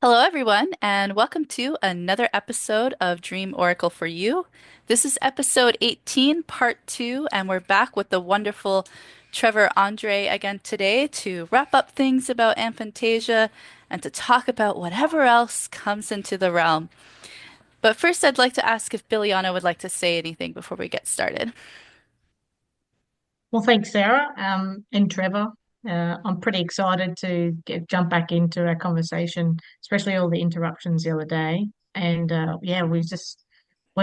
Hello, everyone, and welcome to another episode of Dream Oracle for You. This is episode 18, part 2, and we're back with the wonderful Trevor Andrei again today to wrap up things about Aphantasia and to talk about whatever else comes into the realm. But first, I'd like to ask if Billiana would like to say anything before we get started. Well, thanks, Sarah, and Trevor. I'm pretty excited to jump back into our conversation, especially all the interruptions the other day. And yeah, we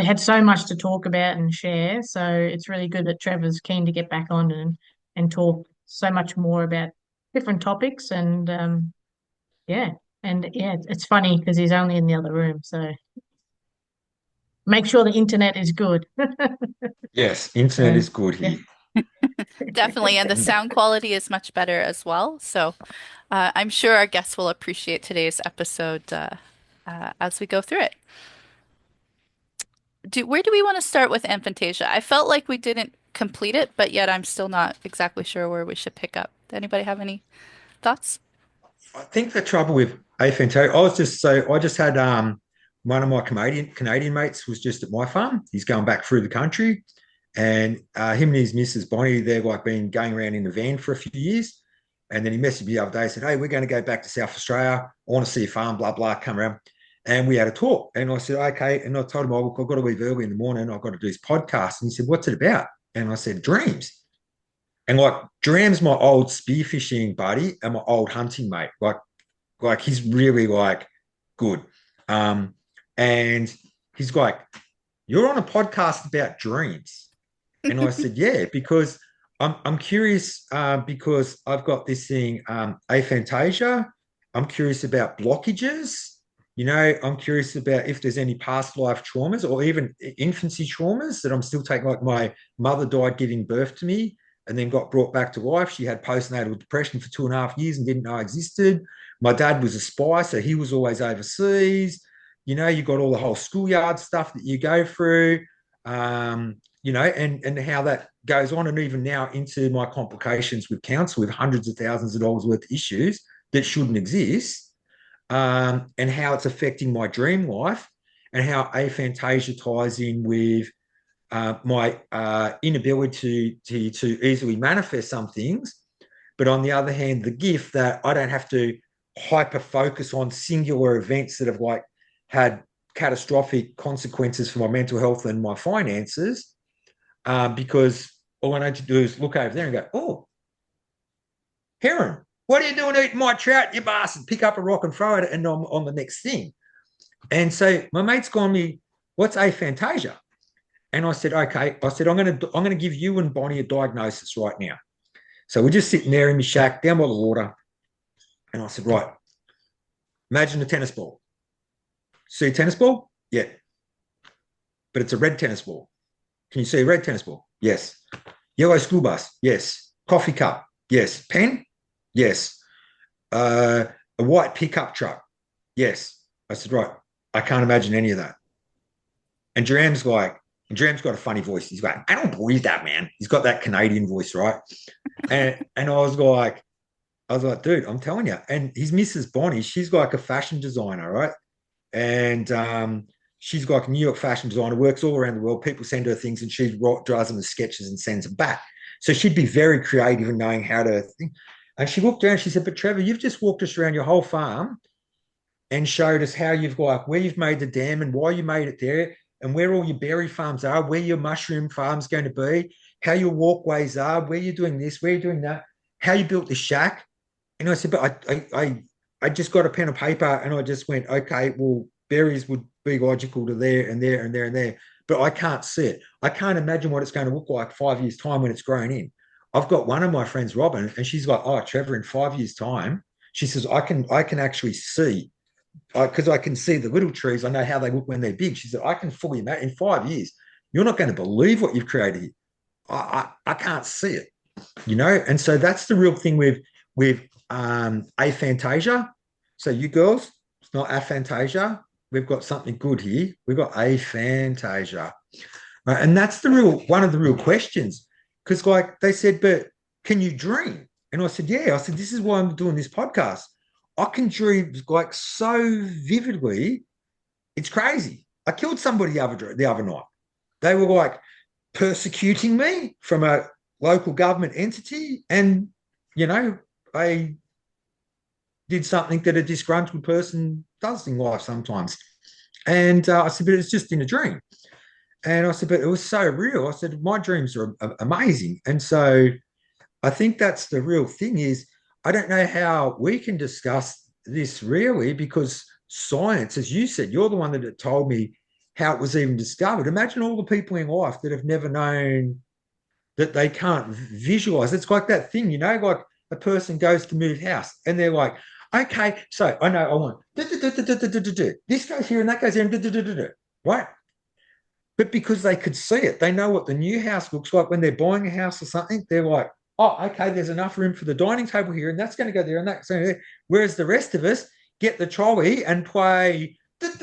had so much to talk about and share. So it's really good that Trevor's keen to get back on and talk so much more about different topics. And yeah, it's funny because he's only in the other room. So make sure the internet is good. Yes, internet Uh, is good yeah. here. Definitely, and the sound quality is much better as well. So I'm sure our guests will appreciate today's episode as we go through it. Where do we want to start with Aphantasia? I felt like we didn't complete it, but yet I'm still not exactly sure where we should pick up. Anybody have any thoughts? I think the trouble with Aphantasia, I just had one of my Canadian mates was just at my farm. He's going back through the country, and him and his missus Bonnie, they've like been going around in the van for a few years. And then he messaged me the other day, said, "Hey, we're going to go back to South Australia. I want to see a farm, blah blah, come around." And we had a talk, and I said, "Okay." And I told him, "Oh, look, I've got to leave early in the morning. I've got to do this podcast." And he said, "What's it about?" And I said, "Dreams." And like Dram's my old spearfishing buddy and my old hunting mate. Like he's really like good. Um, and he's like, "You're on a podcast about dreams." And I said, "Yeah, because I'm curious because I've got this thing, aphantasia. I'm curious about blockages. I'm curious about if there's any past life traumas or even infancy traumas that I'm still taking. Like my mother died giving birth to me and then got brought back to life. She had postnatal depression for 2.5 years and didn't know I existed. My dad was a spy, so he was always overseas. You got all the whole schoolyard stuff that you go through. And how that goes on, and even now into my complications with counsel with hundreds of thousands of dollars worth of issues that shouldn't exist, and how it's affecting my dream life, and how aphantasia ties in with my inability to easily manifest some things. But on the other hand, the gift that I don't have to hyper focus on singular events that have like had catastrophic consequences for my mental health and my finances, because all I need to do is look over there and go, "Oh, heron, what are you doing eating my trout, you bastard?" Pick up a rock and throw it, and I'm on the next thing. And so my mate's gone me, "What's aphantasia?" And I said, "Okay." I said, I'm gonna give you and Bonnie a diagnosis right now." So we're just sitting there in my shack down by the water. And I said, "Right, imagine a tennis ball. See a tennis ball? Yeah. But it's a red tennis ball. Can you see a red tennis ball? Yes. Yellow school bus? Yes. Coffee cup? Yes. Pen? Yes. A white pickup truck? Yes." I said, "Right, I can't imagine any of that." And Dram's got a funny voice. He's like, "I don't believe that, man." He's got that Canadian voice, right? And I was like, "Dude, I'm telling you." And his Mrs. Bonnie, she's like a fashion designer, right? And she's like a New York fashion designer, works all around the world. People send her things, and she draws them as sketches and sends them back. So she'd be very creative in knowing how to think. And she looked down. She said, "But Trevor, you've just walked us around your whole farm and showed us how you've like where you've made the dam and why you made it there, and where all your berry farms are, where your mushroom farm's going to be, how your walkways are, where you're doing this, where you're doing that, how you built the shack." And I said, "But I just got a pen and paper and I just went, okay, well, berries would be logical to there and there and there and there, but I can't see it. I can't imagine what it's going to look like 5 years' time when it's grown in." I've got one of my friends, Robin, and she's like, "Oh, Trevor, in 5 years' time," she says, I can actually see, because I can see the little trees. I know how they look when they're big." She said, "I can fully imagine in 5 years, you're not going to believe what you've created here. I can't see it. And so that's the real thing with aphantasia. So you girls, it's not aphantasia. We've got something good here. We've got aphantasia. Right? And that's the real one of the real questions. Because like they said, "But can you dream?" And I said, "Yeah." I said, "This is why I'm doing this podcast. I can dream like so vividly. It's crazy. I killed somebody the other night. They were like persecuting me from a local government entity, and you know, I did something that a disgruntled person does in life sometimes. And I said, but it's just in a dream. And I said, but it was so real. I said, my dreams are amazing. And so I think that's the real thing is I don't know how we can discuss this really because science, as you said, you're the one that told me how it was even discovered. Imagine all the people in life that have never known that they can't visualize. It's like that thing, like a person goes to move house and they're like, okay, so I know I want this goes here and that goes here and right? But because they could see it, they know what the new house looks like when they're buying a house or something. They're like, oh, okay, there's enough room for the dining table here, and that's going to go there, and that's going to go there. Whereas the rest of us get the trolley and play. This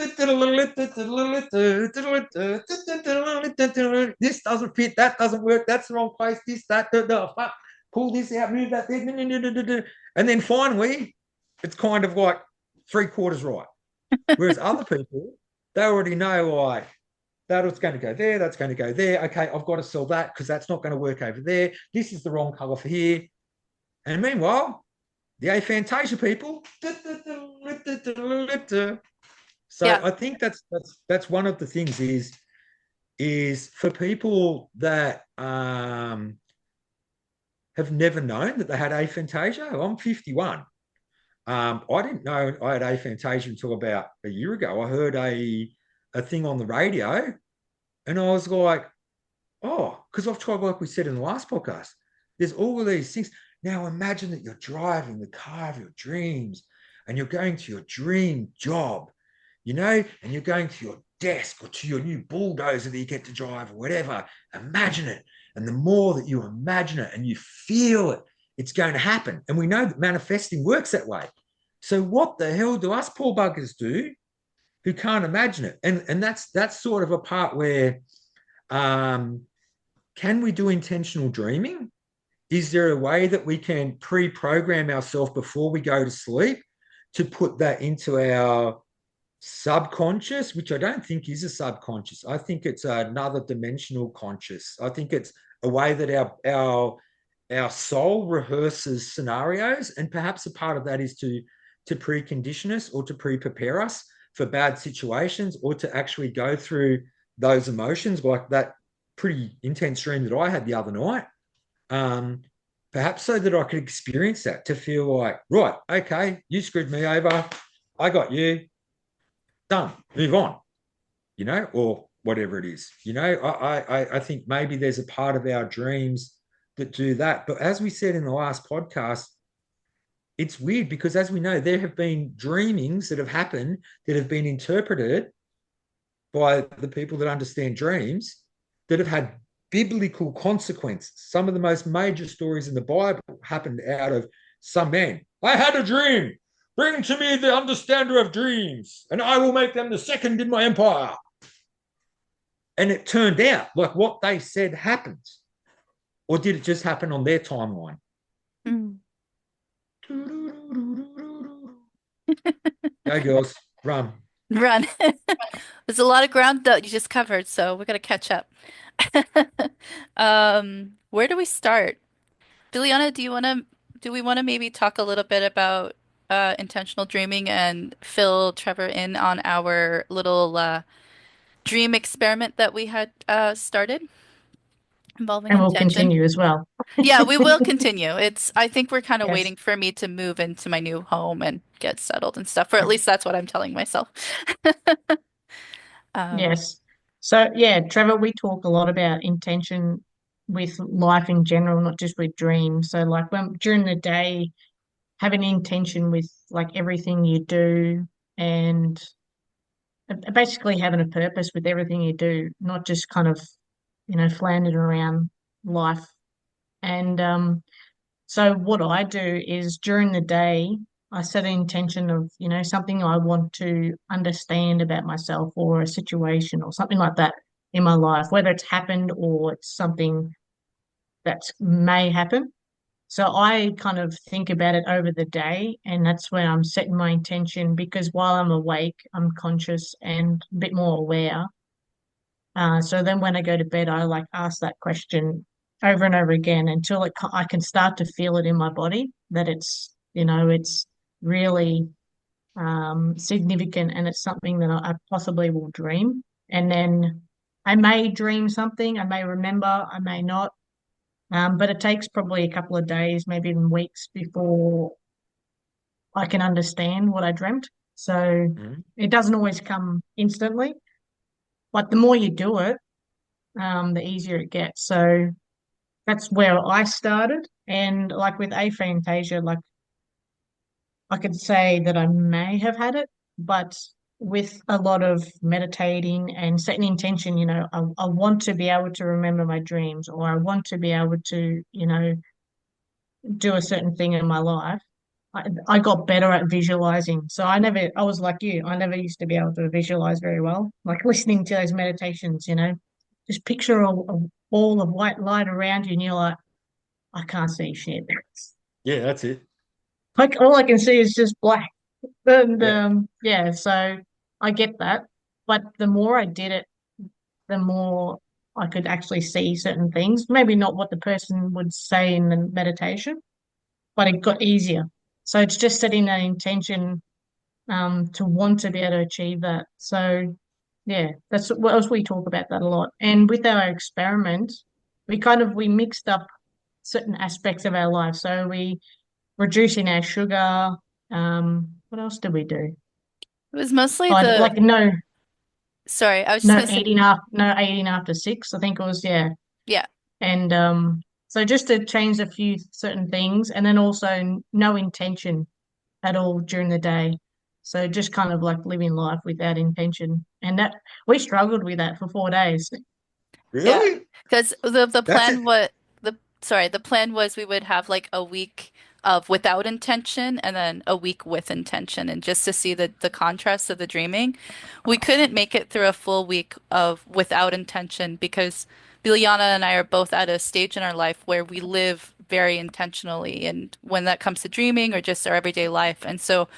doesn't fit. That doesn't work. That's the wrong place. This, that, fuck. Pull this out, move that there, and then finally, it's kind of like three-quarters right. Whereas other people, they already know like that's going to go there. That's going to go there. Okay, I've got to sell that because that's not going to work over there. This is the wrong color for here. And meanwhile, the aphantasia people. So Yeah. I think that's one of the things is for people that have never known that they had aphantasia. I'm 51. I didn't know I had aphantasia until about a year ago. I heard a thing on the radio, and I was like, oh, because I've tried, like we said in the last podcast, there's all of these things. Now imagine that you're driving the car of your dreams and you're going to your dream job, and you're going to your desk or to your new bulldozer that you get to drive or whatever. Imagine it. And the more that you imagine it and you feel it, it's going to happen. And we know that manifesting works that way. So what the hell do us poor buggers do who can't imagine it? And that's sort of a part where can we do intentional dreaming? Is there a way that we can pre-program ourselves before we go to sleep to put that into our subconscious, which I don't think is a subconscious. I think it's another dimensional conscious. I think it's a way that our soul rehearses scenarios, and perhaps a part of that is to precondition us or to pre-prepare us for bad situations or to actually go through those emotions like that pretty intense dream that I had the other night. Um, Perhaps so that I could experience that to feel like, right, okay, you screwed me over. I got you. Done. Move on, or whatever it is. I think maybe there's a part of our dreams that do that. But as we said in the last podcast, it's weird because as we know, there have been dreamings that have happened that have been interpreted by the people that understand dreams that have had biblical consequences. Some of the most major stories in the Bible happened out of some man. I had a dream. Bring to me the understander of dreams, and I will make them the second in my empire. And it turned out like what they said happened. Or did it just happen on their timeline? Mm. Go, girls, run. Run. There's a lot of ground that you just covered, so we're gonna catch up. Where do we start? Biliana, do we wanna maybe talk a little bit about intentional dreaming and fill Trevor in on our little dream experiment that we had started involving And we'll intention? continue as well. Yeah, we will continue. I think we're kind of Yes. waiting for me to move into my new home and get settled and stuff, or at least that's what I'm telling myself. Um, Yes. So, yeah, Trevor, we talk a lot about intention with life in general, not just with dreams. So, like when during the day, have an intention with like everything you do and basically having a purpose with everything you do, not just kind of, floundering around life. And so what I do is during the day, I set an intention of, something I want to understand about myself or a situation or something like that in my life, whether it's happened or it's something that may happen. So I kind of think about it over the day, and that's when I'm setting my intention because while I'm awake, I'm conscious and a bit more aware. So then when I go to bed, I like ask that question over and over again until I can start to feel it in my body that it's really significant and it's something that I possibly will dream. And then I may dream something, I may remember, I may not. But it takes probably a couple of days, maybe even weeks before I can understand what I dreamt. So Mhm. it doesn't always come instantly, but the more you do it, the easier it gets. So that's where I started. And like with aphantasia, like I could say that I may have had it, but with a lot of meditating and setting intention, I want to be able to remember my dreams or I want to be able to, do a certain thing in my life. I got better at visualizing. So I was like you, I never used to be able to visualize very well. Like listening to those meditations, just picture a ball of white light around you and you're like, I can't see shit. Yeah, that's it. Like all I can see is just black. And Yeah. yeah, so I get that. But the more I did it, the more I could actually see certain things. Maybe not what the person would say in the meditation, but it got easier. So it's just setting that intention to want to be able to achieve that. So yeah, that's what else we talk about that a lot. And with our experiment, we mixed up certain aspects of our life. So we reducing our sugar. What else did we do? It was mostly Oh, the, like no, sorry, I was just gonna say, no eating after 6. I think it was, yeah. yeah. And so just to change a few certain things, and then also no intention at all during the day. So just kind of like living life without intention. And that we struggled with that for 4 days. Yeah, Really? because the That's plan it. was the plan was we would have like a week of without intention and then a week with intention, and just to see the contrast of the dreaming. We couldn't make it through a full week of without intention because Biljana and I are both at a stage in our life where we live very intentionally, and when that comes to dreaming or just our everyday life, and so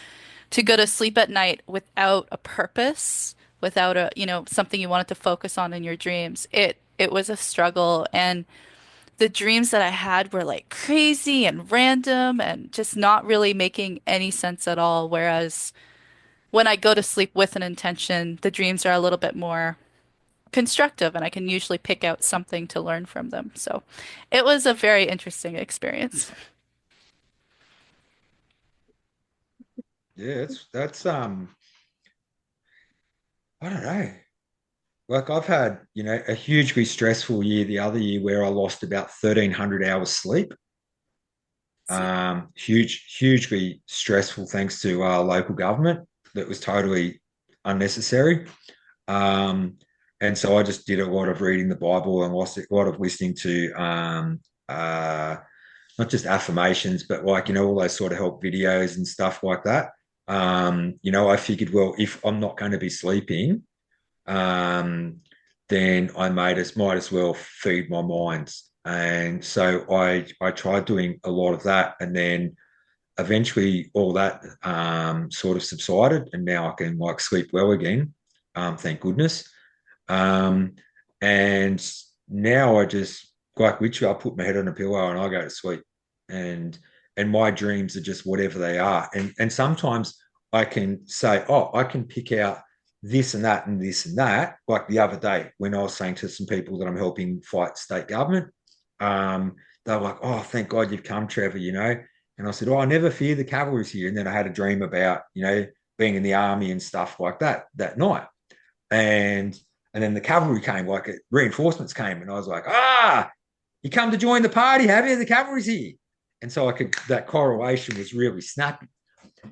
to go to sleep at night without a purpose, without something you wanted to focus on in your dreams, it was a struggle. And the dreams that I had were like crazy and random and just not really making any sense at all. Whereas when I go to sleep with an intention, the dreams are a little bit more constructive and I can usually pick out something to learn from them. So it was a very interesting experience. Yeah, that's I don't know. Like I've had, a hugely stressful year the other year where I lost about 1,300 hours sleep. Hugely stressful thanks to local government. That was totally unnecessary. Um, and so I just did a lot of reading the Bible and lost a lot of listening to uh, not just affirmations, but like, all those sort of help videos and stuff like that. I figured, well, if I'm not going to be sleeping, um, then I might as well feed my mind. And so I tried doing a lot of that, and then eventually all that sort of subsided, and now I can like sleep well again. Thank goodness. Um, and now I just like literally I put my head on a pillow and I go to sleep. And my dreams are just whatever they are. And sometimes I can say, oh, I can pick out this and that and this and that. Like the other day when I was saying to some people that I'm helping fight state government, they were like, oh, thank God you've come, Trevor, And I said, oh, I never fear the cavalry's here. And then I had a dream about, being in the army and stuff like that night. And then the cavalry came, like reinforcements came, and I was like, you come to join the party, have you? The cavalry's here. And so that correlation was really snappy.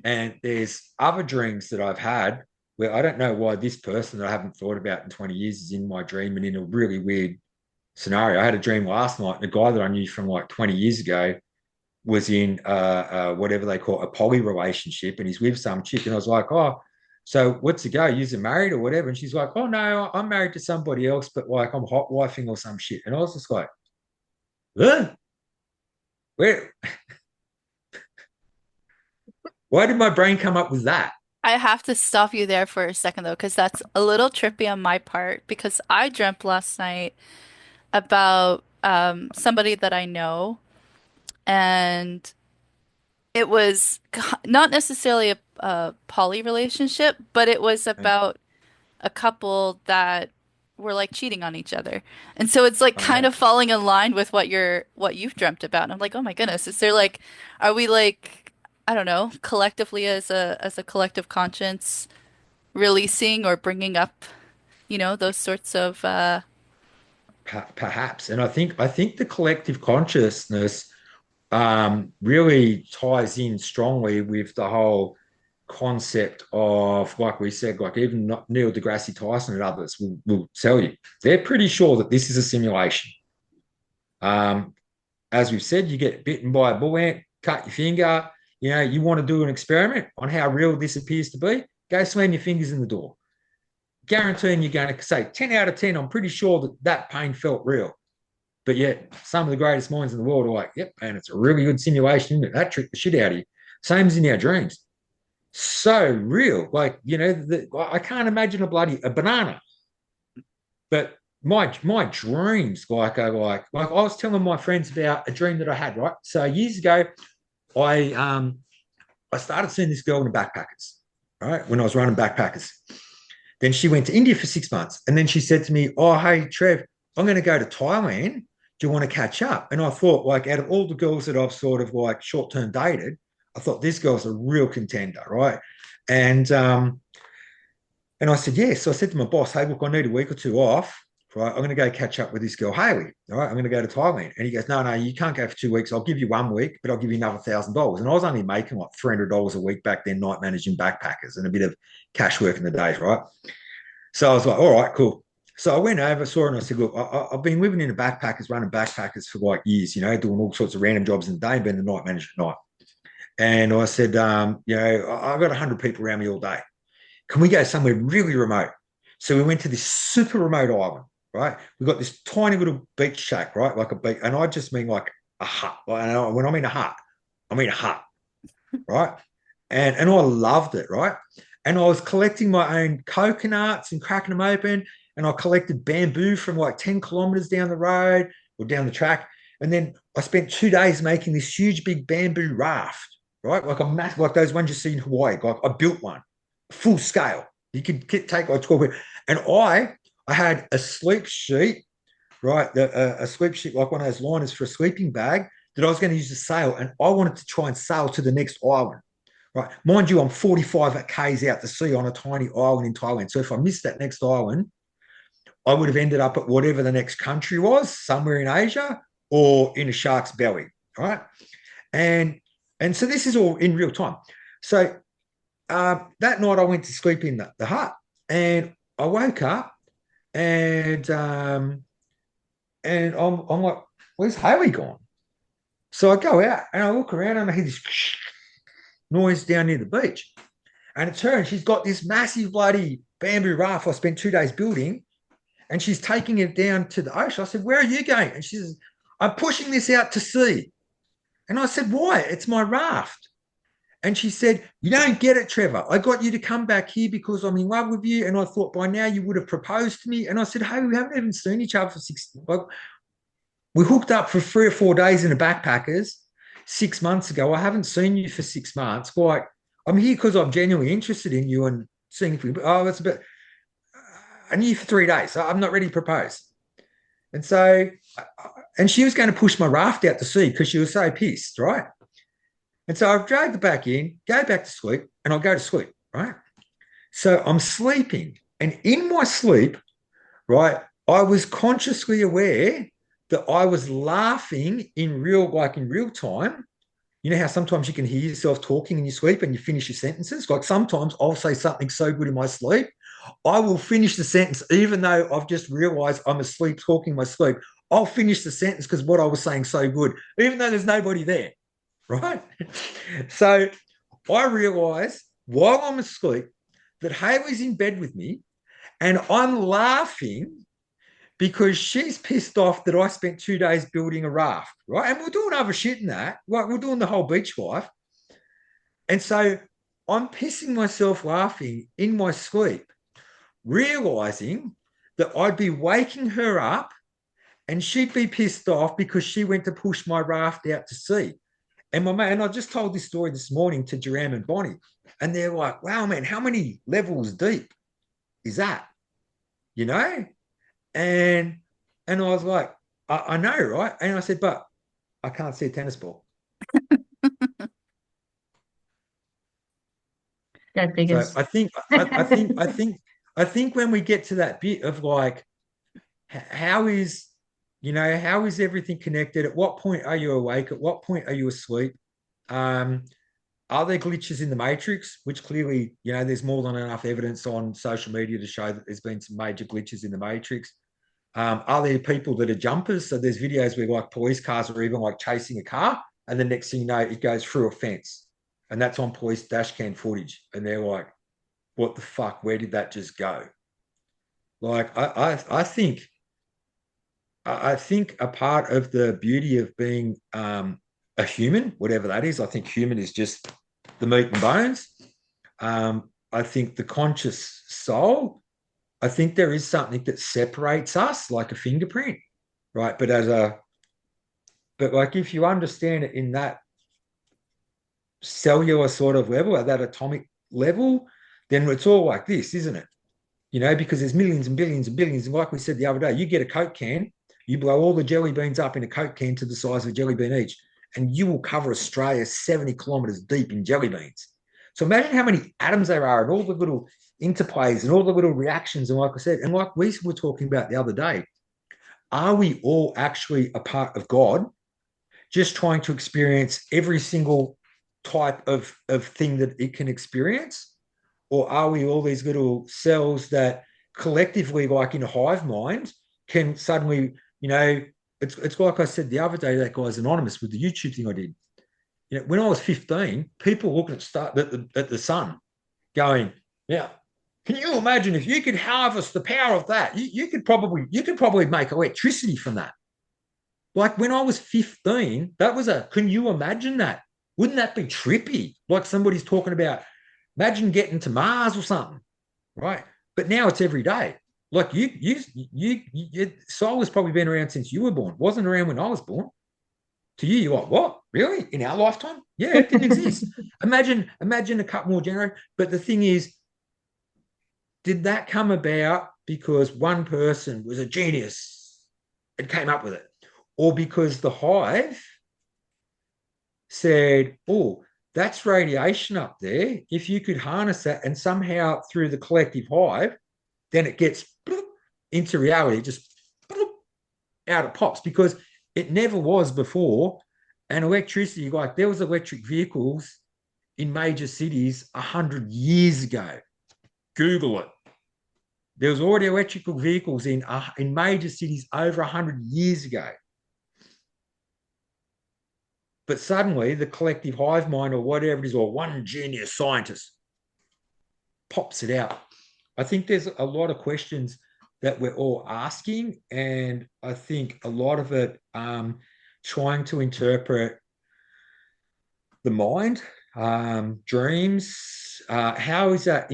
And there's other dreams that I've had where I don't know why this person that I haven't thought about in 20 years is in my dream and in a really weird scenario. I had a dream last night, and a guy that I knew from like 20 years ago was in whatever they call a poly relationship, and he's with some chick, and I was like, oh, so what's the go? You're married or whatever? And she's like, oh no, I'm married to somebody else, but like I'm hot wifing or some shit. And I was just like, huh? Where, why did my brain come up with that? I have to stop you there for a second though, because that's a little trippy on my part because I dreamt last night about somebody that I know, and it was not necessarily a poly relationship, but it was about a couple that were like cheating on each other. And so it's like Oh, kind no. of falling in line with what you've dreamt about. And I'm like, oh my goodness, is there like, are we like, I don't know, collectively as a collective conscience releasing or bringing up, those sorts of Perhaps. And I think the collective consciousness really ties in strongly with the whole concept of, like we said, like even Neil deGrasse Tyson and others will tell you, they're pretty sure that this is a simulation. Um, as we've said, you get bitten by a bull ant, cut your finger. You want to do an experiment on how real this appears to be, go slam your fingers in the door. Guaranteeing you're going to say 10 out of 10, I'm pretty sure that that pain felt real. But yet, some of the greatest minds in the world are like, yep, man, it's a really good simulation, isn't it? That tricked the shit out of you. Same as in our dreams. So real. Like, I can't imagine a banana. But my dreams, like I was telling my friends about a dream that I had, right? So years ago, I started seeing this girl in the backpackers, right? When I was running backpackers. Then she went to India for 6 months. And then she said to me, oh, hey, Trev, I'm going to go to Thailand. Do you want to catch up? And I thought, like, out of all the girls that I've sort of like short-term dated, I thought this girl's a real contender, right? And and I said, yes. So I said to my boss, hey, look, I need a week or two off. Right. I'm going to go catch up with this girl, Haley. All right. I'm going to go to Thailand. And he goes, no, you can't go for 2 weeks. I'll give you 1 week, but I'll give you another $1,000. And I was only making like $300 a week back then, night managing backpackers and a bit of cash work in the days. Right. So I was like, all right, cool. So I went over, saw her, and I said, look, I've been living in the backpackers, running backpackers for like years, doing all sorts of random jobs in the day and being the night manager at night. And I said, I've got 100 people around me all day. Can we go somewhere really remote? So we went to this super remote island, right? We got this tiny little beach shack, right? Like a beach. And I just mean like a hut. Like, when I mean a hut, I mean a hut, right? And I loved it, right? And I was collecting my own coconuts and cracking them open. And I collected bamboo from like 10 kilometers down the road or down the track. And then I spent 2 days making this huge big bamboo raft, right? Like like those ones you see in Hawaii. Like I built one full scale. You could take like 12. And I had a sleep sheet, right? A sleep sheet, like one of those liners for a sleeping bag that I was going to use to sail. And I wanted to try and sail to the next island. Right. Mind you, I'm 45 Ks out to sea on a tiny island in Thailand. So if I missed that next island, I would have ended up at whatever the next country was, somewhere in Asia or in a shark's belly. Right. And so this is all in real time. So that night I went to sleep in the hut and I woke up and I'm like, where's Haley gone? So I go out and I look around and I hear this noise down near the beach. And it's her, and she's got this massive bloody bamboo raft I spent 2 days building, and she's taking it down to the ocean. I said, where are you going? And she says, I'm pushing this out to sea. And I said, why? It's my raft. And she said, you don't get it, Trevor. I got you to come back here because I'm in love with you. And I thought by now you would have proposed to me. And I said, hey, we haven't even seen each other for 6 months. We hooked up for 3 or 4 days in the backpackers 6 months ago. I haven't seen you for 6 months. Like, I'm here because I'm genuinely interested in you and seeing if we, it's a bit, I knew you for 3 days. So I'm not ready to propose. And so, and she was going to push my raft out to sea because she was so pissed, right? And so I've dragged it back in, go back to sleep, and I'll go to sleep, right? So I'm sleeping. And in my sleep, right, I was consciously aware that I was laughing in real time. You know how sometimes you can hear yourself talking in your sleep and you finish your sentences? Like sometimes I'll say something so good in my sleep, I will finish the sentence, even though I've just realized I'm asleep talking in my sleep. I'll finish the sentence because what I was saying so good, even though there's nobody there, right? So I realized while I'm asleep that Haley's in bed with me and I'm laughing because she's pissed off that I spent 2 days building a raft, right? And we're doing other shit in that, like we're doing the whole beach life. And so I'm pissing myself laughing in my sleep, realizing that I'd be waking her up and she'd be pissed off because she went to push my raft out to sea. And my mate, and I just told this story this morning to Jerram and Bonnie, and they're like, wow, man, how many levels deep is that? You know? And and I was like, I know, right? And I said, but I can't see a tennis ball. Go So figures. I think when we get to that bit of like, how is, how is everything connected? At what point are you awake? At what point are you asleep? Um, are there glitches in the matrix? Which clearly, there's more than enough evidence on social media to show that there's been some major glitches in the matrix. Are there people that are jumpers? So there's videos where like police cars are even like chasing a car, and the next thing you know, it goes through a fence, and that's on police dash cam footage, and they're like, "What the fuck? Where did that just go?" Like I think a part of the beauty of being a human, whatever that is, I think human is just the meat and bones. I think the conscious soul, I think there is something that separates us, like a fingerprint, right? But like if you understand it in that cellular sort of level, at that atomic level, then it's all like this, isn't it? Because there's millions and billions and billions. And like we said the other day, you get a Coke can, you blow all the jelly beans up in a Coke can to the size of a jelly bean each, and you will cover Australia 70 kilometers deep in jelly beans. So imagine how many atoms there are and all the little interplays and all the little reactions. And like I said, and like we were talking about the other day, are we all actually a part of God, just trying to experience every single type of thing that it can experience? Or are we all these little cells that collectively, like in a hive mind, can suddenly, it's like I said the other day, that guy's anonymous with the YouTube thing I did. When I was 15, people looking at the sun going, yeah, can you imagine if you could harvest the power of that? You could probably make electricity from that. Like when I was 15, can you imagine that? Wouldn't that be trippy? Like somebody's talking about, imagine getting to Mars or something, right? But now it's every day. Like soul has probably been around since you were born. Wasn't around when I was born. To you, you're like, what? Really? In our lifetime? Yeah, it didn't exist. Imagine a couple more generations. But the thing is, did that come about because one person was a genius and came up with it? Or because the hive said, oh, that's radiation up there. If you could harness that and somehow through the collective hive, then it gets into reality, just out it pops, because it never was before. And electricity, like there was electric vehicles in major cities 100 years ago. Google it. There was already electrical vehicles in major cities over 100 years ago. But suddenly the collective hive mind or whatever it is, or one genius scientist pops it out. I think there's a lot of questions that we're all asking, and I think a lot of it trying to interpret the mind, dreams. How is that?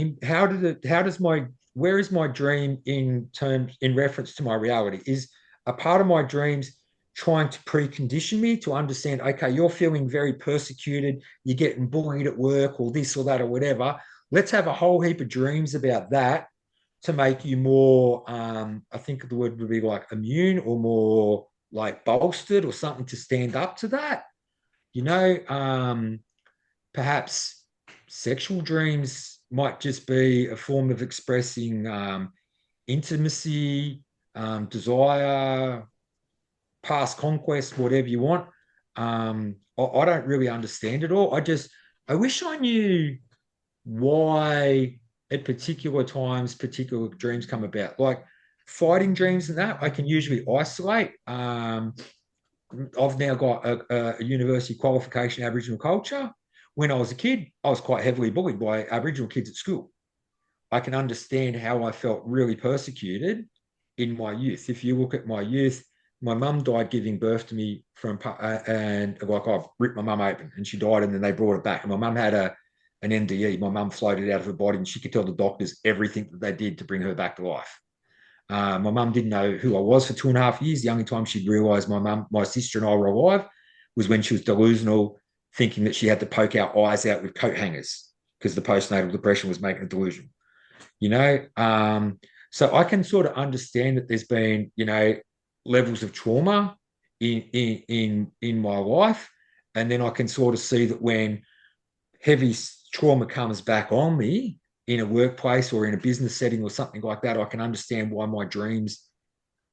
Where is my dream in reference to my reality? Is a part of my dreams trying to precondition me to understand, okay, you're feeling very persecuted, you're getting bullied at work or this or that or whatever. Let's have a whole heap of dreams about that to make you more, I think the word would be like immune or more like bolstered or something to stand up to that. Perhaps sexual dreams might just be a form of expressing intimacy, desire, past conquest, whatever you want. I don't really understand it all. I wish I knew why at particular times particular dreams come about. Like fighting dreams and that, I can usually isolate. I've now got a university qualification in Aboriginal culture. When I was a kid, I was quite heavily bullied by Aboriginal kids at school. I can understand how I felt really persecuted in my youth. If you look at my youth, my mum died giving birth to me and like I ripped my mum open and she died, and then they brought it back. And my mum had an NDE. My mum floated out of her body, and she could tell the doctors everything that they did to bring her back to life. My mum didn't know who I was for 2.5 years. The only time she'd realised my sister and I were alive was when she was delusional, thinking that she had to poke our eyes out with coat hangers because the postnatal depression was making her delusional. You know, so I can sort of understand that there's been, levels of trauma in my life, and then I can sort of see that when heavy trauma comes back on me in a workplace or in a business setting or something like that, I can understand why my dreams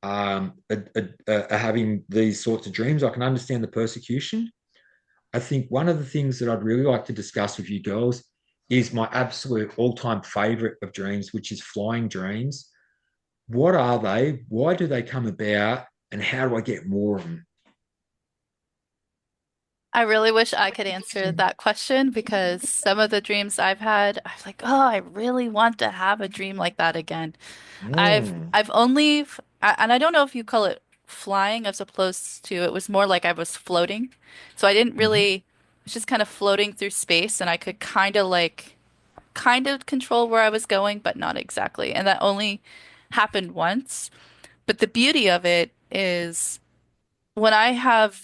are having these sorts of dreams. I can understand the persecution. I think one of the things that I'd really like to discuss with you girls is my absolute all-time favorite of dreams, which is flying dreams. What are they? Why do they come about? And how do I get more of them? I really wish I could answer that question because some of the dreams I've had, I'm like, oh, I really want to have a dream like that again. I've Mm. I've only and I don't know if you call it flying as opposed to it was more like I was floating. So I didn't Mhm. really, it was just kind of floating through space and I could kind of control where I was going, but not exactly. And that only happened once. But the beauty of it is when I have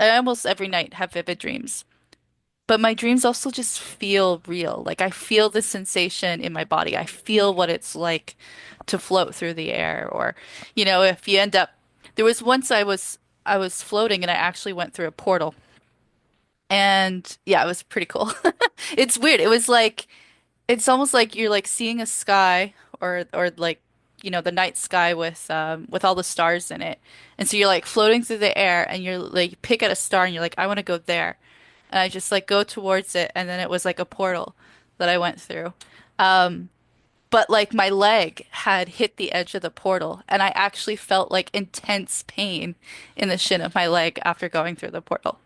I almost every night have vivid dreams. But my dreams also just feel real. Like I feel the sensation in my body. I feel what it's like to float through the air. Or, if you end up, there was once I was floating and I actually went through a portal. And yeah, it was pretty cool. It's weird. It was like it's almost like you're like seeing a sky or like the night sky with all the stars in it. And so you're like floating through the air and you're like you pick at a star and you're like I want to go there. And I just like go towards it and then it was like a portal that I went through. But like my leg had hit the edge of the portal and I actually felt like intense pain in the shin of my leg after going through the portal.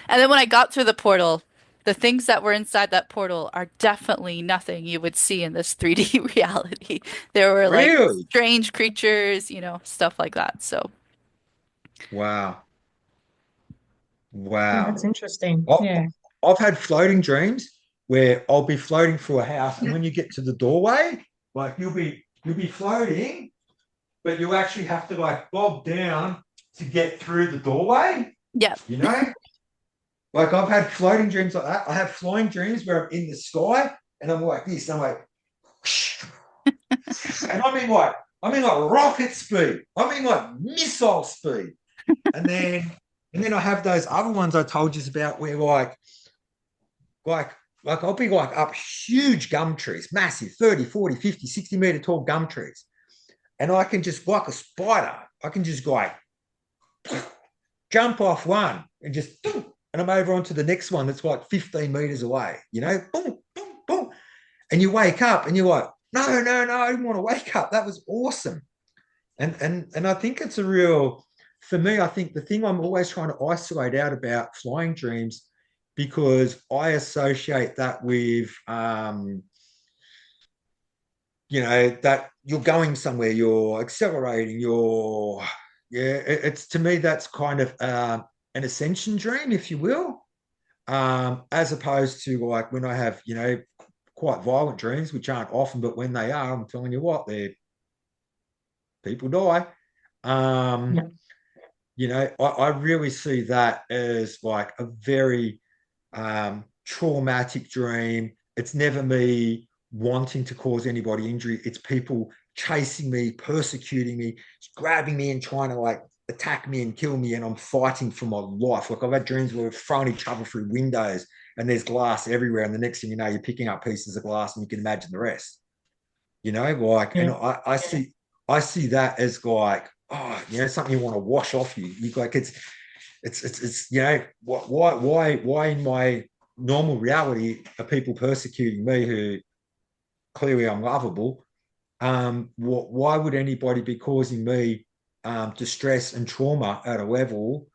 And then when I got through the portal, the things that were inside that portal are definitely nothing you would see in this 3D reality. There were like Really? strange creatures, stuff like that. So, Wow. Yeah, that's Wow. interesting. I- Yeah. I've had floating dreams where I'll be floating through a house, and when you get to the doorway, like you'll be floating, but you actually have to like bob down to get through the doorway, yeah. you know? Like I've had floating dreams like that. I have flying dreams where I'm in the sky and I'm like this, and I'm like, and I mean like rocket speed. I mean like missile speed. And then and then I have those other ones I told you about where like like I'll be like up huge gum trees, massive 30, 40, 50, 60 meter tall gum trees. And I can just like a spider, I can just go like jump off one and just boom, and I'm over onto the next one that's like 15 meters away, boom, boom, boom. And you wake up and you're like, no, no, no, I didn't want to wake up. That was awesome. And I think it's a real, for me, I think the thing I'm always trying to isolate out about flying dreams, because I associate that with that you're going somewhere, you're accelerating, it's to me that's kind of an ascension dream, if you will, as opposed to like when I have, quite violent dreams, which aren't often, but when they are, I'm telling you what, they're people die. Um, Yeah. I really see that as like a very traumatic dream. It's never me wanting to cause anybody injury. It's people chasing me, persecuting me, grabbing me and trying to like attack me and kill me. And I'm fighting for my life. Like I've had dreams where we're throwing each other through windows and there's glass everywhere. And the next thing you know, you're picking up pieces of glass and you can imagine the rest. And Yeah. I see that as like, something you want to wash off you. You like it's why in my normal reality are people persecuting me who clearly I'm lovable? Why would anybody be causing me distress and trauma at a level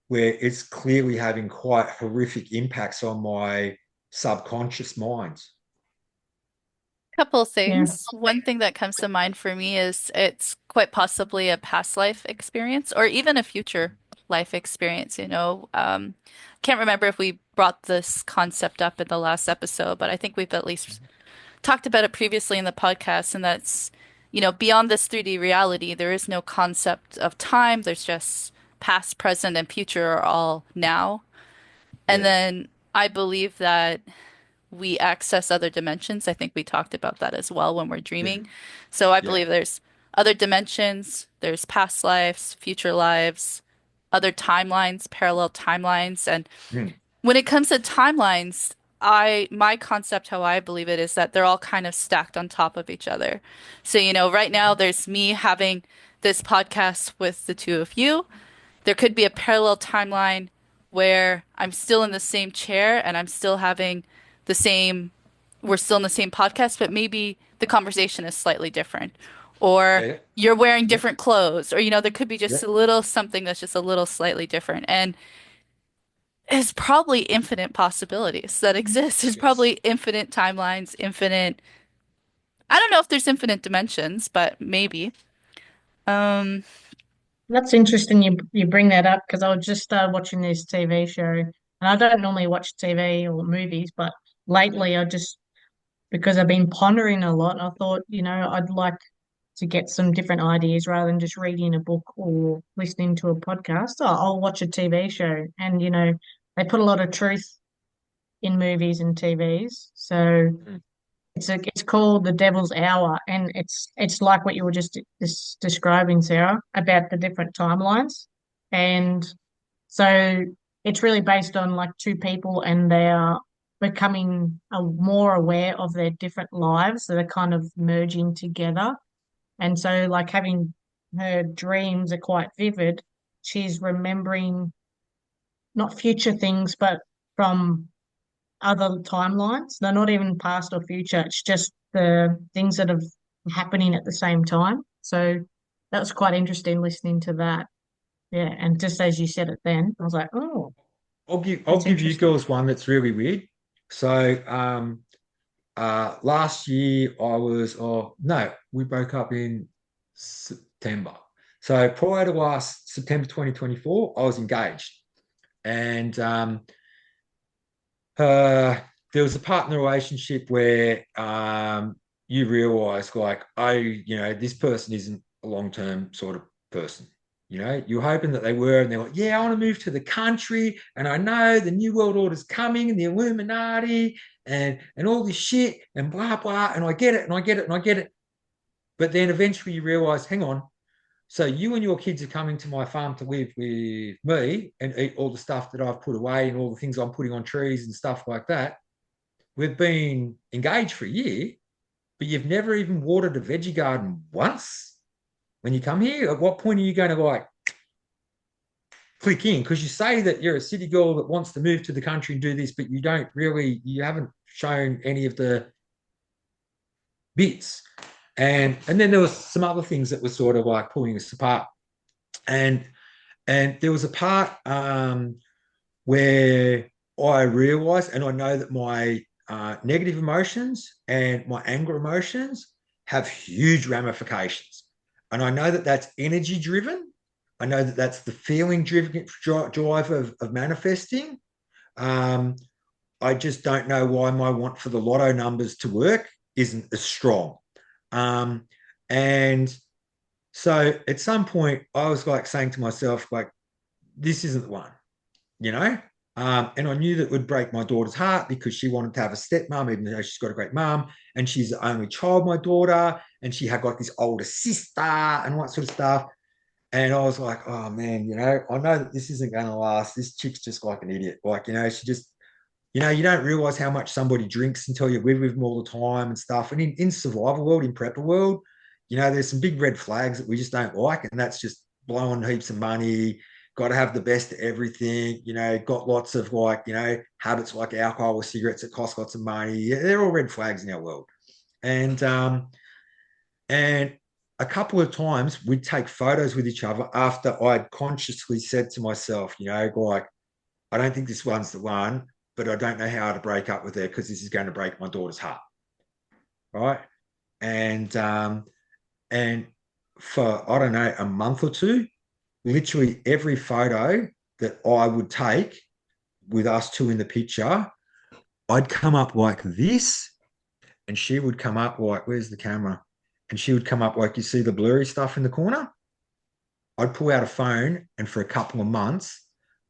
where it's clearly having quite horrific impacts on my subconscious mind? Couple Yeah. things. One thing that comes to mind for me is it's quite possibly a past life experience or even a future life experience, you know. Can't remember if we brought this concept up in the last episode, but I think we've at least talked about it previously in the podcast, and that's, you know, beyond this 3D reality, there is no concept of time. There's just past, present, and future are all now. And Yeah, then I believe that we access other dimensions. I think we talked about that as well when we're yeah, dreaming. So I yeah, believe there's other dimensions, there's past lives, future lives, other timelines, parallel timelines. And mm, when it comes to timelines, my concept, how I believe it, is that they're all kind of stacked on top of each other. So, you know, right now there's me having this podcast with the two of you. There could be a parallel timeline where I'm still in the same chair and I'm still having the same, we're still in the same podcast, but maybe the conversation is slightly different. Or yeah, you're wearing yeah, different clothes, or, you know, there could be yeah, just a little something that's just a little slightly different. And there's probably infinite possibilities that exist. There's yes, probably infinite timelines, infinite, I don't know if there's infinite dimensions, but maybe. Um, That's interesting you bring that up because I was just started watching this TV show, and I don't normally watch TV or movies, but lately I just because I've been pondering a lot, I thought, I'd like to get some different ideas rather than just reading a book or listening to a podcast. I'll watch a TV show, and they put a lot of truth in movies and TVs. So mm, it's called The Devil's Hour, and it's like what you were just describing, Sarah, about the different timelines. And so it's really based on like two people and they are becoming more aware of their different lives that are kind of merging together. And so like having her dreams are quite vivid. She's remembering not future things, but from other timelines. They're not even past or future. It's just the things that are happening at the same time. So that was quite interesting listening to that. Yeah, and just as you said it then, I was like, oh, I'll that's give you interesting. girls one that's really weird. So last year I was oh no, we broke up in September. So prior to last September 2024, I was engaged. And there was a partner relationship where you realize like, oh, this person isn't a long-term sort of person. You're hoping that they were, and they're like, yeah, I want to move to the country, and I know the New World Order's coming, and the Illuminati, and all this shit, and blah blah, and I get it, and I get it, and I get it. But then eventually you realize, hang on, so you and your kids are coming to my farm to live with me and eat all the stuff that I've put away and all the things I'm putting on trees and stuff like that. We've been engaged for a year, but you've never even watered a veggie garden once when you come here. At what point are you going to like click in? Because you say that you're a city girl that wants to move to the country and do this, but you haven't shown any of the bits. And then there was some other things that were sort of like pulling us apart. And there was a part where I realized, and I know that my negative emotions and my anger emotions have huge ramifications. And I know that that's energy driven. I know that that's the feeling driven drive of manifesting. Um, I just don't know why my want for the lotto numbers to work isn't as strong. Um, and so at some point, I was like saying to myself, like, this isn't the one, you know? And I knew that would break my daughter's heart because she wanted to have a stepmom, even though she's got a great mum. And she's the only child, my daughter. And she had like this older sister and all that sort of stuff. And I was like, oh man, I know that this isn't going to last. This chick's just like an idiot. Like, she just, you don't realize how much somebody drinks until you're with them all the time and stuff. And in survival world, in prepper world, there's some big red flags that we just don't like. And that's just blowing heaps of money, got to have the best of everything, got lots of like, habits like alcohol or cigarettes that cost lots of money. Yeah, they're all red flags in our world. And a couple of times we'd take photos with each other after I'd consciously said to myself, like, I don't think this one's the one, but I don't know how to break up with her because this is going to break my daughter's heart. right? And and for I don't know a month or two, literally every photo that I would take with us two in the picture, I'd come up like this, and she would come up like, where's the camera? And she would come up like, you see the blurry stuff in the corner? I'd pull out a phone, and for a couple of months,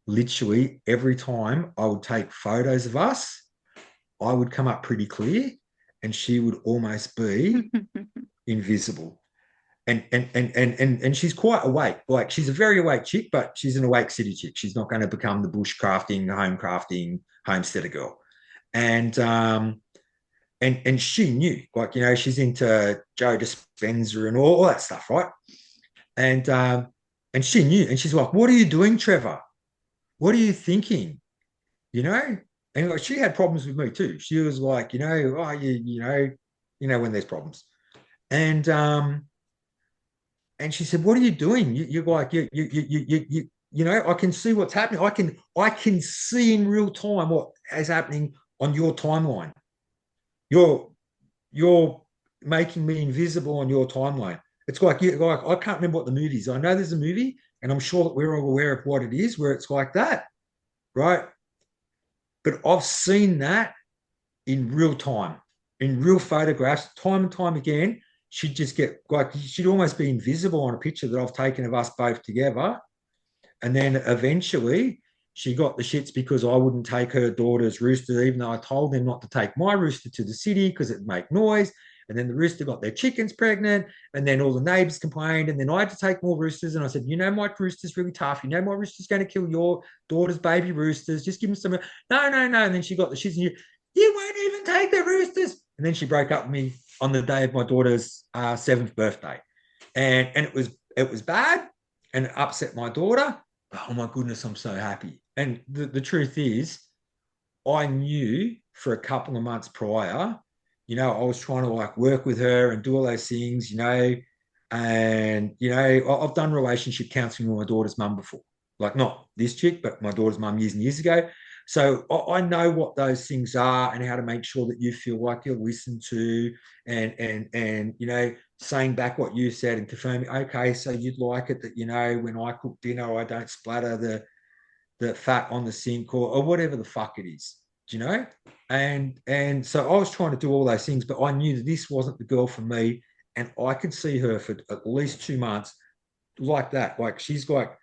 literally every time I would take photos of us, I would come up pretty clear, and she would almost be invisible. And she's quite awake. Like she's a very awake chick, but she's an awake city chick. She's not going to become the bushcrafting, home crafting, homesteader girl. And and she knew, like, she's into Joe Dispenza and all that stuff, right? And and she knew, and she's like, "What are you doing, Trevor? What are you thinking?" You know, and like she had problems with me too. She was like, oh, when there's problems, and and she said, "What are you doing? You're like, I can see what's happening. I can see in real time what is happening on your timeline. You're you're making me invisible on your timeline. It's like I can't remember what the movie is. I know there's a movie, and I'm sure that we're all aware of what it is, where it's like that, right? But I've seen that in real time, in real photographs, time and time again. She'd just get like she'd almost be invisible on a picture that I've taken of us both together. And then eventually she got the shits because I wouldn't take her daughter's rooster, even though I told them not to take my rooster to the city because it'd make noise. And then the rooster got their chickens pregnant, and then all the neighbors complained. And then I had to take more roosters. And I said, my rooster's really tough. My rooster's going to kill your daughter's baby roosters. Just give them some. No, no, no. And then she got the shits. And you won't even take the roosters. And then she broke up with me on the day of my daughter's seventh birthday, and it was bad, and it upset my daughter. Oh my goodness, I'm so happy. And the truth is, I knew for a couple of months prior, I was trying to like work with her and do all those things, and I've done relationship counseling with my daughter's mum before, like not this chick, but my daughter's mum years and years ago. So I know what those things are and how to make sure that you feel like you're listened to, and saying back what you said and confirming, okay, so you'd like it that when I cook dinner, I don't splatter the fat on the sink, or whatever the fuck it is, and so I was trying to do all those things, but I knew that this wasn't the girl for me, and I could see her for at least 2 months like that. Like she's like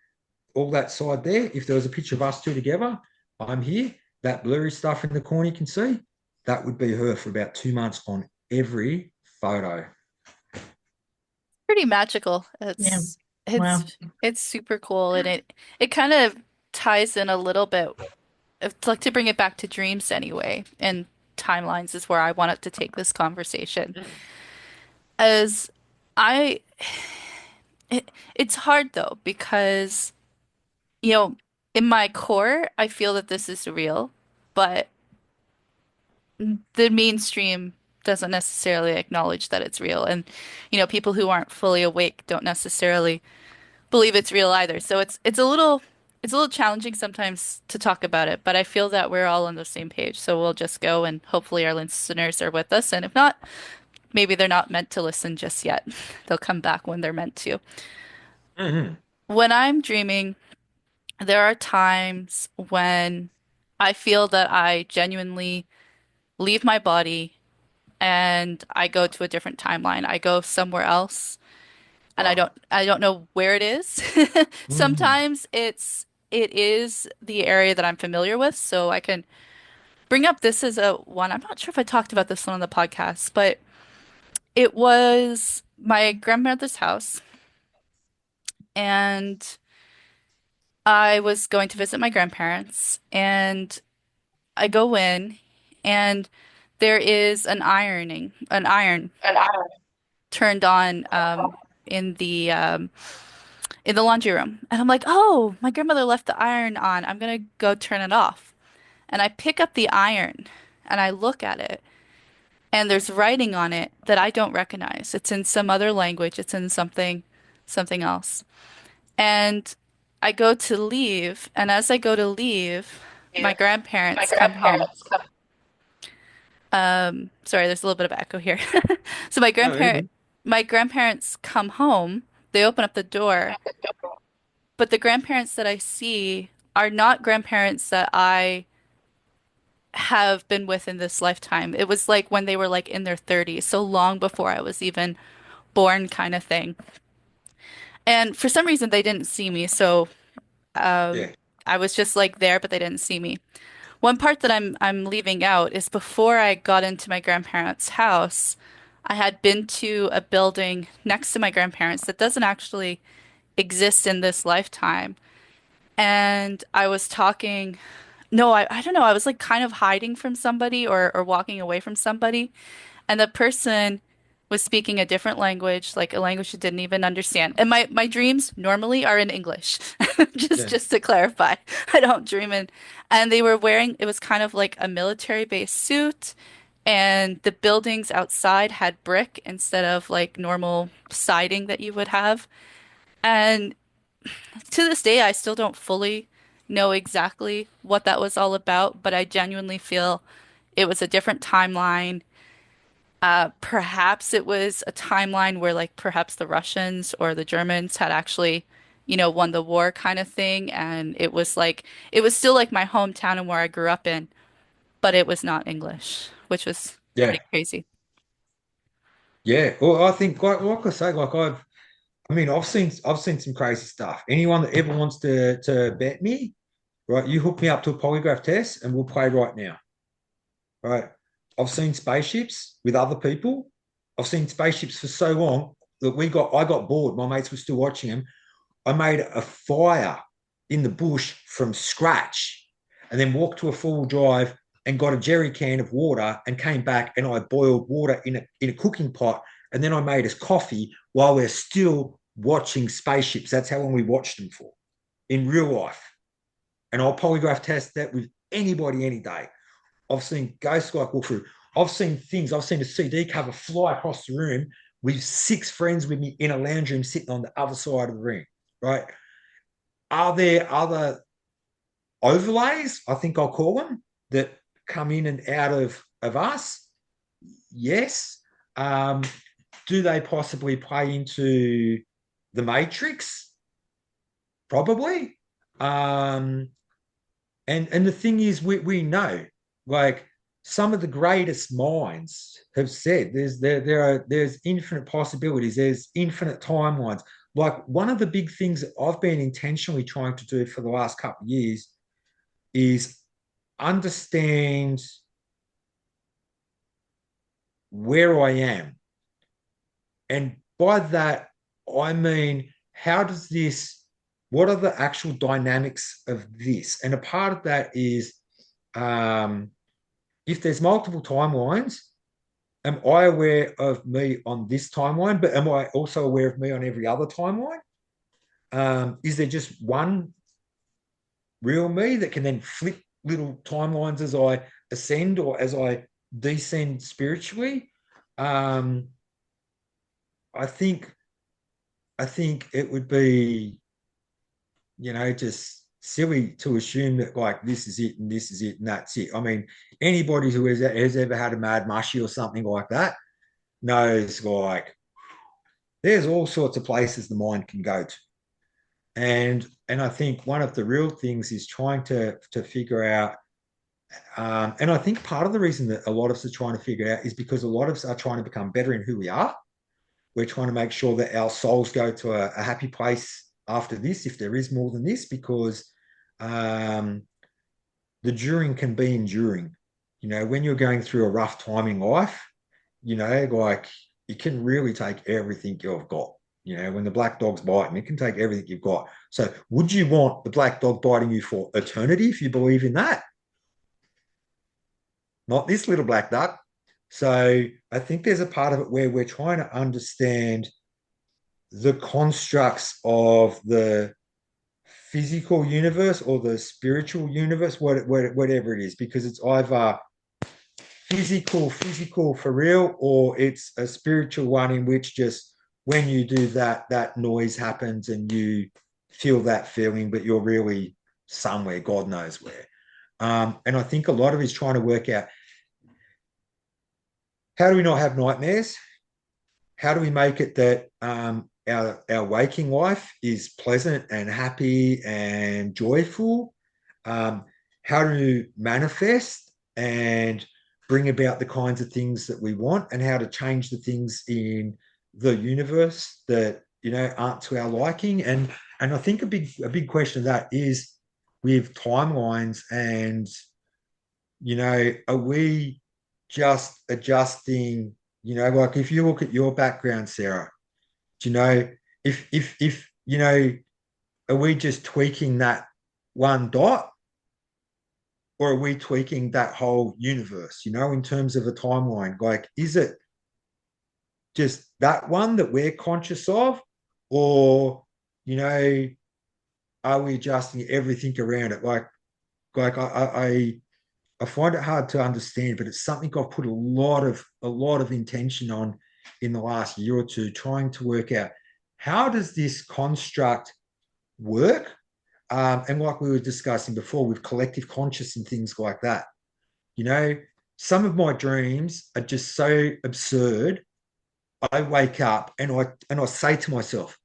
all that side there. If there was a picture of us two together, I'm here. That blurry stuff in the corner you can see, that would be her for about 2 months on every photo. Pretty magical. Yeah. It's Wow. it's super cool, and it kind of ties in a little bit. It's like to bring it back to dreams anyway, and timelines is where I wanted to take this conversation. As I it's hard though because you know, in my core, I feel that this is real, but the mainstream doesn't necessarily acknowledge that it's real. And, people who aren't fully awake don't necessarily believe it's real either. So it's a little challenging sometimes to talk about it, but I feel that we're all on the same page. So we'll just go and hopefully our listeners are with us. And if not, maybe they're not meant to listen just yet. They'll come back when they're meant to. Mm-hmm. When I'm dreaming, there are times when I feel that I genuinely leave my body and I go to a different timeline. I go somewhere else and I Wow. don't I don't know where it is. Mm-hmm. Sometimes it is the area that I'm familiar with, so I can bring up this as a one. I'm not sure if I talked about this one on the podcast, but it was my grandmother's house and I was going to visit my grandparents and I go in and there is an iron And I, turned on in the laundry room. And I'm like, "Oh, my grandmother left the iron on. I'm gonna go turn it off." And I pick up the iron and I look at it and there's writing on it that I don't recognize. It's in some other language. It's in something else. And I go to leave, and as I go to leave, my my grandparents come home. grandparents come. Sorry, there's a little bit of echo here. So No, even. my grandparents come home, they open up the door, but the grandparents that I see are not grandparents that I have been with in this lifetime. It was like when they were like in their 30s, so long before I was even born kind of thing. And for some reason they didn't see me, so Yeah, I was just like there, but they didn't see me. One part that I'm leaving out is before I got into my grandparents' house, I had been to a building next to my grandparents that doesn't actually exist in this lifetime. And I was talking, no, I don't know, I was like kind of hiding from somebody or walking away from somebody. And the person was speaking a different language, like a language I didn't even understand. And my dreams normally are in English. yeah, Just to clarify, I don't dream in. And they were wearing, it was kind of like a military-based suit, and the buildings outside had brick instead of like normal siding that you would have. And to this day, I still don't fully know exactly what that was all about, but I genuinely feel it was a different timeline. Perhaps it was a timeline where like perhaps the Russians or the Germans had actually, won the war kind of thing. And it was like, it was still like my hometown and where I grew up in, but it was not English, which was yeah, pretty crazy. yeah. Well, I think, like I say, I mean, I've seen some crazy stuff. Anyone that ever wants to bet me, right? You hook me up to a polygraph test, and we'll play right now, right? I've seen spaceships with other people. I've seen spaceships for so long that I got bored. My mates were still watching them. I made a fire in the bush from scratch, and then walked to a four-wheel drive and got a jerry can of water and came back, and I boiled water in a cooking pot, and then I made us coffee while we're still watching spaceships. That's how long we watched them for in real life. And I'll polygraph test that with anybody any day. I've seen ghosts like walk through. I've seen things. I've seen a CD cover fly across the room with six friends with me in a lounge room sitting on the other side of the room. Right? Are there other overlays? I think I'll call them that come in and out of us. Yes. Um, do they possibly play into the Matrix? Probably. Um, and the thing is, we know, like, some of the greatest minds have said there's infinite possibilities, there's infinite timelines. Like, one of the big things that I've been intentionally trying to do for the last couple of years is understand where I am. And by that, I mean, how does this, what are the actual dynamics of this? And a part of that is, um, if there's multiple timelines, am I aware of me on this timeline, but am I also aware of me on every other timeline? Is there just one real me that can then flip little timelines as I ascend or as I descend spiritually? Um, I think I think it would be, just silly to assume that, like, this is it and this is it and that's it. I mean, anybody who has ever had a mad mushy or something like that knows, like, there's all sorts of places the mind can go to. And I think one of the real things is trying to figure out, and I think part of the reason that a lot of us are trying to figure out is because a lot of us are trying to become better in who we are. We're trying to make sure that our souls go to a happy place after this, if there is more than this, because um, the during can be enduring. When you're going through a rough time in life, like, you can really take everything you've got. When the black dog's biting, it can take everything you've got. So, would you want the black dog biting you for eternity if you believe in that? Not this little black duck. So, I think there's a part of it where we're trying to understand the constructs of the physical universe or the spiritual universe, whatever it is, because it's either physical for real, or it's a spiritual one in which, just when you do that, that noise happens and you feel that feeling, but you're really somewhere, God knows where. And I think a lot of it is trying to work out how do we not have nightmares? How do we make it that our waking life is pleasant and happy and joyful? Um, how do we manifest and bring about the kinds of things that we want, and how to change the things in the universe that aren't to our liking? And I think a big question of that is with timelines and are we just adjusting? Like if you look at your background, Sarah, do you know if are we just tweaking that one dot, or are we tweaking that whole universe? In terms of a timeline, like is it just that one that we're conscious of, or are we adjusting everything around it? Like I find it hard to understand, but it's something I've put a lot of intention on in the last year or two, trying to work out how does this construct work. And like we were discussing before, with collective conscious and things like that, some of my dreams are just so absurd. I wake up and I say to myself,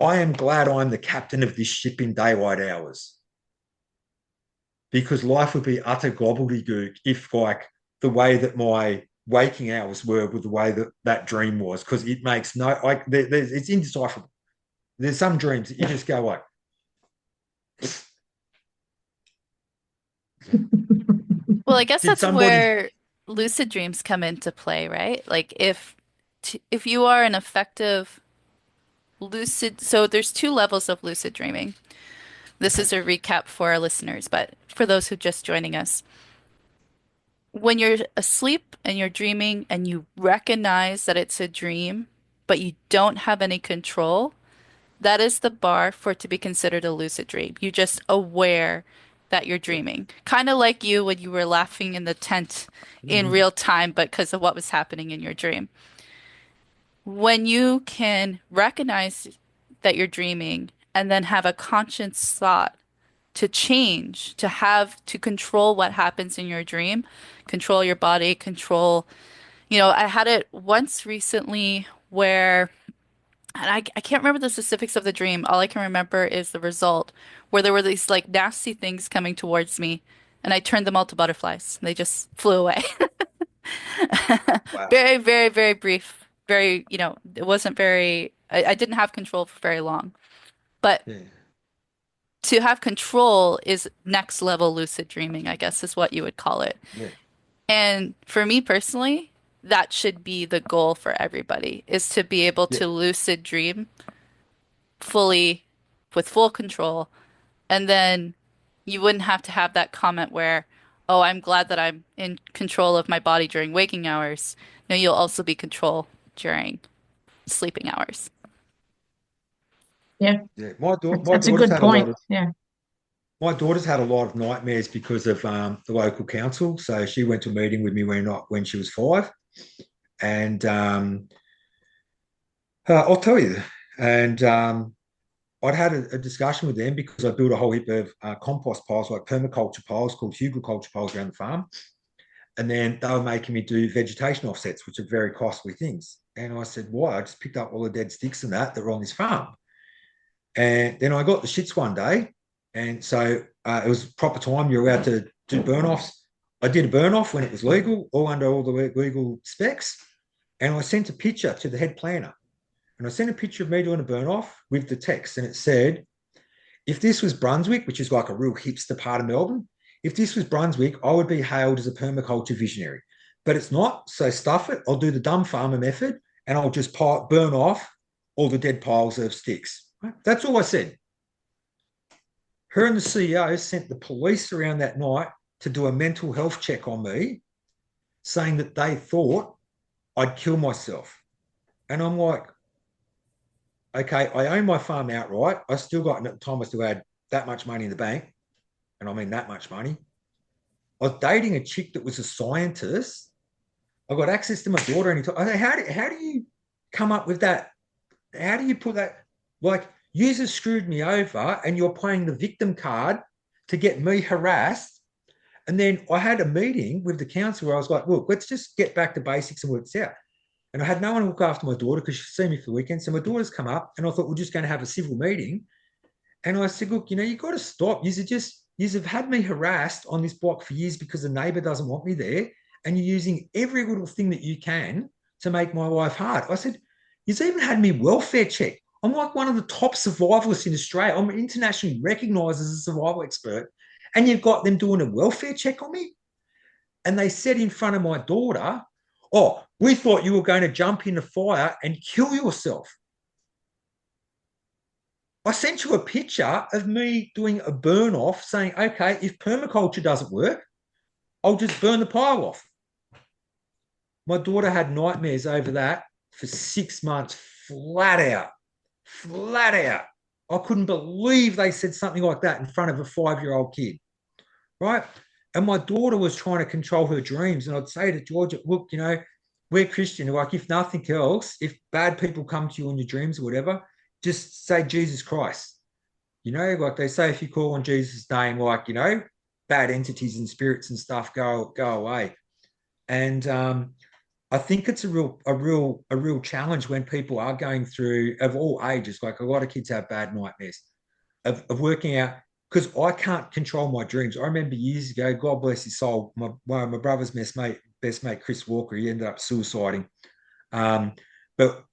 I am glad I'm the captain of this ship in daylight hours, because life would be utter gobbledygook if, like, the way that my waking hours were with the way that that dream was, because it makes no, like, it's indecipherable. There's some dreams that you just go like, Well, I guess did that's somebody? where lucid dreams come into play, right? Like if you are an effective lucid, so there's two levels of lucid dreaming. This Okay. is a recap for our listeners, but for those who are just joining us, when you're asleep and you're dreaming and you recognize that it's a dream, but you don't have any control, that is the bar for it to be considered a lucid dream. You're just aware that you're Yeah. dreaming. Kind of like you when you were laughing in the tent in Mm-hmm. real time, but because of what was happening in your dream. When you can recognize that you're dreaming and then have a conscious thought to change, to have to control what happens in your dream, control your body, control, I had it once recently where, and I can't remember the specifics of the dream. All I can remember is the result, where there were these like nasty things coming towards me, and I turned them all to butterflies. They just flew away. Wow. Very, very, very brief. Very, it wasn't very, I didn't have control for very long. But Yeah. to have control is next level lucid dreaming, I guess is what you would call it. Yeah. And for me personally, that should be the goal for everybody, is to be able Yeah. to lucid dream fully with full control. And then you wouldn't have to have that comment where, oh, I'm glad that I'm in control of my body during waking hours. No, you'll also be control during sleeping hours. Yeah, Yeah. My daughter, that's, my that's a daughter's good had a lot point. of Yeah. my daughter's had a lot of nightmares because of the local council. So she went to a meeting with me when she was 5, and I'll tell you. And I'd had a discussion with them because I built a whole heap of compost piles, like permaculture piles called hugelculture piles around the farm. And then they were making me do vegetation offsets, which are very costly things. And I said, why? I just picked up all the dead sticks and that were on this farm. And then I got the shits one day. And so it was proper time. You're allowed to do burn offs. I did a burn off when it was legal, all under all the legal specs. And I sent a picture to the head planner. And I sent a picture of me doing a burn off with the text. And it said, if this was Brunswick, which is like a real hipster part of Melbourne, if this was Brunswick, I would be hailed as a permaculture visionary. But it's not. So stuff it. I'll do the dumb farmer method, and I'll just burn off all the dead piles of sticks. That's all I said. Her and the CEO sent the police around that night to do a mental health check on me, saying that they thought I'd kill myself. And I'm like, okay, I own my farm outright. I still got, at the time, I still had that much money in the bank. And I mean that much money. I was dating a chick that was a scientist. I got access to my daughter, and I said, how do you come up with that? How do you put that? Like, users screwed me over, and you're playing the victim card to get me harassed. And then I had a meeting with the council where I was like, look, let's just get back to basics and work this out. And I had no one to look after my daughter because she's seen me for the weekend. So my daughter's come up and I thought we're just going to have a civil meeting. And I said, look, you've got to stop. You have had me harassed on this block for years because the neighbour doesn't want me there. And you're using every little thing that you can to make my life hard. I said, you've even had me welfare checked. I'm like one of the top survivalists in Australia. I'm internationally recognised as a survival expert. And you've got them doing a welfare check on me. And they said in front of my daughter, oh, we thought you were going to jump in the fire and kill yourself. I sent you a picture of me doing a burn off saying, okay, if permaculture doesn't work, I'll just burn the pile off. My daughter had nightmares over that for 6 months, flat out, flat out. I couldn't believe they said something like that in front of a 5-year-old kid, right? And my daughter was trying to control her dreams. And I'd say to Georgia, look, we're Christian. Like, if nothing else, if bad people come to you in your dreams or whatever, just say Jesus Christ. Like they say, if you call on Jesus' name, like, bad entities and spirits and stuff go away. And I think it's a real challenge when people are going through, of all ages, like a lot of kids have bad nightmares of working out, because I can't control my dreams. I remember years ago, God bless his soul, my brother's best mate, Chris Walker, he ended up suiciding. But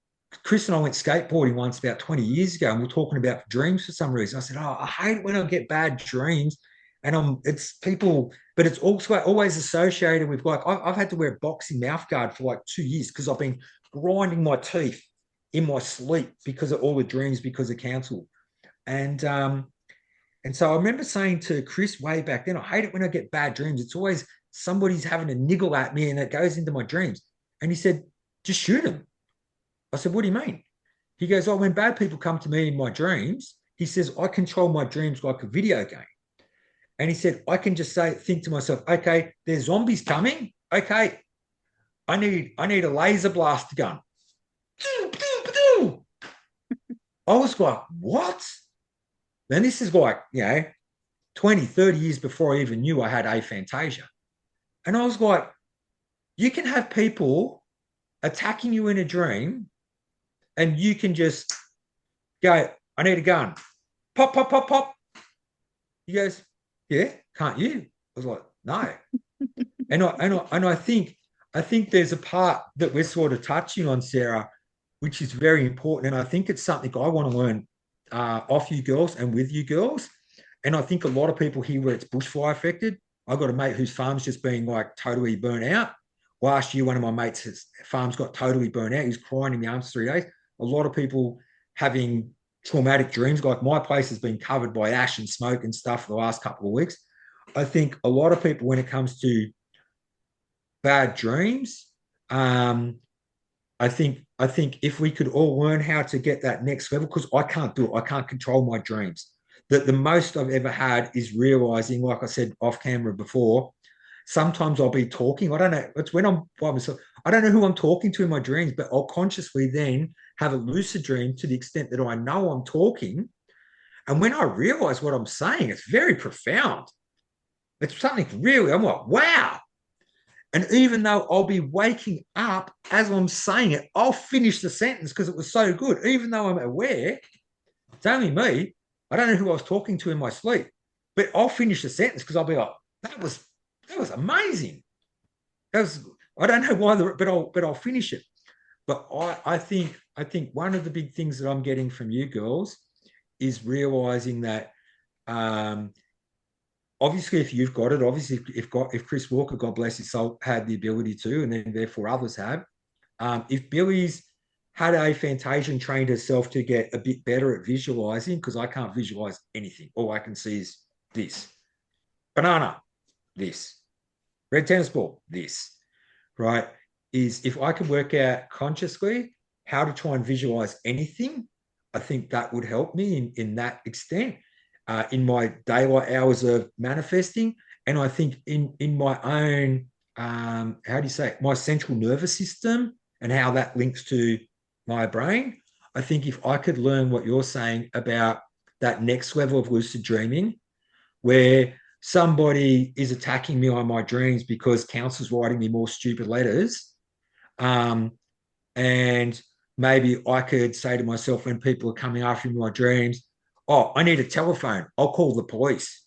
Chris and I went skateboarding once about 20 years ago, and we are talking about dreams for some reason. I said, oh, I hate it when I get bad dreams. And it's people, but it's also always associated with, like, I've had to wear a boxing mouth guard for like 2 years because I've been grinding my teeth in my sleep because of all the dreams, because of council. And so I remember saying to Chris way back then, I hate it when I get bad dreams. It's always somebody's having a niggle at me and it goes into my dreams. And he said, just shoot him. I said, what do you mean? He goes, oh, when bad people come to me in my dreams, he says, I control my dreams like a video game. And he said, I can just think to myself, okay, there's zombies coming. Okay, I need a laser blaster gun. I was like, what? Then this is like, 20, 30 years before I even knew I had aphantasia. And I was like, you can have people attacking you in a dream and you can just go, I need a gun. Pop, pop, pop, pop. He goes, yeah, can't you? I was like, no. and I think there's a part that we're sort of touching on, Sarah, which is very important. And I think it's something I want to learn off you girls and with you girls. And I think a lot of people here where it's bushfire affected. I've got a mate whose farm's just being like totally burnt out. Last year, one of my mates' his farms got totally burnt out. He was crying in the arms 3 days. A lot of people having traumatic dreams, like my place has been covered by ash and smoke and stuff for the last couple of weeks. I think a lot of people, when it comes to bad dreams, I think if we could all learn how to get that next level, because I can't do it. I can't control my dreams. That the most I've ever had is realizing, like I said off camera before, sometimes I'll be talking. I don't know. It's when I'm by myself. I don't know who I'm talking to in my dreams, but I'll consciously then have a lucid dream to the extent that I know I'm talking. And when I realize what I'm saying, it's very profound. It's something really, I'm like, wow. And even though I'll be waking up as I'm saying it, I'll finish the sentence because it was so good. Even though I'm aware, it's only me. I don't know who I was talking to in my sleep, but I'll finish the sentence because I'll be like, that was amazing. I don't know why, but I'll finish it. But I think one of the big things that I'm getting from you girls is realizing that obviously, if you've got it, obviously, if Chris Walker, God bless his soul, had the ability to, and then therefore others have, if Billy's had aphantasia and trained herself to get a bit better at visualizing, because I can't visualize anything. All I can see is this. Banana, this. Red tennis ball, this. Right? Is if I could work out consciously how to try and visualize anything, I think that would help me in that extent. In my daylight hours of manifesting, and I think in my own how do you say it? My central nervous system and how that links to my brain. I think if I could learn what you're saying about that next level of lucid dreaming, where somebody is attacking me on my dreams because council's writing me more stupid letters. And maybe I could say to myself when people are coming after me in my dreams, oh, I need a telephone. I'll call the police.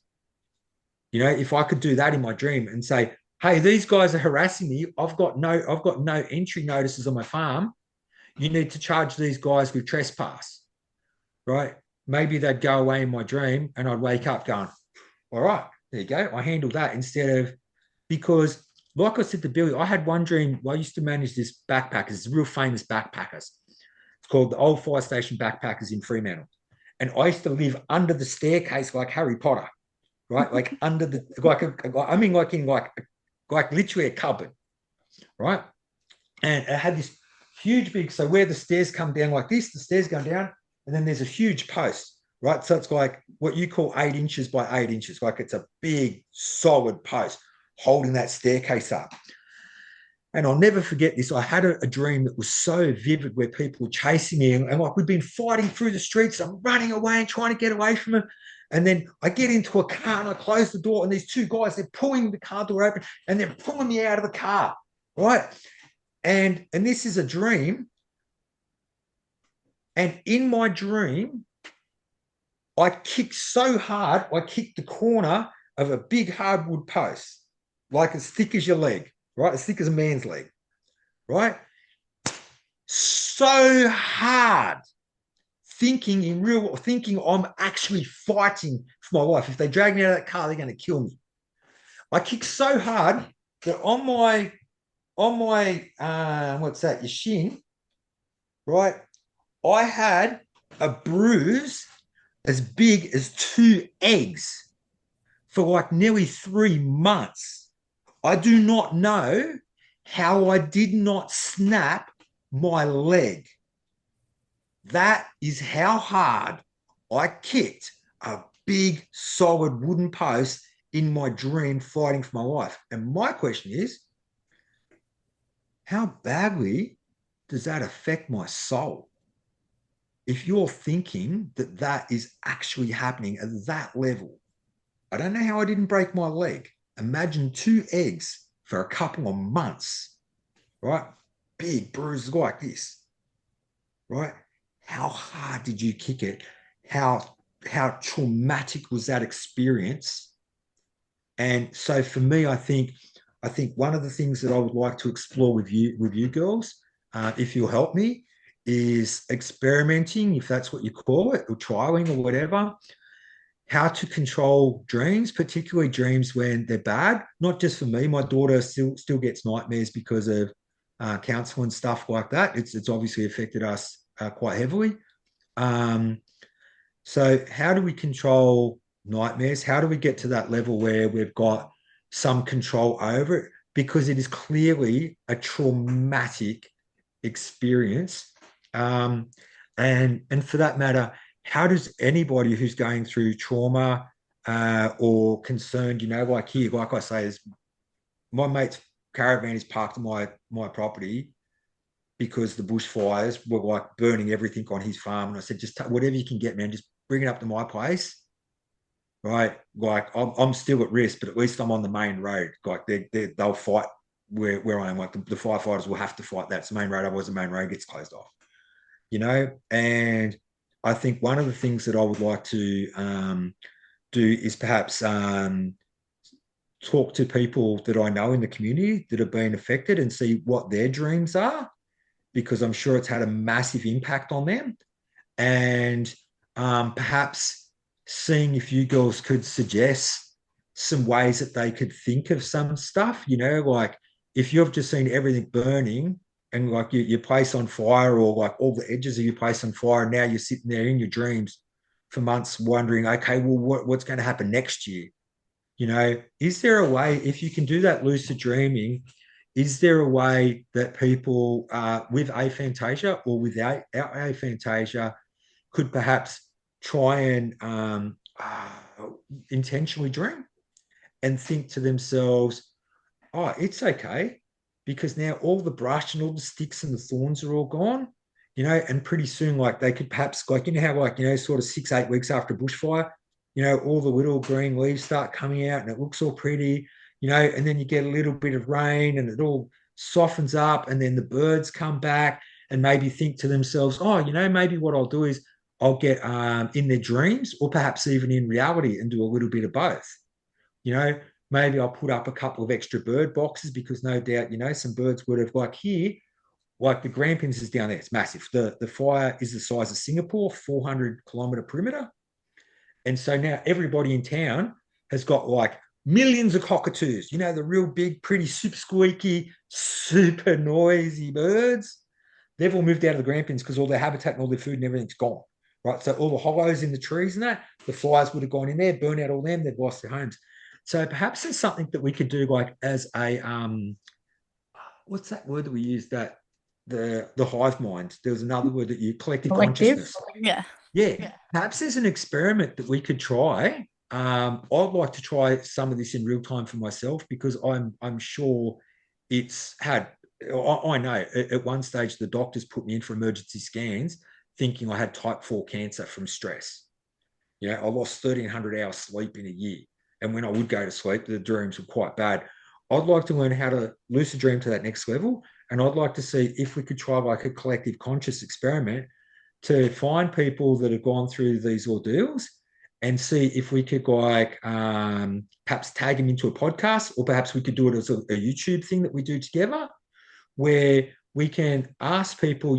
You know, if I could do that in my dream and say, hey, these guys are harassing me. I've got no entry notices on my farm. You need to charge these guys with trespass, right? Maybe they'd go away in my dream and I'd wake up going, all right, there you go. I handled that instead of, because like I said to Billy, I had one dream. I used to manage this backpackers, this real famous backpackers. It's called the Old Fire Station Backpackers in Fremantle. And I used to live under the staircase like Harry Potter, right? Like under the, I mean, like literally a cupboard, right? And it had this huge big, so where the stairs come down like this, the stairs go down, and then there's a huge post, right? So it's like what you call 8 inches by 8 inches, like it's a big solid post holding that staircase up. And I'll never forget this. I had a dream that was so vivid where people were chasing me and like we'd been fighting through the streets. I'm running away and trying to get away from them. And then I get into a car and I close the door and these two guys, they're pulling the car door open and they're pulling me out of the car, right? And this is a dream. And in my dream, I kicked so hard, I kicked the corner of a big hardwood post, like as thick as your leg, right? As thick as a man's leg, right? So hard, thinking I'm actually fighting for my life. If they drag me out of that car, they're going to kill me. I kicked so hard that on my what's that, your shin, right? I had a bruise as big as 2 eggs for like nearly 3 months. I do not know how I did not snap my leg. That is how hard I kicked a big solid wooden post in my dream fighting for my life. And my question is, how badly does that affect my soul? If you're thinking that that is actually happening at that level, I don't know how I didn't break my leg. Imagine 2 eggs for a couple of months, right? Big bruises like this, right? How hard did you kick it? How traumatic was that experience? And so for me, I think one of the things that I would like to explore with you girls, if you'll help me, is experimenting, if that's what you call it, or trialing or whatever, how to control dreams, particularly dreams when they're bad. Not just for me, my daughter still gets nightmares because of counsel and stuff like that. It's obviously affected us quite heavily. So how do we control nightmares? How do we get to that level where we've got some control over it? Because it is clearly a traumatic experience. And for that matter, how does anybody who's going through trauma or concerned, like here, like I say, is my mate's caravan is parked on my property because the bushfires were like burning everything on his farm. And I said, just whatever you can get, man, just bring it up to my place. Right. Like I'm still at risk, but at least I'm on the main road. Like they'll fight where I am. Like the firefighters will have to fight that. It's the main road. Otherwise the main road gets closed off, and I think one of the things that I would like to do is perhaps talk to people that I know in the community that have been affected and see what their dreams are, because I'm sure it's had a massive impact on them. And perhaps seeing if you girls could suggest some ways that they could think of some stuff, like if you've just seen everything burning and like your place on fire, or like all the edges of your place on fire, and now you're sitting there in your dreams for months wondering, okay, well, what's going to happen next year? Is there a way, if you can do that lucid dreaming, is there a way that people with aphantasia or without aphantasia could perhaps try and intentionally dream and think to themselves, oh, it's okay, because now all the brush and all the sticks and the thorns are all gone, and pretty soon, like they could perhaps, like, how, like, sort of 6, 8 weeks after a bushfire, all the little green leaves start coming out and it looks all pretty, and then you get a little bit of rain and it all softens up, and then the birds come back and maybe think to themselves, oh, maybe what I'll do is I'll get in their dreams or perhaps even in reality and do a little bit of both. You know, maybe I'll put up a couple of extra bird boxes because no doubt, some birds would have, like here, like the Grampians is down there. It's massive. The fire is the size of Singapore, 400-kilometer perimeter. And so now everybody in town has got like millions of cockatoos, the real big, pretty, super squeaky, super noisy birds. They've all moved out of the Grampians because all their habitat and all their food and everything's gone. Right. So all the hollows in the trees and that, the flies would have gone in there, burn out all them, they'd lost their homes. So perhaps there's something that we could do like as a what's that word that we use, that the hive mind? There was another word that you collective Collective. consciousness. Yeah. Yeah. Perhaps there's an experiment that we could try. I'd like to try some of this in real time for myself because I'm sure it's had. I know at one stage the doctors put me in for emergency scans thinking I had type 4 cancer from stress. I lost 1,300 hours sleep in a year. And when I would go to sleep, the dreams were quite bad. I'd like to learn how to lucid dream to that next level. And I'd like to see if we could try like a collective conscious experiment to find people that have gone through these ordeals and see if we could like perhaps tag them into a podcast, or perhaps we could do it as a YouTube thing that we do together where we can ask people,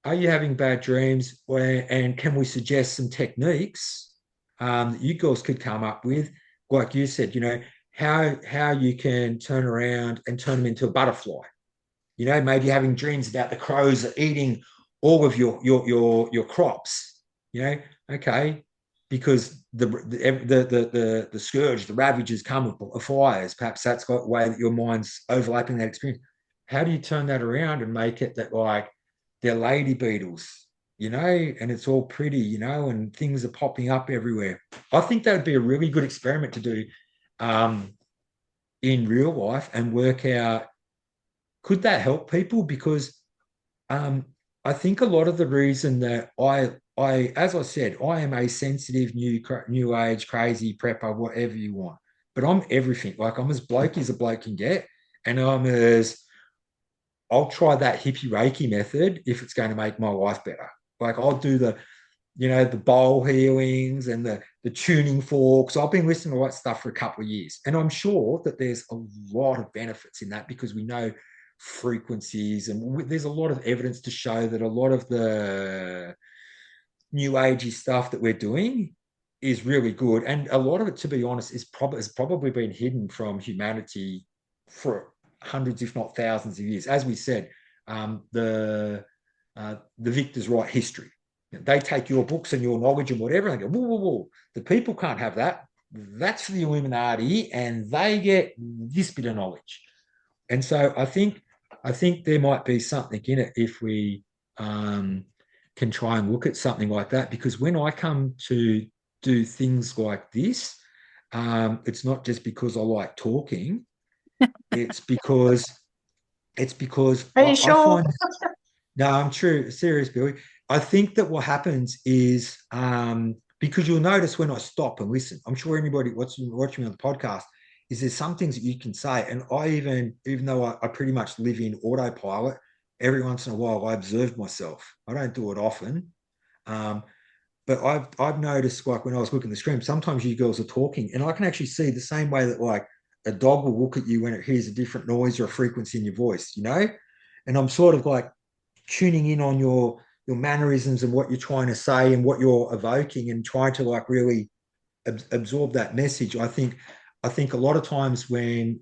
are you having bad dreams? And can we suggest some techniques that you girls could come up with? Like you said, how you can turn around and turn them into a butterfly. Maybe having dreams about the crows are eating all of your crops. Okay, because the scourge, the ravages come with fires. Perhaps that's the way that your mind's overlapping that experience. How do you turn that around and make it that like they're lady beetles, and it's all pretty, and things are popping up everywhere? I think that would be a really good experiment to do in real life and work out, could that help people? Because I think a lot of the reason that as I said, I am a sensitive new age crazy prepper, whatever you want, but I'm everything. Like I'm as blokey as a bloke can get, and I'll try that hippie Reiki method if it's going to make my life better. Like I'll do the bowl healings and the tuning forks. I've been listening to all that stuff for a couple of years, and I'm sure that there's a lot of benefits in that because we know frequencies, and there's a lot of evidence to show that a lot of the new agey stuff that we're doing is really good, and a lot of it, to be honest, has probably been hidden from humanity for hundreds, if not thousands of years. As we said, the victors write history. They take your books and your knowledge and whatever, and they go, whoa, whoa, whoa. The people can't have that. That's for the Illuminati, and they get this bit of knowledge. And so I think there might be something in it if we can try and look at something like that. Because when I come to do things like this, it's not just because I like talking. It's because Are you sure? I find. No, I'm true. Serious, Billy. I think that what happens is because you'll notice when I stop and listen, I'm sure anybody watching me on the podcast, is there's some things that you can say. And I even though I pretty much live in autopilot, every once in a while I observe myself. I don't do it often. But I've noticed, like when I was looking at the screen, sometimes you girls are talking and I can actually see the same way that like a dog will look at you when it hears a different noise or a frequency in your voice, and I'm sort of like tuning in on your mannerisms and what you're trying to say and what you're evoking and trying to like really absorb that message. I think a lot of times when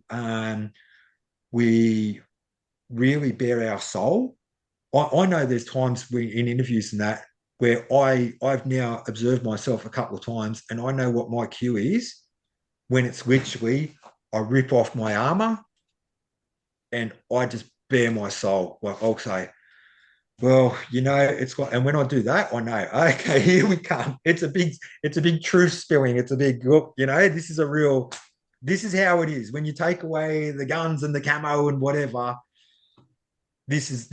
we really bare our soul, I know there's times in interviews and that where I've now observed myself a couple of times and I know what my cue is when it's literally I rip off my armor and I just bare my soul. Like I'll say, well, it's like, and when I do that, I know, okay, here we come. It's a big truth spilling. It's a big look, this is how it is. When you take away the guns and the camo and whatever, this is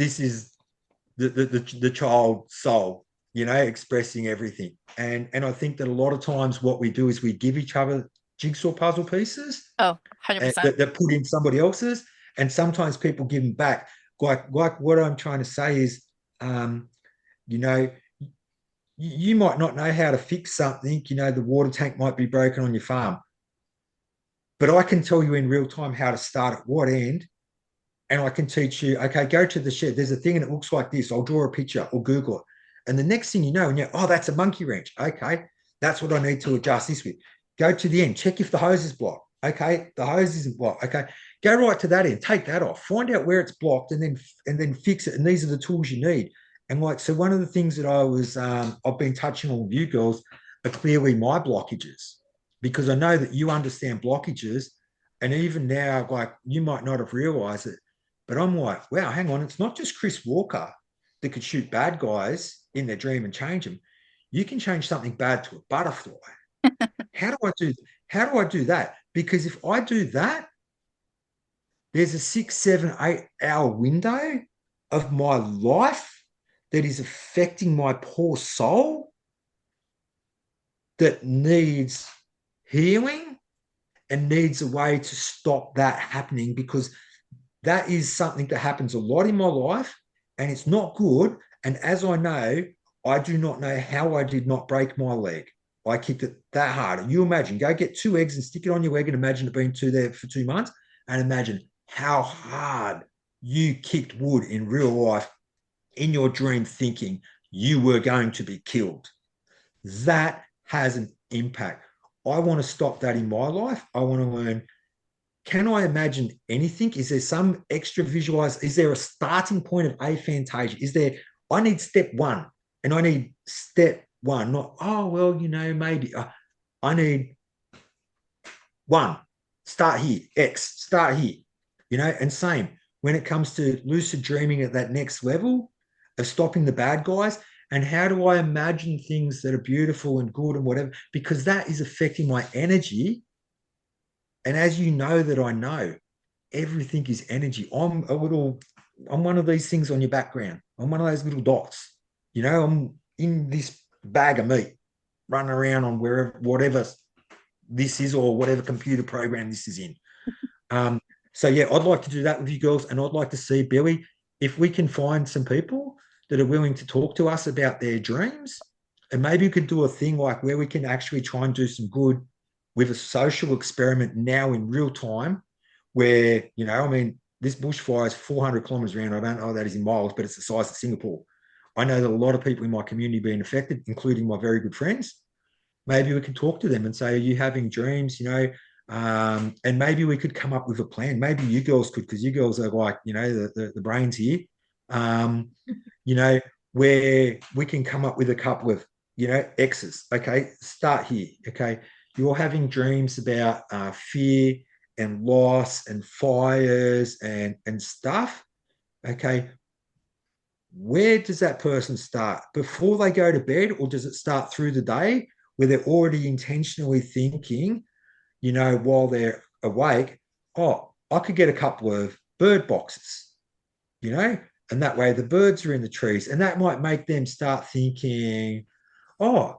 the child soul, expressing everything. And I think that a lot of times what we do is we give each other jigsaw puzzle pieces Oh, 100%. that put in somebody else's, and sometimes people give them back. Like what I'm trying to say is, you know, you might not know how to fix something. The water tank might be broken on your farm, but I can tell you in real time how to start at what end, and I can teach you, okay, go to the shed. There's a thing and it looks like this. I'll draw a picture or Google it. And the next thing you know, and you're, oh, that's a monkey wrench. Okay, that's what I need to adjust this with. Go to the end, check if the hose is blocked. Okay, the hose isn't blocked. Okay, go right to that end, take that off, find out where it's blocked, and then fix it. And these are the tools you need. And so one of the things that I've been touching on with you girls are clearly my blockages, because I know that you understand blockages. And even now, like, you might not have realized it, but I'm like, wow, hang on, it's not just Chris Walker that could shoot bad guys in their dream and change them. You can change something bad to a butterfly. How do I do that? Because if I do that, there's a 6, 7, 8 hour window of my life that is affecting my poor soul that needs healing and needs a way to stop that happening, because that is something that happens a lot in my life and it's not good. And as I know, I do not know how I did not break my leg. I kicked it that hard. You imagine, go get 2 eggs and stick it on your leg and imagine it being there for 2 months, and imagine how hard you kicked wood in real life in your dream thinking you were going to be killed. That has an impact. I want to stop that in my life. I want to learn, can I imagine anything? Is there some extra visualize? Is there a starting point of aphantasia? I need step 1 and I need step 1, not, oh, well, maybe. I need 1, start here, X, start here, and same when it comes to lucid dreaming at that next level of stopping the bad guys. And how do I imagine things that are beautiful and good and whatever? Because that is affecting my energy. And as you know that I know, everything is energy. I'm one of these things on your background. I'm one of those little dots. I'm in this bag of meat, running around on whatever this is, or whatever computer program this is in. So yeah, I'd like to do that with you girls, and I'd like to see, Billy, if we can find some people that are willing to talk to us about their dreams, and maybe we could do a thing like where we can actually try and do some good with a social experiment now in real time, where, this bushfire is 400 kilometers around. I don't know what that is in miles, but it's the size of Singapore. I know that a lot of people in my community being affected, including my very good friends. Maybe we can talk to them and say, are you having dreams, and maybe we could come up with a plan. Maybe you girls could, because you girls are like, the brains here, where we can come up with a couple of, X's. Okay, start here. Okay, you're having dreams about fear and loss and fires and stuff. Okay, where does that person start? Before they go to bed, or does it start through the day where they're already intentionally thinking, while they're awake, oh, I could get a couple of bird boxes, and that way the birds are in the trees, and that might make them start thinking, oh,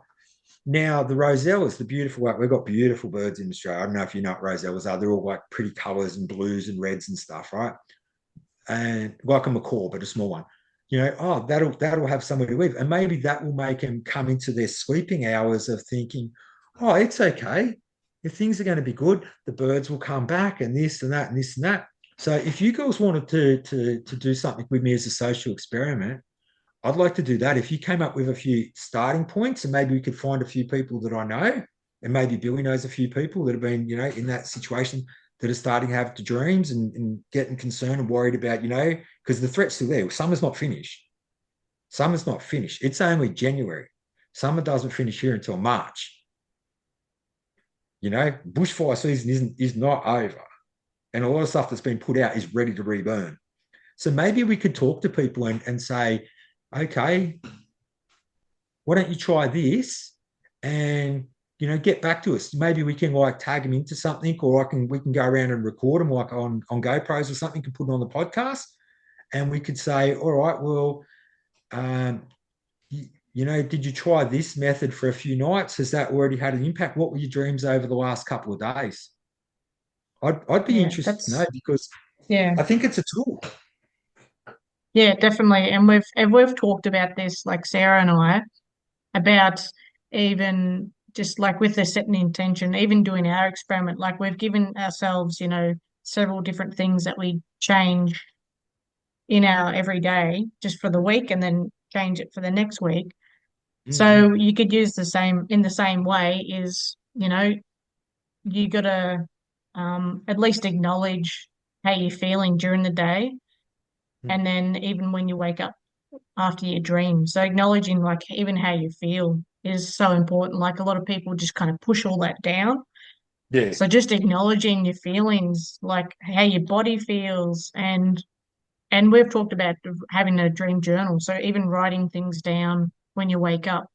now the rosellas, the beautiful, we've got beautiful birds in Australia. I don't know if you know what rosellas are. They're all like pretty colors and blues and reds and stuff, right? And like a macaw, but a small one. Oh, that'll have somewhere to live, and maybe that will make them come into their sleeping hours of thinking, oh, it's okay. If things are going to be good, the birds will come back, and this and that and this and that. So if you girls wanted to do something with me as a social experiment, I'd like to do that. If you came up with a few starting points, and maybe we could find a few people that I know, and maybe Billy knows a few people that have been, in that situation, that are starting to have the dreams and getting concerned and worried about, because the threat's still there. Summer's not finished. Summer's not finished. It's only January. Summer doesn't finish here until March. Bushfire season is not over. And a lot of stuff that's been put out is ready to reburn. So maybe we could talk to people and say, okay, why don't you try this and, get back to us. Maybe we can like tag them into something, or we can go around and record them like on GoPros or something, and put it on the podcast. And we could say, all right, well, did you try this method for a few nights? Has that already had an impact? What were your dreams over the last couple of days? I'd be Yeah, interested to know that's because yeah. I think it's a tool. Yeah, definitely. And we've talked about this, like Sarah and I, about even just like with the setting intention, even doing our experiment, like we've given ourselves, several different things that we change in our everyday just for the week and then change it for the next week. Mm-hmm. So you could use the same in the same way is, you gotta at least acknowledge how you're feeling during the day. And then even when you wake up after your dream. So acknowledging like even how you feel is so important. Like a lot of people just kind of push all that down. Yeah. So just acknowledging your feelings, like how your body feels, and we've talked about having a dream journal. So even writing things down when you wake up,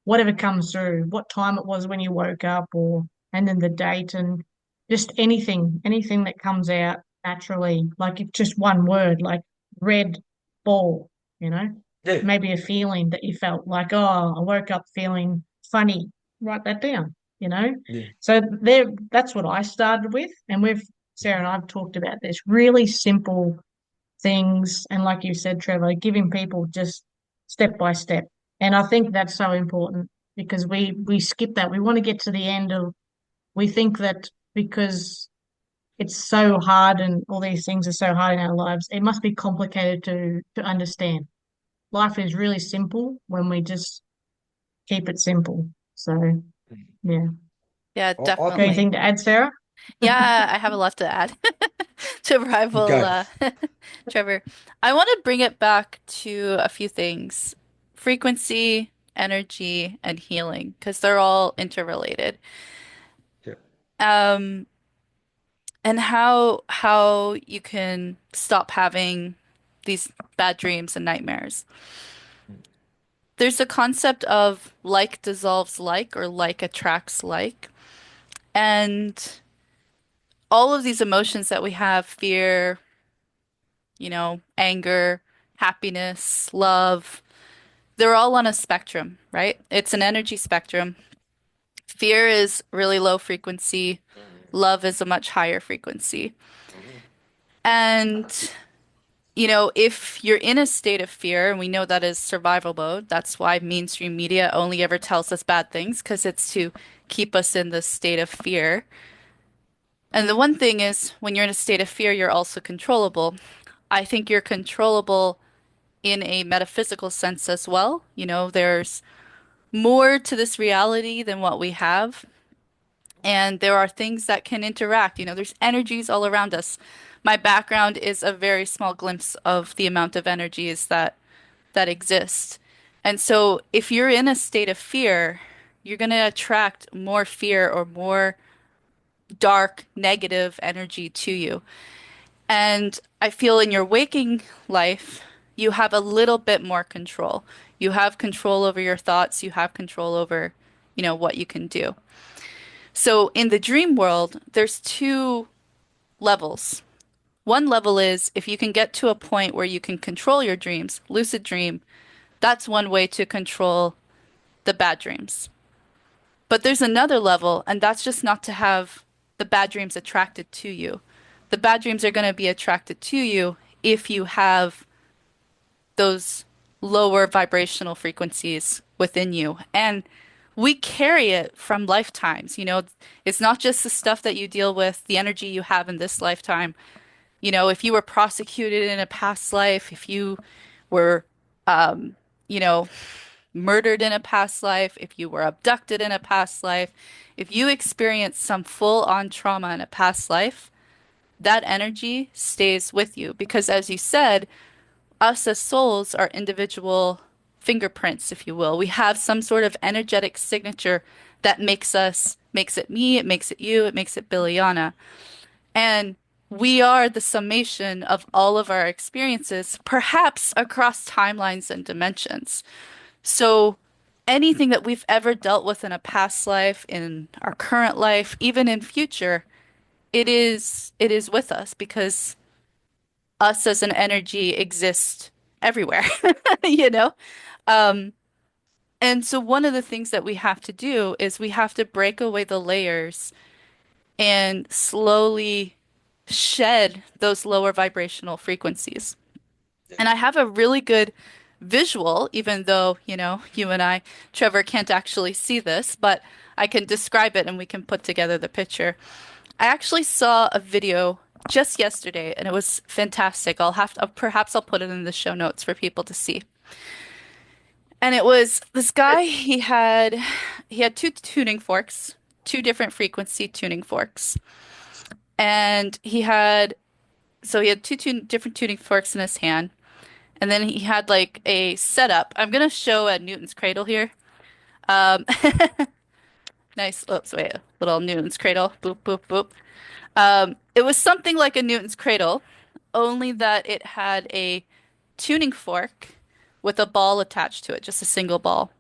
whatever comes through, what time it was when you woke up, or and then the date, and just anything that comes out naturally, like if just one word, like red ball, you know, Yeah. maybe a feeling that you felt like, oh, I woke up feeling funny. Write that down, you know. Yeah. So there, that's what I started with, and we've Sarah and I've talked about this really simple things, and like you said, Trevor, giving people just step by step. And I think that's so important because we skip that. We want to get to the end of we think that because it's so hard and all these things are so hard in our lives, it must be complicated to understand. Life is really simple when we just keep it simple. So yeah. Yeah, I Got think definitely. anything to add, Sarah? Yeah, I have a lot to add to you rival go. Trevor. I want to bring it back to a few things. Frequency, energy, and healing, because they're all interrelated. Yeah. Um, and how you can stop having these bad dreams and nightmares. There's a concept of like dissolves like or like attracts like. And all of these emotions that we have, fear, anger, happiness, love, they're all on a spectrum, right? It's an energy spectrum. Fear is really low frequency. Love is a much higher frequency. And, if you're in a state of fear, and we know that is survival mode, that's why mainstream media only ever tells us bad things, because it's to keep us in this state of fear. And the one thing is, when you're in a state of fear, you're also controllable. I think you're controllable in a metaphysical sense as well. There's more to this reality than what we have. And there are things that can interact. There's energies all around us. My background is a very small glimpse of the amount of energies that exist. And so if you're in a state of fear, you're going to attract more fear or more dark, negative energy to you. And I feel in your waking life, you have a little bit more control. You have control over your thoughts, you have control over, what you can do. So in the dream world, there's two levels. One level is if you can get to a point where you can control your dreams, lucid dream, that's one way to control the bad dreams. But there's another level, and that's just not to have the bad dreams attracted to you. The bad dreams are going to be attracted to you if you have those lower vibrational frequencies within you. And we carry it from lifetimes. It's not just the stuff that you deal with, the energy you have in this lifetime. If you were prosecuted in a past life, if you were, you know, murdered in a past life, if you were abducted in a past life, if you experienced some full-on trauma in a past life, that energy stays with you because, as you said, us as souls are individual fingerprints, if you will. We have some sort of energetic signature that makes it me, it makes it you, it makes it Billiana. And we are the summation of all of our experiences, perhaps across timelines and dimensions. So anything that we've ever dealt with in a past life, in our current life, even in future, it is with us because us as an energy exists everywhere, you know? Um, And so one of the things that we have to do is we have to break away the layers and slowly shed those lower vibrational frequencies. And I have a really good visual, even though, you and I, Trevor, can't actually see this, but I can describe it and we can put together the picture. I actually saw a video just yesterday and it was fantastic. Perhaps I'll put it in the show notes for people to see. And it was this guy, he had two tuning forks, two different frequency tuning forks. And he had different tuning forks in his hand. And then he had like a setup. I'm gonna show a Newton's cradle here. Um, nice. Oops, wait, a little Newton's cradle. Boop, boop, boop. It was something like a Newton's cradle, only that it had a tuning fork with a ball attached to it, just a single ball.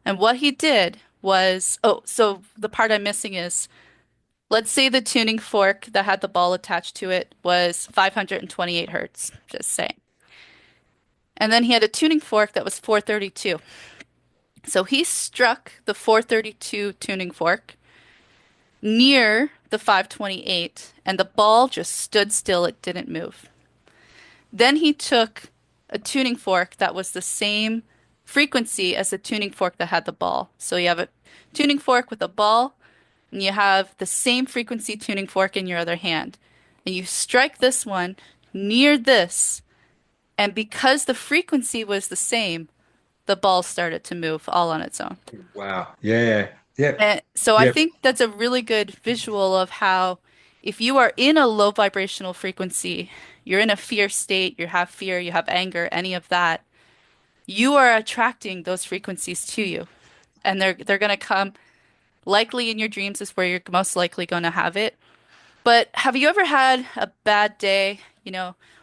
And what he did was, oh, so the part I'm missing is, let's say the tuning fork that had the ball attached to it was 528 hertz, just saying. And then he had a tuning fork that was 432. So he struck the 432 tuning fork near the 528, and the ball just stood still. It didn't move. Then he took a tuning fork that was the same frequency as the tuning fork that had the ball. So you have a tuning fork with a ball, and you have the same frequency tuning fork in your other hand. And you strike this one near this, and because the frequency was the same, the ball started to move all on its own. Wow. Yeah. Yep. And so I Yep. think that's a really good visual of how if you are in a low vibrational frequency, you're in a fear state, you have fear, you have anger, any of that, you are attracting those frequencies to you. And they're going to come likely in your dreams is where you're most likely going to have it. But have you ever had a bad day?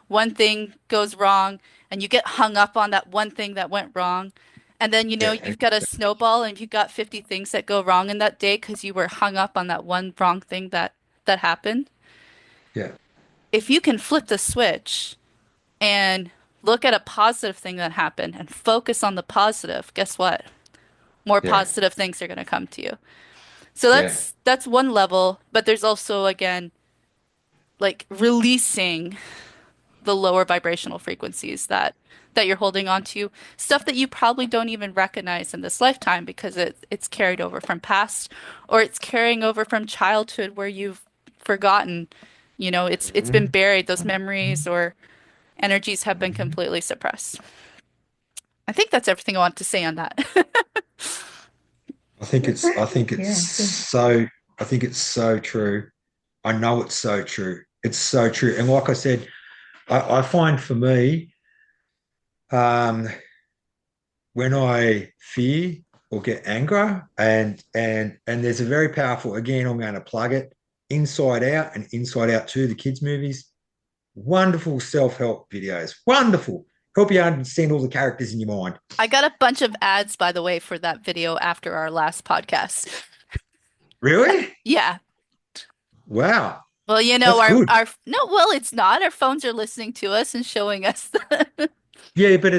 One thing goes wrong and you get hung up on that one thing that went wrong. And then, Yeah. you've got a snowball and you've got 50 things that go wrong in that day because you were hung up on that one wrong thing that happened. Yeah. If you can flip the switch and look at a positive thing that happened and focus on the positive, guess what? More Yeah. positive things are going to come to you. So Yeah. that's one level, but there's also again like releasing the lower vibrational frequencies that you're holding on to, stuff that you probably don't even recognize in this lifetime because it's carried over from past or it's carrying over from childhood where you've forgotten, it's been Mhm. buried, those memories or energies have been completely suppressed. I think that's everything I want to say on that. I think it's I think it's Yeah, good. so I think it's so true. I know it's so true. It's so true. And like I said, I find for me, um, when I fear or get anger, and there's a very powerful, again, I'm going to plug it, Inside Out and Inside Out 2, the kids' movies. Wonderful self-help videos. Wonderful. Help you understand all the characters in your mind. I got a bunch of ads, by the way, for that video after our last podcast. Really? Yeah. Wow. Well, That's good. our no, well, it's not. Our phones are listening to us and showing us Yeah, but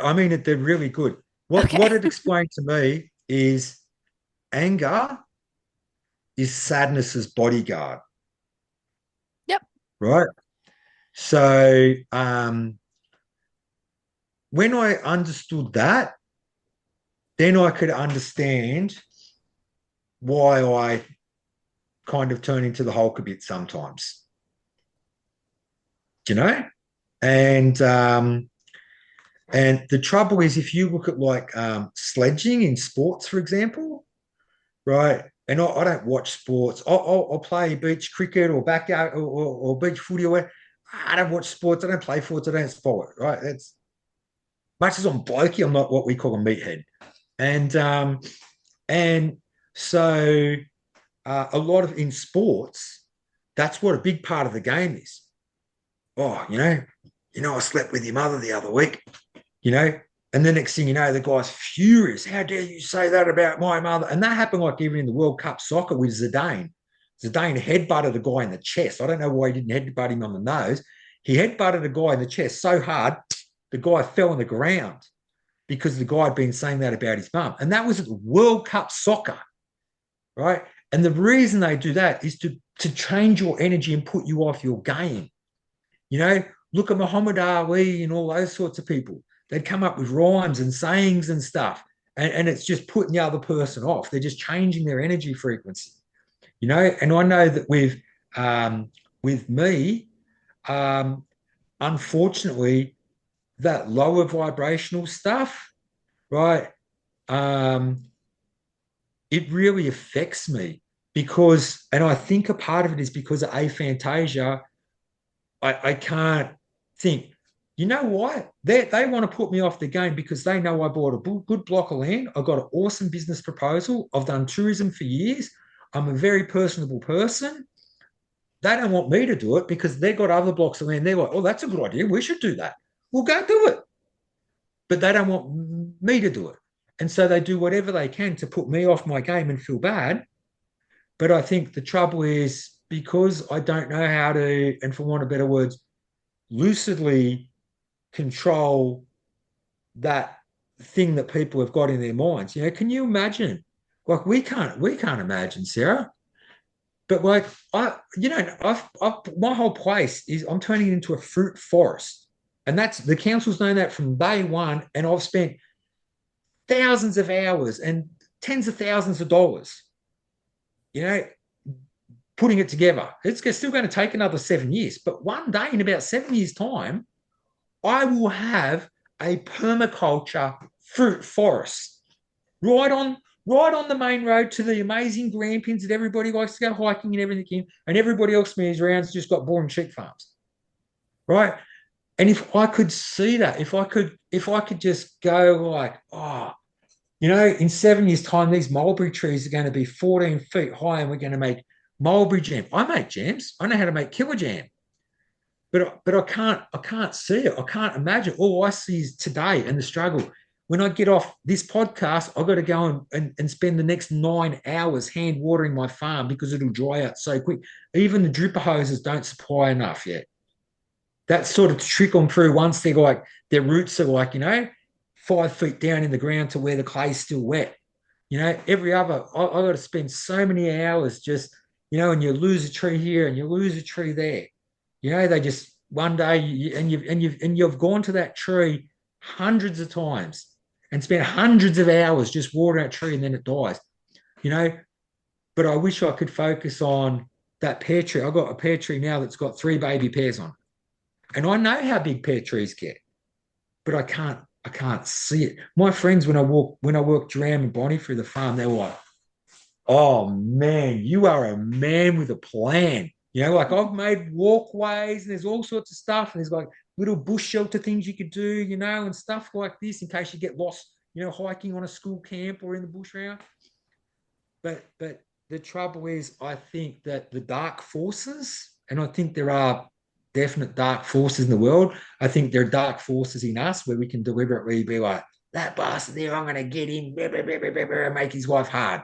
I mean they're really good. What Okay. it explained to me is anger is sadness's bodyguard, Yep. right? So when I understood that, then I could understand why I kind of turn into the Hulk a bit sometimes, you know? And and the trouble is if you look at like sledging in sports, for example, right? And I don't watch sports. I'll play beach cricket or backyard or beach footy or whatever. I don't watch sports. I don't play sports. I don't follow it. Right? That's much as I'm blokey. I'm not what we call a meathead. And so a lot of in sports, that's what a big part of the game is. Oh, I slept with your mother the other week. you know. And the next thing you know, the guy's furious. How dare you say that about my mother? And that happened like even in the World Cup soccer with Zidane. Zidane headbutted a guy in the chest. I don't know why he didn't headbutt him on the nose. He headbutted a guy in the chest so hard, the guy fell on the ground. because the guy had been saying that about his mum. And that was at the World Cup soccer, right? And the reason they do that is to change your energy and put you off your game. You know, look at Muhammad Ali and all those sorts of people. They'd come up with rhymes and sayings and stuff. And it's just putting the other person off. They're just changing their energy frequency. You know, and I know that with me, unfortunately, that lower vibrational stuff, right? Um, it really affects me because, and I think a part of it is because of aphantasia. I can't think. You know what? They want to put me off the game because they know I bought a good block of land. I got an awesome business proposal. I've done tourism for years. I'm a very personable person. They don't want me to do it because they've got other blocks of land. They're like, oh, that's a good idea. We should do that. We'll go do it. But they don't want me to do it. And so they do whatever they can to put me off my game and feel bad. But I think the trouble is because I don't know how to, and for want of better words, lucidly control that thing that people have got in their minds. You know, can you imagine? Like we can't imagine, Sarah. But like my whole place is I'm turning it into a fruit forest, and that's the council's known that from day one. And I've spent thousands of hours and tens of thousands of dollars, you know, putting it together. It's still going to take another 7 years, but one day in about 7 years' time, I will have a permaculture fruit forest right on the main road to the amazing glampings that everybody likes to go hiking and everything in, and everybody else moves around has just got boring sheep farms, right? And if I could see that, if I could just go like, oh, you know, in 7 years' time, these mulberry trees are going to be 14 feet high, and we're going to make mulberry jam. I make jams. I know how to make killer jam, but I can't see it. I can't imagine. All I see is today and the struggle. When I get off this podcast, I've got to go and spend the next 9 hours hand watering my farm because it'll dry out so quick. Even the dripper hoses don't supply enough yet. That's sort of to trickle them through once they're like, their roots are like, 5 feet down in the ground to where the clay's still wet. Every other, I've got to spend so many hours just, and you lose a tree here and you lose a tree there. They just one day you've gone to that tree hundreds of times and spent hundreds of hours just watering that tree and then it dies. But I wish I could focus on that pear tree. I've got a pear tree now that's got 3 baby pears on it. And I know how big pear trees get, but I can't see it. My friends, when I walked Duran and Bonnie through the farm, they were like, oh man, you are a man with a plan. Like I've made walkways and there's all sorts of stuff. And there's like little bush shelter things you could do, and stuff like this in case you get lost, hiking on a school camp or in the bush around. But the trouble is, I think that the dark forces, and I think there are definite dark forces in the world. I think there are dark forces in us where we can deliberately be like, that bastard there, I'm going to get him, and make his life hard.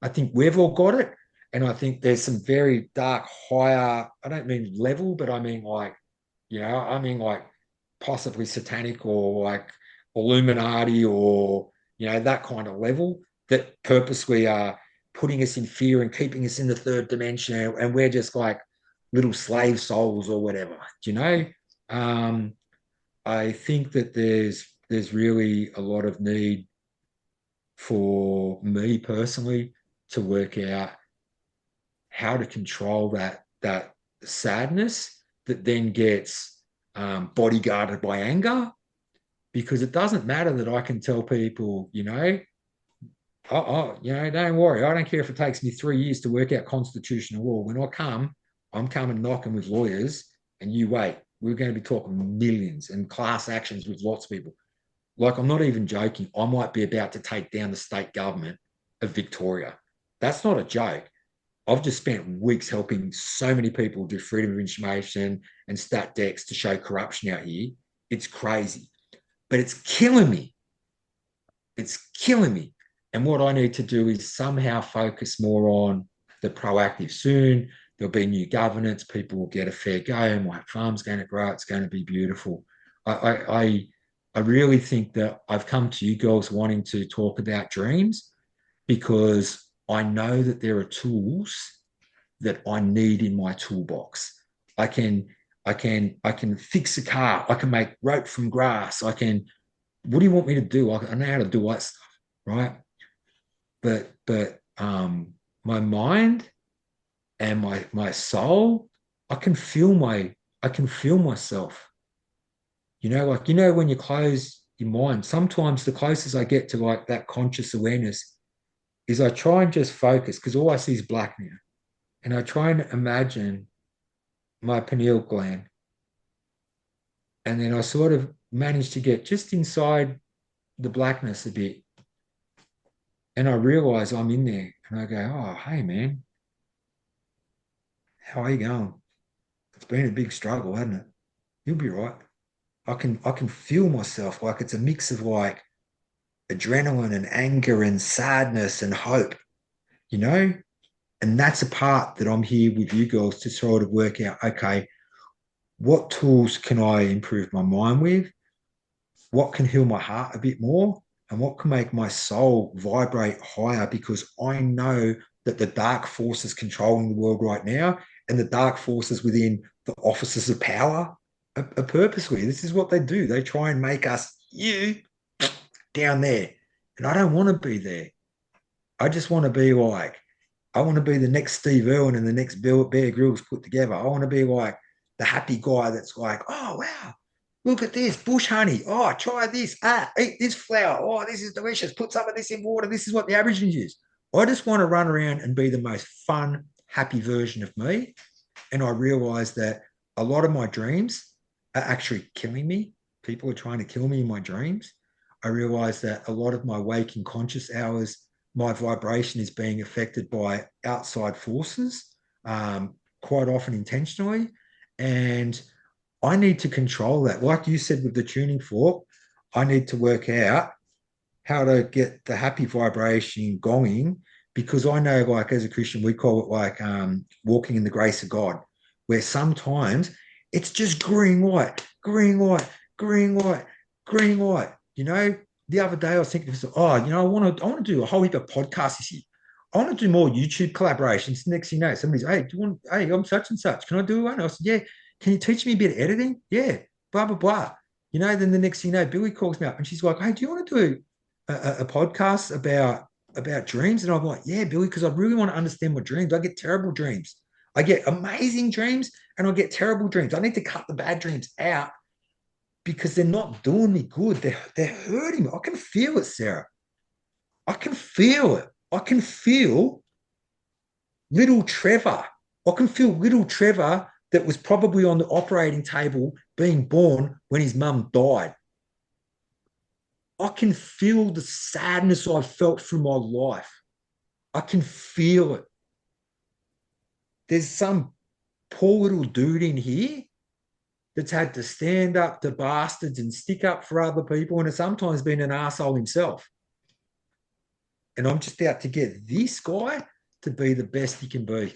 I think we've all got it. And I think there's some very dark, higher, I don't mean level, but I mean like, possibly satanic or like Illuminati or, that kind of level that purposely are putting us in fear and keeping us in the third dimension. And we're just like little slave souls or whatever, I think that there's really a lot of need for me personally to work out how to control that sadness that then gets bodyguarded by anger, because it doesn't matter that I can tell people, don't worry, I don't care if it takes me 3 years to work out constitutional law. When I come, I'm coming knocking with lawyers, and you wait. We're going to be talking millions and class actions with lots of people. Like, I'm not even joking. I might be about to take down the state government of Victoria. That's not a joke. I've just spent weeks helping so many people do freedom of information and stat decks to show corruption out here. It's crazy, but it's killing me. It's killing me. And what I need to do is somehow focus more on the proactive. Soon there'll be new governance. People will get a fair go. My farm's going to grow. It's going to be beautiful. I really think that I've come to you girls wanting to talk about dreams because I know that there are tools that I need in my toolbox. I can I can fix a car. I can make rope from grass. I can. What do you want me to do? I know how to do that stuff, right? But my mind and my soul, I can feel I can feel myself. Like when you close your mind, sometimes the closest I get to like that conscious awareness is I try and just focus because all I see is black now. And I try and imagine my pineal gland. And then I sort of manage to get just inside the blackness a bit. And I realize I'm in there. And I go, oh, hey, man, how are you going? It's been a big struggle, hasn't it? You'll be right. I can feel myself like it's a mix of like adrenaline and anger and sadness and hope, you know? And that's a part that I'm here with you girls to sort of work out, okay, what tools can I improve my mind with? What can heal my heart a bit more? And what can make my soul vibrate higher? Because I know that the dark forces controlling the world right now and the dark forces within the offices of power are purposely. This is what they do. They try and make us you down there. And I don't want to be there. I just want to be like, I want to be the next Steve Irwin and the next Bear Grylls put together. I want to be like the happy guy that's like, oh, wow, look at this bush honey. Oh, try this. Eat this flower. Oh, this is delicious. Put some of this in water. This is what the Aborigines use. I just want to run around and be the most fun, happy version of me. And I realize that a lot of my dreams are actually killing me. People are trying to kill me in my dreams. I realize that a lot of my waking conscious hours, my vibration is being affected by outside forces, quite often intentionally. And I need to control that. Like you said with the tuning fork, I need to work out how to get the happy vibration going because I know, like, as a Christian, we call it like walking in the grace of God, where sometimes it's just green light, green light, green light, green light. The other day I was thinking, I want to do a whole heap of podcasts this year. I want to do more YouTube collaborations. Next thing you know, somebody's, hey, hey, I'm such and such. Can I do one? I said, yeah. Can you teach me a bit of editing? Yeah, blah, blah, blah. Then the next thing you know, Billy calls me up and she's like, hey, do you want to do a podcast about dreams? And I'm like, yeah, Billy, because I really want to understand my dreams. I get terrible dreams. I get amazing dreams and I get terrible dreams. I need to cut the bad dreams out because they're not doing me good. They're hurting me. I can feel it, Sarah. I can feel it. I can feel little Trevor. I can feel little Trevor that was probably on the operating table being born when his mum died. I can feel the sadness I've felt through my life. I can feel it. There's some poor little dude in here that's had to stand up to bastards and stick up for other people and has sometimes been an asshole himself. And I'm just out to get this guy to be the best he can be.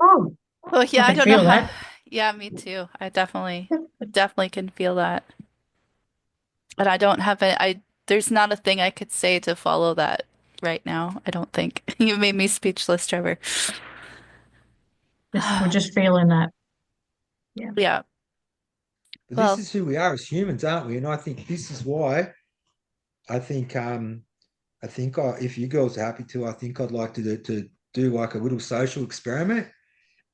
Oh, Well, I yeah, I can don't know feel how. that. Yeah, me too. I definitely can feel that. And I don't have there's not a thing I could say to follow that right now, I don't think. You made me speechless, Trevor. We're just feeling that. Yeah. Yeah. But this Well, is who we are as humans, aren't we? And I think this is why I think if you girls are happy to, I think I'd like to do like a little social experiment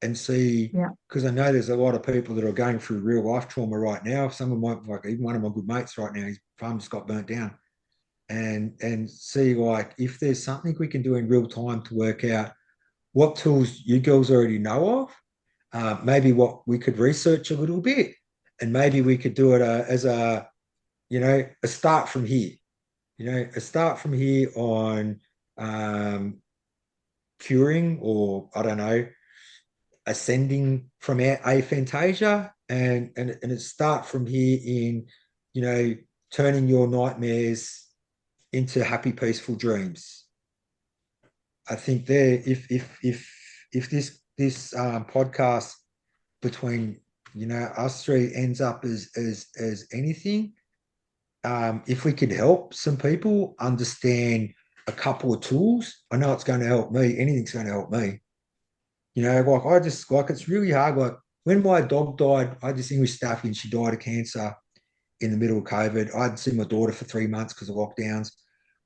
and see Yeah. because I know there's a lot of people that are going through real life trauma right now. Some of my like even one of my good mates right now, his farm just got burnt down. And see like if there's something we can do in real time to work out what tools you girls already know of, maybe what we could research a little bit, and maybe we could do it as a start from here. A start from here on um, curing or I don't know ascending from aphantasia and it start from here in turning your nightmares into happy peaceful dreams. I think there if this podcast between You know, us three ends up as anything. If we could help some people understand a couple of tools, I know it's going to help me. Anything's going to help me. You know, like I just like it's really hard. Like when my dog died, I had this English Staffy and she died of cancer in the middle of COVID. I hadn't seen my daughter for 3 months because of lockdowns.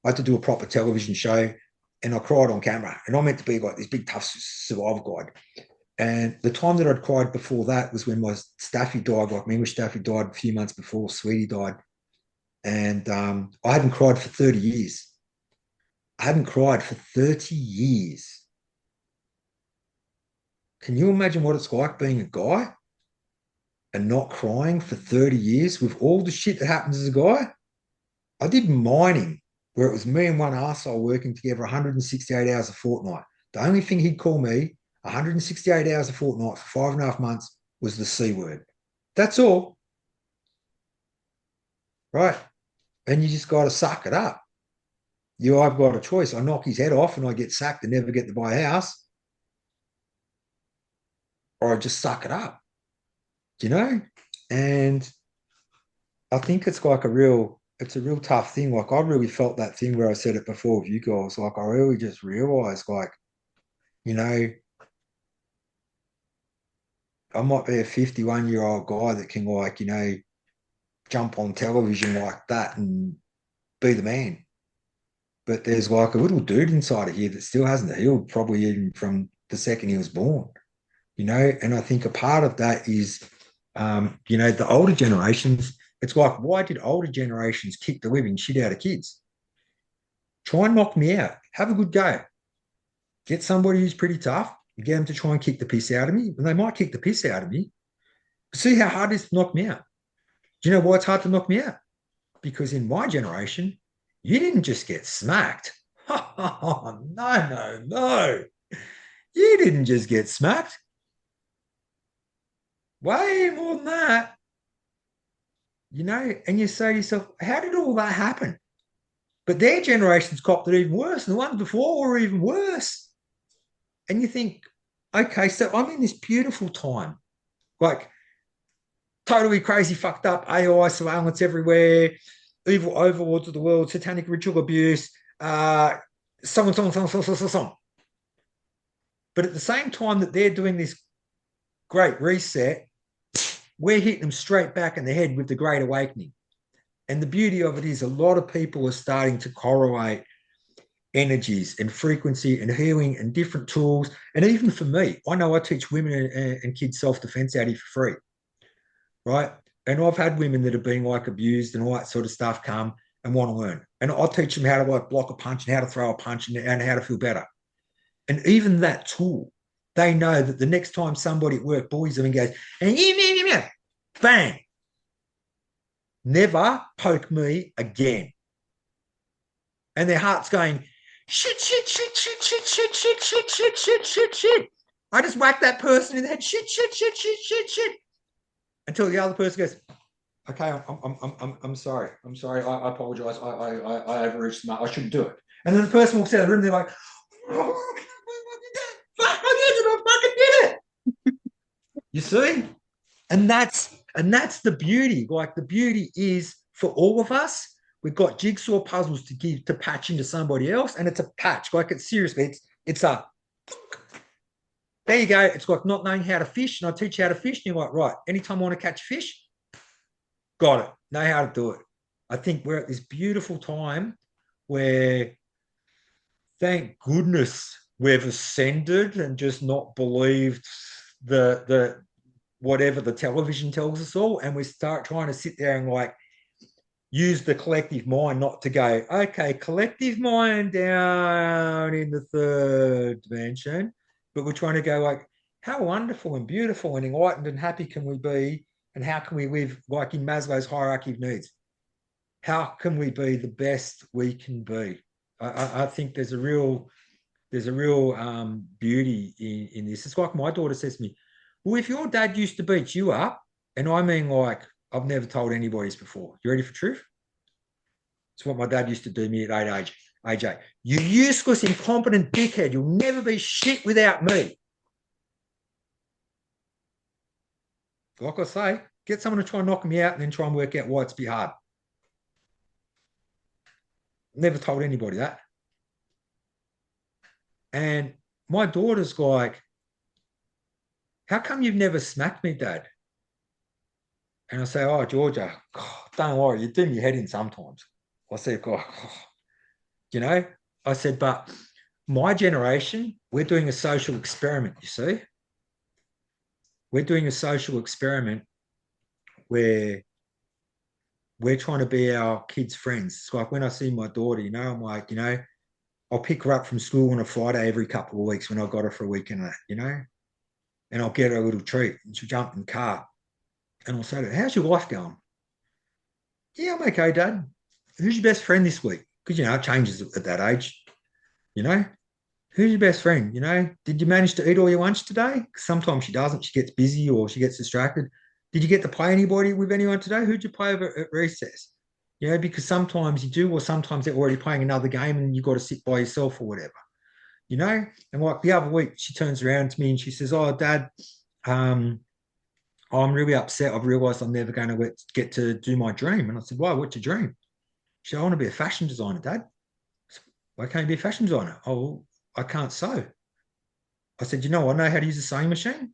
I had to do a proper television show and I cried on camera. And I meant to be like this big, tough survival guide. And the time that I'd cried before that was when my Staffy died, like my English Staffy died a few months before Sweetie died. And I hadn't cried for 30 years. I hadn't cried for 30 years. Can you imagine what it's like being a guy and not crying for 30 years with all the shit that happens as a guy? I did mining where it was me and one arsehole working together 168 hours a fortnight. The only thing he'd call me 168 hours a fortnight for 5.5 months was the C word. That's all. Right? And you just got to suck it up. I've got a choice. I knock his head off and I get sacked and never get to buy a house, or I just suck it up, you know? And I think it's like it's a real tough thing. Like I really felt that thing where I said it before with you guys. Like I really just realized, like, you know, I might be a 51-year-old guy that can like, you know, jump on television like that and be the man. But there's like a little dude inside of here that still hasn't healed, probably even from the second he was born, you know. And I think a part of that is, you know, the older generations. It's like, why did older generations kick the living shit out of kids? Try and knock me out. Have a good go. Get somebody who's pretty tough. Get them to try and kick the piss out of me, and they might kick the piss out of me. See how hard it is to knock me out. Do you know why it's hard to knock me out? Because in my generation, you didn't just get smacked. Oh, no, no, no. You didn't just get smacked. Way more than that. You know, and you say to yourself, how did all that happen? But their generations copped it even worse, and the ones before were even worse. And you think, okay, so I'm in this beautiful time, like totally crazy, fucked up AI surveillance everywhere, evil overlords of the world, satanic ritual abuse, so. But at the same time that they're doing this great reset, we're hitting them straight back in the head with the Great Awakening. And the beauty of it is a lot of people are starting to correlate energies and frequency and healing and different tools. And even for me, I know I teach women and kids self-defense out here for free, right? And I've had women that have been like abused and all that sort of stuff come and want to learn. And I'll teach them how to like block a punch and how to throw a punch and how to feel better. And even that tool, they know that the next time somebody at work bullies them and goes, and bang, never poke me again. And their heart's going, shit, shit, shit, shit, shit, shit, shit, shit, shit, shit, shit, shit. I just whacked that person in the head, shit, shit, shit, shit, shit, shit. Until the other person goes, okay, I'm sorry. I'm sorry. I apologize. I overreached. I shouldn't do it. And then the person walks out of the room, they're like, oh, fuck, I fucking did it. You see? And that's the beauty. Like the beauty is for all of us, we've got jigsaw puzzles to give to patch into somebody else, and it's a patch. Like it's seriously, it's a there you go. It's like not knowing how to fish, and I teach you how to fish, and you're like, right, anytime I want to catch fish, got it. Know how to do it. I think we're at this beautiful time where, thank goodness, we've ascended and just not believed the whatever the television tells us all, and we start trying to sit there and like use the collective mind, not to go, okay, collective mind down in the third dimension, but we're trying to go like, how wonderful and beautiful and enlightened and happy can we be, and how can we live like in Maslow's hierarchy of needs? How can we be the best we can be? I think there's a real beauty in this. It's like my daughter says to me, well, if your dad used to beat you up, and I mean like I've never told anybody this before. You ready for truth? It's what my dad used to do me at age. AJ, you useless, incompetent dickhead. You'll never be shit without me. Like I say, get someone to try and knock me out and then try and work out why it's be hard. Never told anybody that. And my daughter's like, how come you've never smacked me, Dad? And I say, oh, Georgia, oh, don't worry, you do me head in sometimes. I said, oh, you know, I said, but my generation, we're doing a social experiment, you see. We're doing a social experiment where we're trying to be our kids' friends. It's like when I see my daughter, I'm like, I'll pick her up from school on a Friday every couple of weeks when I've got her for a weekend, and I'll get her a little treat. And she'll jump in the car. And I'll say to her, how's your life going? Yeah, I'm okay, Dad. Who's your best friend this week? Because, it changes at that age, you know? Who's your best friend? Did you manage to eat all your lunch today? Sometimes she doesn't. She gets busy or she gets distracted. Did you get to play anybody with anyone today? Who'd you play over at recess? Because sometimes you do, or sometimes they're already playing another game and you've got to sit by yourself or whatever, And like the other week, she turns around to me and she says, oh, Dad, I'm really upset. I've realized I'm never going to get to do my dream. And I said, why? What's your dream? She said, I want to be a fashion designer, Dad. I said, why can't you be a fashion designer? Oh, I can't sew. I said, I know how to use a sewing machine.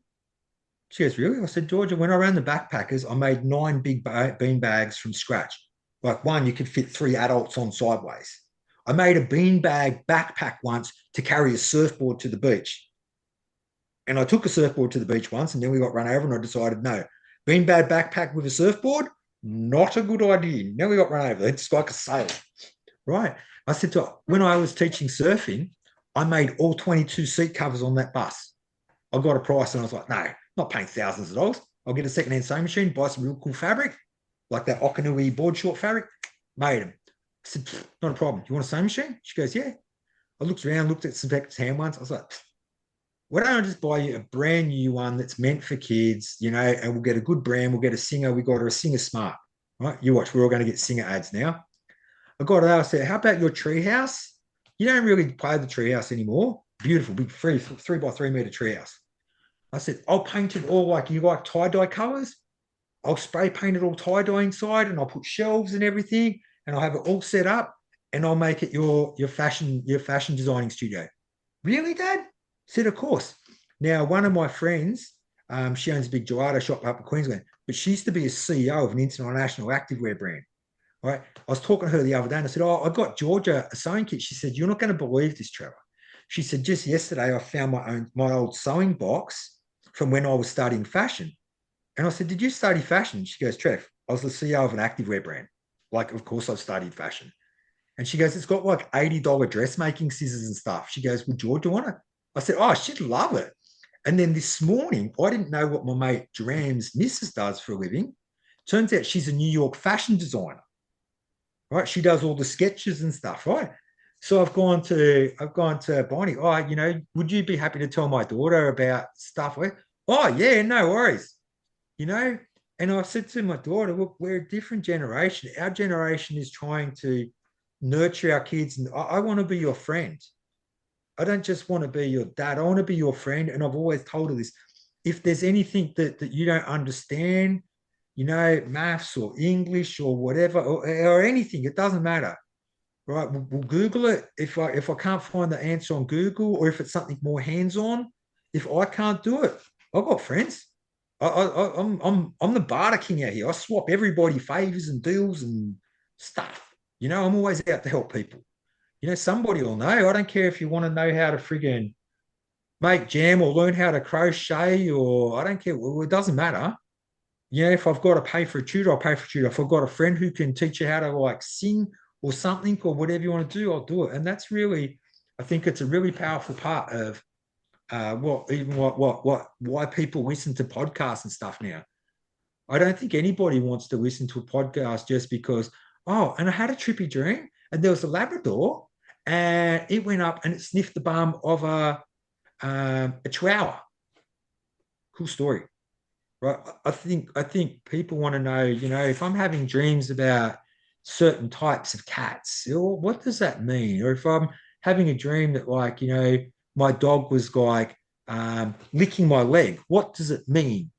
She goes, really? I said, Georgia, when I ran the backpackers, I made 9 big bean bags from scratch. Like one, you could fit 3 adults on sideways. I made a beanbag backpack once to carry a surfboard to the beach. And I took a surfboard to the beach once and then we got run over and I decided, no, beanbag backpack with a surfboard, not a good idea. Now we got run over. It's like a sail, right? I said to her, when I was teaching surfing, I made all 22 seat covers on that bus. I got a price and I was like, no, not paying thousands of dollars. I'll get a secondhand sewing machine, buy some real cool fabric, like that Okanui board short fabric, made them. I said, not a problem. You want a sewing machine? She goes, yeah. I looked around, looked at some hand ones. I was like, why don't I just buy you a brand new one that's meant for kids, and we'll get a good brand. We'll get a Singer. We got her a Singer Smart, right? You watch, we're all going to get Singer ads now. I got it out. I said, how about your treehouse? You don't really play the treehouse anymore. Beautiful, big 3 by 3 meter treehouse. I said, I'll paint it all like you like tie-dye colors. I'll spray paint it all tie-dye inside and I'll put shelves and everything and I'll have it all set up and I'll make it your fashion designing studio. Really, Dad? I said, of course. Now, one of my friends, she owns a big gelato shop up in Queensland, but she used to be a CEO of an international activewear brand. All right. I was talking to her the other day and I said, oh, I got Georgia a sewing kit. She said, you're not going to believe this, Trevor. She said, just yesterday I found my old sewing box from when I was studying fashion. And I said, did you study fashion? She goes, Trev, I was the CEO of an activewear brand. Like, of course I've studied fashion. And she goes, it's got like $80 dressmaking scissors and stuff. She goes, would Georgia want it? I said, oh, she'd love it. And then this morning, I didn't know what my mate Dram's missus does for a living. Turns out she's a New York fashion designer, right? She does all the sketches and stuff, right? So I've gone to Bonnie. Oh, would you be happy to tell my daughter about stuff? Oh, yeah, no worries. And I said to my daughter, look, we're a different generation. Our generation is trying to nurture our kids, and I want to be your friend. I don't just want to be your dad. I want to be your friend. And I've always told her this. If there's anything that you don't understand, maths or English or whatever, or anything, it doesn't matter. Right? We'll Google it. If I can't find the answer on Google, or if it's something more hands-on, if I can't do it, I've got friends. I'm the barter king out here. I swap everybody favors and deals and stuff. I'm always out to help people. Somebody will know. I don't care if you want to know how to friggin' make jam or learn how to crochet, or I don't care. Well, it doesn't matter. If I've got to pay for a tutor, I'll pay for a tutor. If I've got a friend who can teach you how to like sing or something or whatever you want to do, I'll do it. And that's really, I think it's a really powerful part of why people listen to podcasts and stuff now. I don't think anybody wants to listen to a podcast just because, oh, and I had a trippy dream and there was a Labrador and it went up and it sniffed the bum of a chihuahua. Cool story, right? I think people want to know, if I'm having dreams about certain types of cats, what does that mean? Or if I'm having a dream that my dog was like licking my leg, what does it mean?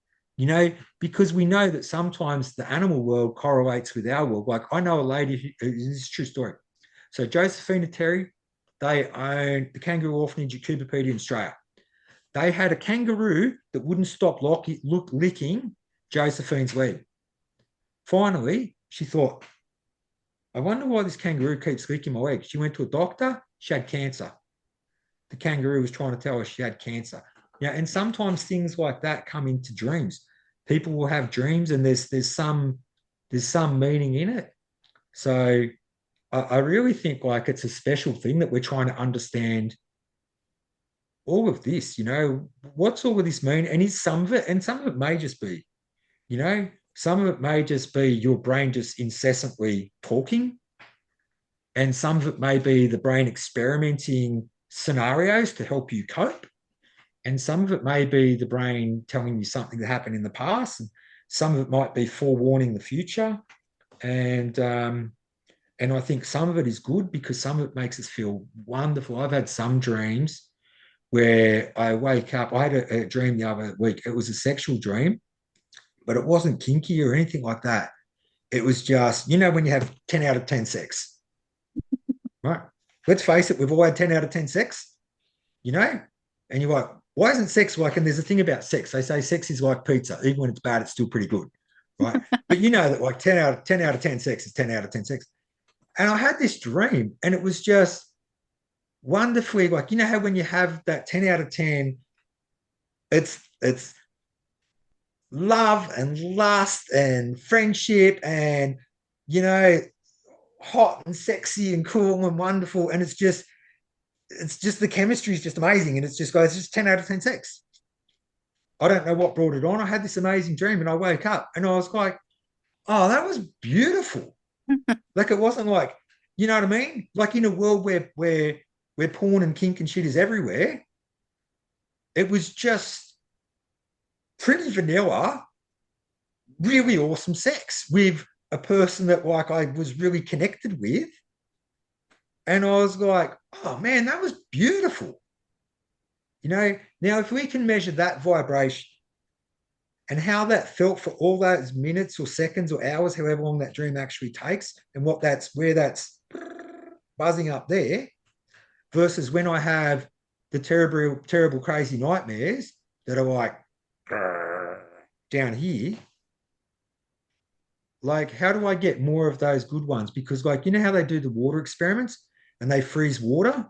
because we know that sometimes the animal world correlates with our world. Like I know a lady, this is a true story. So Josephine and Terry, they own the Kangaroo Orphanage at Cooperpedia in Australia. They had a kangaroo that wouldn't stop licking Josephine's leg. Finally, she thought, I wonder why this kangaroo keeps licking my leg. She went to a doctor. She had cancer. The kangaroo was trying to tell her she had cancer. Yeah, and sometimes things like that come into dreams. People will have dreams, and there's some meaning in it. So I really think like it's a special thing that we're trying to understand all of this. What's all of this mean? And is some of it, and some of it may just be, some of it may just be your brain just incessantly talking, and some of it may be the brain experimenting scenarios to help you cope. And some of it may be the brain telling you something that happened in the past. And some of it might be forewarning the future. And I think some of it is good because some of it makes us feel wonderful. I've had some dreams where I wake up. I had a dream the other week. It was a sexual dream, but it wasn't kinky or anything like that. It was just, when you have 10 out of 10 sex, right? Let's face it, we've all had 10 out of 10 sex, and you're like, why isn't sex like, and there's a thing about sex. They say sex is like pizza. Even when it's bad, it's still pretty good, right? But you know that like 10 out of 10 sex is 10 out of 10 sex. And I had this dream, and it was just wonderfully like, how when you have that 10 out of 10, it's love and lust and friendship and, hot and sexy and cool and wonderful. And it's just the chemistry is just amazing. And it's just 10 out of 10 sex. I don't know what brought it on. I had this amazing dream and I woke up and I was like, oh, that was beautiful. Like it wasn't like, you know what I mean? Like in a world where porn and kink and shit is everywhere, it was just pretty vanilla, really awesome sex with a person that like I was really connected with. And I was like, oh man, that was beautiful. Now if we can measure that vibration and how that felt for all those minutes or seconds or hours, however long that dream actually takes, and where that's buzzing up there, versus when I have the terrible, terrible, crazy nightmares that are like down here. Like, how do I get more of those good ones? Because, like, how they do the water experiments and they freeze water,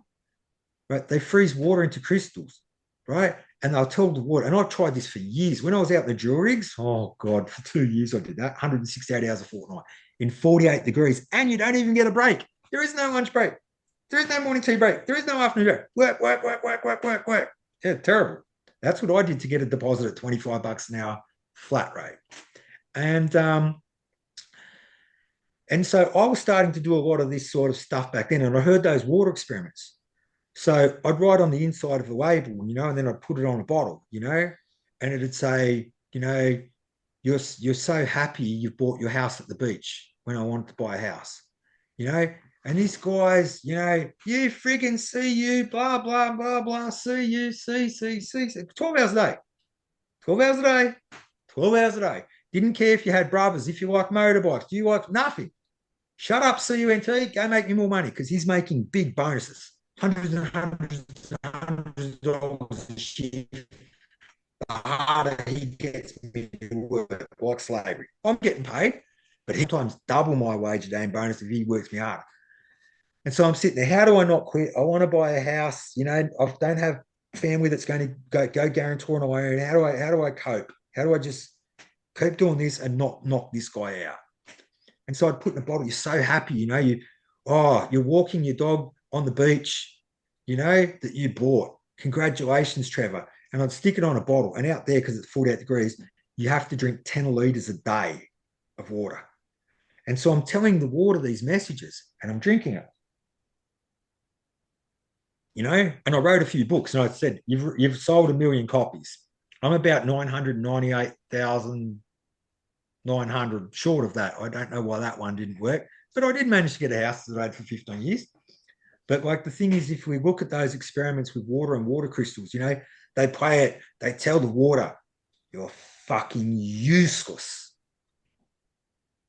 right? They freeze water into crystals, right? And they'll tell the water. And I've tried this for years. When I was out in the drill rigs, oh God, for 2 years I did that, 168 hours a fortnight in 48 degrees. And you don't even get a break. There is no lunch break. There is no morning tea break. There is no afternoon break. Work, work, work, work, work, work, work. Yeah, terrible. That's what I did to get a deposit at $25 an hour flat rate. And so I was starting to do a lot of this sort of stuff back then, and I heard those water experiments. So I'd write on the inside of the label, and then I'd put it on a bottle, and it'd say, you're so happy you've bought your house at the beach when I wanted to buy a house, and these guys, you friggin' see you, blah, blah, blah, blah, see you, see, 12 hours a day, 12 hours a day, 12 hours a day. Didn't care if you had brothers, if you like motorbikes, do you like nothing? Shut up, CUNT, go make me more money, because he's making big bonuses, hundreds and hundreds and hundreds of dollars a shift. The harder he gets me to work, like slavery. I'm getting paid, but he sometimes double my wage a day in bonus if he works me harder. And so I'm sitting there, how do I not quit? I want to buy a house, I don't have family that's going to go guarantor on my own. How do I cope? How do I just keep doing this and not knock this guy out? And so I'd put in a bottle, you're so happy, you're walking your dog on the beach, that you bought. Congratulations, Trevor. And I'd stick it on a bottle. And out there, because it's 48 degrees, you have to drink 10 litres a day of water. And so I'm telling the water these messages and I'm drinking it. And I wrote a few books and I said, you've sold 1 million copies. I'm about 998,000 900 short of that. I don't know why that one didn't work, but I did manage to get a house that I had for 15 years. But like the thing is, if we look at those experiments with water and water crystals, they play it, they tell the water, you're fucking useless.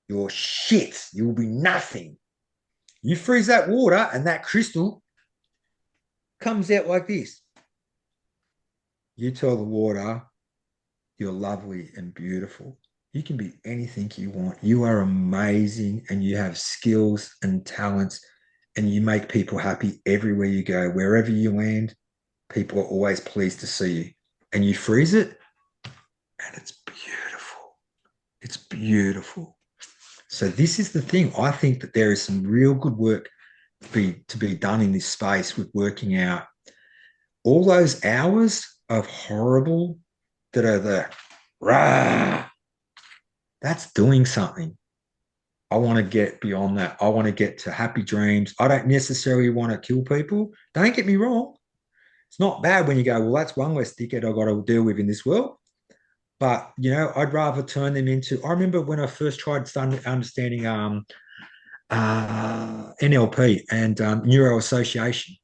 You're shit. You will be nothing. You freeze that water and that crystal comes out like this. You tell the water, you're lovely and beautiful. You can be anything you want. You are amazing and you have skills and talents and you make people happy everywhere you go. Wherever you land, people are always pleased to see you. And you freeze it and it's beautiful. It's beautiful. So this is the thing. I think that there is some real good work to be done in this space with working out all those hours of horrible that are the rah. That's doing something. I want to get beyond that. I want to get to happy dreams. I don't necessarily want to kill people. Don't get me wrong. It's not bad when you go, well, that's one less dickhead I've got to deal with in this world. But, you know, I'd rather turn them into. I remember when I first tried understanding NLP and neuro association.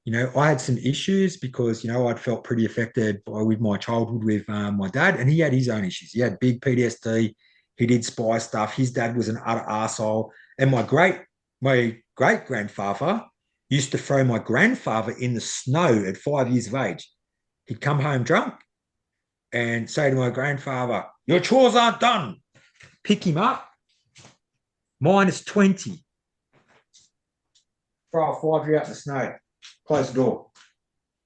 You know, I had some issues because, you know, I'd felt pretty affected with my childhood with my dad, and he had his own issues. He had big PTSD. He did spy stuff. His dad was an utter arsehole. And my great grandfather used to throw my grandfather in the snow at 5 years of age. He'd come home drunk and say to my grandfather, "Your chores aren't done." Pick him up, -20. Throw a 5-year out in the snow. Close the door.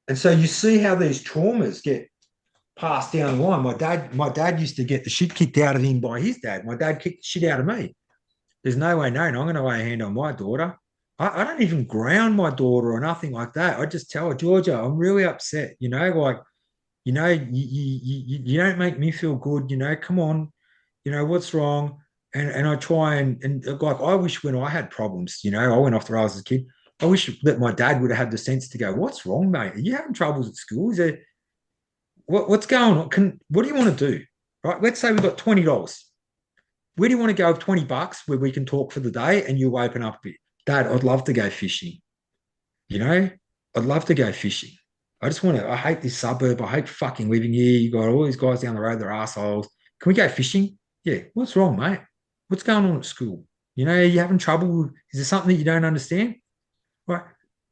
And so you see how these traumas get passed down the line. My dad used to get the shit kicked out of him by his dad. My dad kicked the shit out of me. There's no way known I'm going to lay a hand on my daughter. I don't even ground my daughter or nothing like that. I just tell her, Georgia, I'm really upset. You know, like, you know, you don't make me feel good. You know, come on, you know, what's wrong? And I try and like, I wish when I had problems, you know, I went off the rails as a kid. I wish that my dad would have had the sense to go, what's wrong, mate? Are you having troubles at school? Is there what's going on? What do you want to do? Right? Let's say we've got $20. Where do you want to go with $20 where we can talk for the day and you open up a bit? Dad, I'd love to go fishing. You know, I'd love to go fishing. I hate this suburb. I hate fucking living here. You got all these guys down the road, they're assholes. Can we go fishing? Yeah. What's wrong, mate? What's going on at school? You know, are you having trouble? Is there something that you don't understand? Right.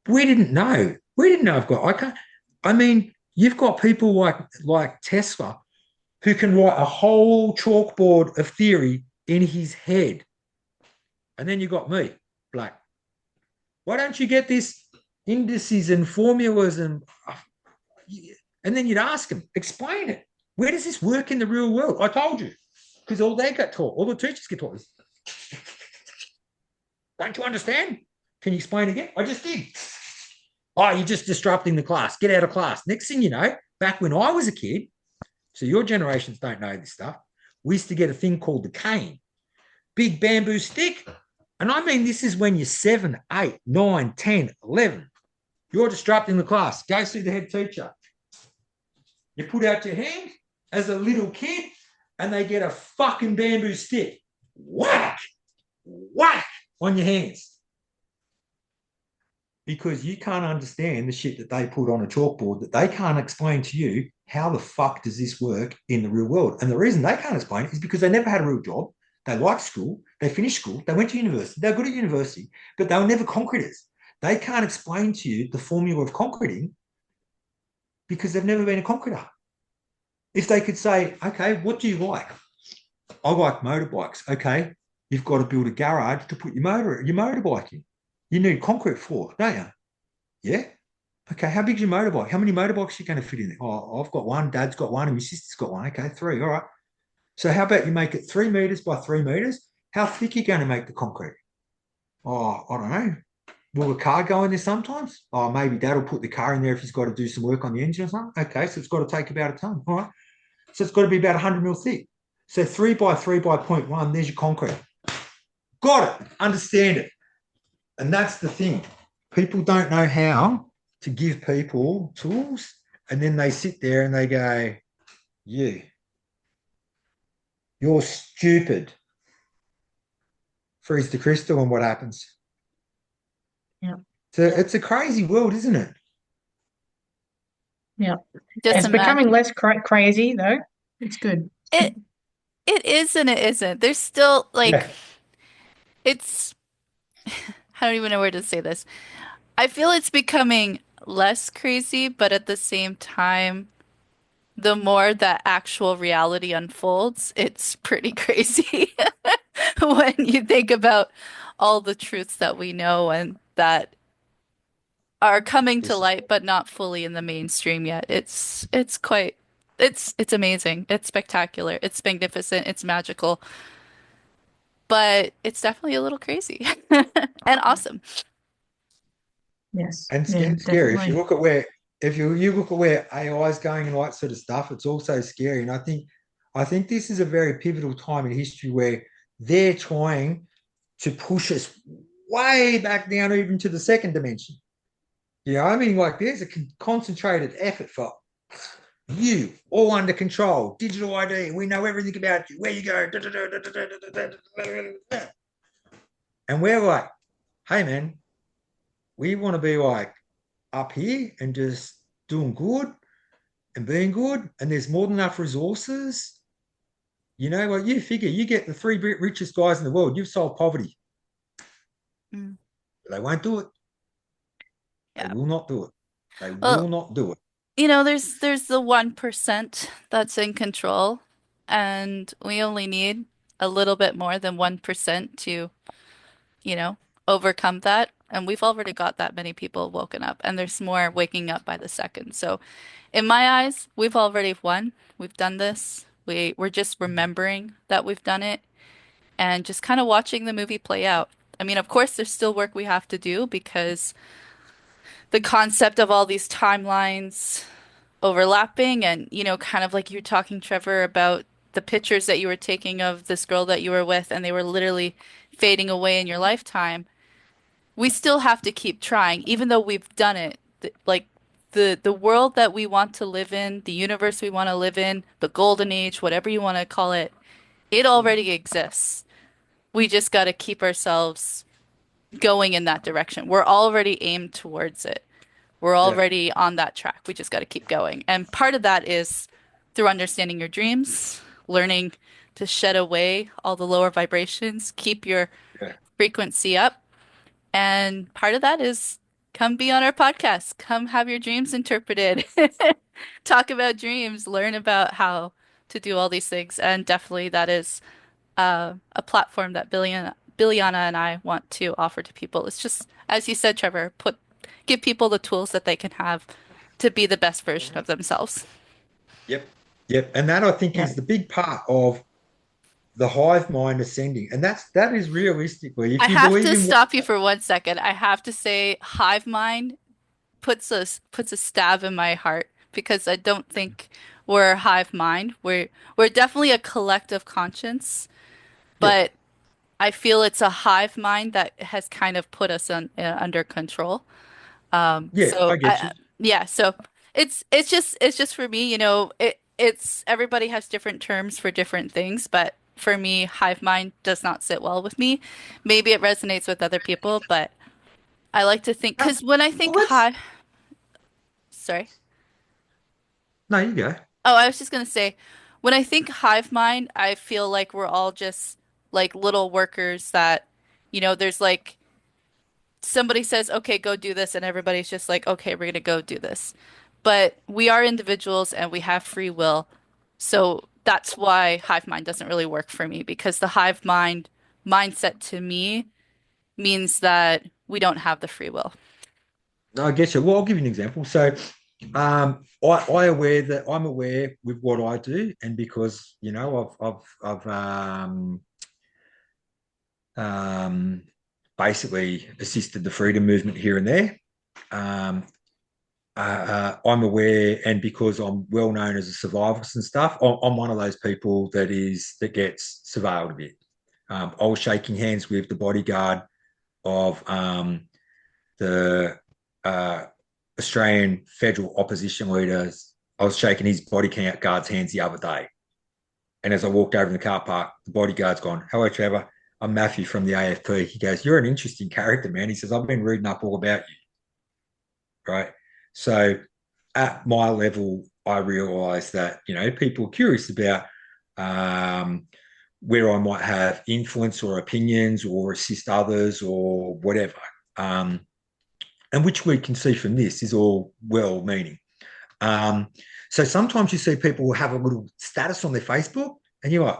We didn't know. We didn't know I've got, I can't, I mean, you've got people like Tesla who can write a whole chalkboard of theory in his head. And then you got me, black. Why don't you get this indices and formulas and then you'd ask them, explain it. Where does this work in the real world? I told you, because all they got taught, all the teachers get taught is, don't you understand? Can you explain again? I just did. Oh, you're just disrupting the class. Get out of class. Next thing you know, back when I was a kid, so your generations don't know this stuff, we used to get a thing called the cane, big bamboo stick. And I mean, this is when you're 7, 8, 9, 10, 11. You're disrupting the class. Go see the head teacher. You put out your hand as a little kid and they get a fucking bamboo stick. Whack, whack on your hands. Because you can't understand the shit that they put on a chalkboard, that they can't explain to you how the fuck does this work in the real world. And the reason they can't explain it is because they never had a real job. They liked school. They finished school. They went to university. They were good at university, but they were never concreters. They can't explain to you the formula of concreting because they've never been a concreter. If they could say, okay, what do you like? I like motorbikes. Okay, you've got to build a garage to put your motorbike in. You need concrete floor, don't you? Yeah. Okay, how big's your motorbike? How many motorbikes are you going to fit in there? Oh, I've got one, Dad's got one, and my sister's got one. Okay, 3. All right. So how about you make it 3 meters by 3 meters? How thick are you going to make the concrete? Oh, I don't know. Will the car go in there sometimes? Oh, maybe Dad will put the car in there if he's got to do some work on the engine or something. Okay, so it's got to take about a ton. All right. So it's got to be about 100 mil thick. So 3 by 3 by 0.1, there's your concrete. Got it. Understand it. And that's the thing. People don't know how to give people tools. And then they sit there and they go, you're stupid. Freeze the crystal and what happens? Yeah. So it's a crazy world, isn't it? Yeah. Just It's becoming imagine. less crazy, though. It's good. It it is and it isn't. There's still like Yeah. it's I don't even know where to say this. I feel it's becoming less crazy, but at the same time, the more that actual reality unfolds, it's pretty crazy when you think about all the truths that we know and that are coming to Yes. light, but not fully in the mainstream yet. It's quite it's amazing. It's spectacular. It's magnificent. It's magical, but it's definitely a little crazy and awesome. Yes. And Yeah, scary. If you definitely. look at where if you look at where AI is going and all that sort of stuff, it's also scary. And I think this is a very pivotal time in history where they're trying to push us way back down even to the second dimension. I mean, like there's a concentrated effort for you, all under control, digital ID. We know everything about you, where you go. And we're like, hey man, we want to be like up here and just doing good and being good. And there's more than enough resources. Well, you figure you get the three richest guys in the world, you've solved poverty. Mm, They won't do it. They yeah. will not do it. They Well, will not do it. there's the 1% that's in control, and we only need a little bit more than 1% to, you know, overcome that. And we've already got that many people woken up, and there's more waking up by the second. So, in my eyes, we've already won. We've done this. We're just remembering that we've done it and just kind of watching the movie play out. I mean, of course, there's still work we have to do because the concept of all these timelines overlapping and, kind of like you're talking, Trevor, about the pictures that you were taking of this girl that you were with and they were literally fading away in your lifetime. We still have to keep trying, even though we've done it. Like the world that we want to live in, the universe we want to live in, the golden age, whatever you want to call it, it already exists. We just got to keep ourselves going in that direction. We're already aimed towards it. We're Yeah. already on that track. We just got to keep going. And part of that is through understanding your dreams, learning to shed away all the lower vibrations, keep your Yeah. frequency up. And part of that is come be on our podcast, come have your dreams interpreted, talk about dreams, learn about how to do all these things. And definitely that is a platform that Billiana and I want to offer to people. It's just, as you said, Trevor, give people the tools that they can have to be the best version of themselves. Yep. Yep. And that I think Yeah. is the big part of the hive mind ascending. And that is realistically, I if you have believe to in stop you for 1 second. I have to say, hive mind puts a stab in my heart because I don't think we're a hive mind. We're definitely a collective conscience, yeah, but I feel it's a hive mind that has kind of put us under control. yeah, So I get you. yeah, so it's just for me, it's everybody has different terms for different things, but for me, hive mind does not sit well with me. Maybe it resonates with other people, but I like to think Uh, because when I well, think let's hive, sorry. no, you go. Oh, I was just gonna say, when I think hive mind, I feel like we're all just like little workers that, there's like somebody says, okay, go do this, and everybody's just like, okay, we're gonna go do this. But we are individuals and we have free will. So that's why hive mind doesn't really work for me because the hive mind mindset to me means that we don't have the free will. No, I get you. Well, I'll give you an example. So, I'm aware with what I do, and because I've um, basically assisted the freedom movement here and there. Um, I'm aware, and because I'm well known as a survivalist and stuff, I'm one of those people that gets surveilled a bit. I was shaking hands with the bodyguard of the uh, Australian federal opposition leaders. I was shaking his bodyguard's hands the other day, and as I walked over in the car park, the bodyguard's gone, "Hello, Trevor. I'm Matthew from the AFP." He goes, "You're an interesting character, man." He says, "I've been reading up all about you." Right. So at my level, I realize that, people are curious about where I might have influence or opinions or assist others or whatever. And which we can see from this is all well-meaning. So sometimes you see people who have a little status on their Facebook, and you're like,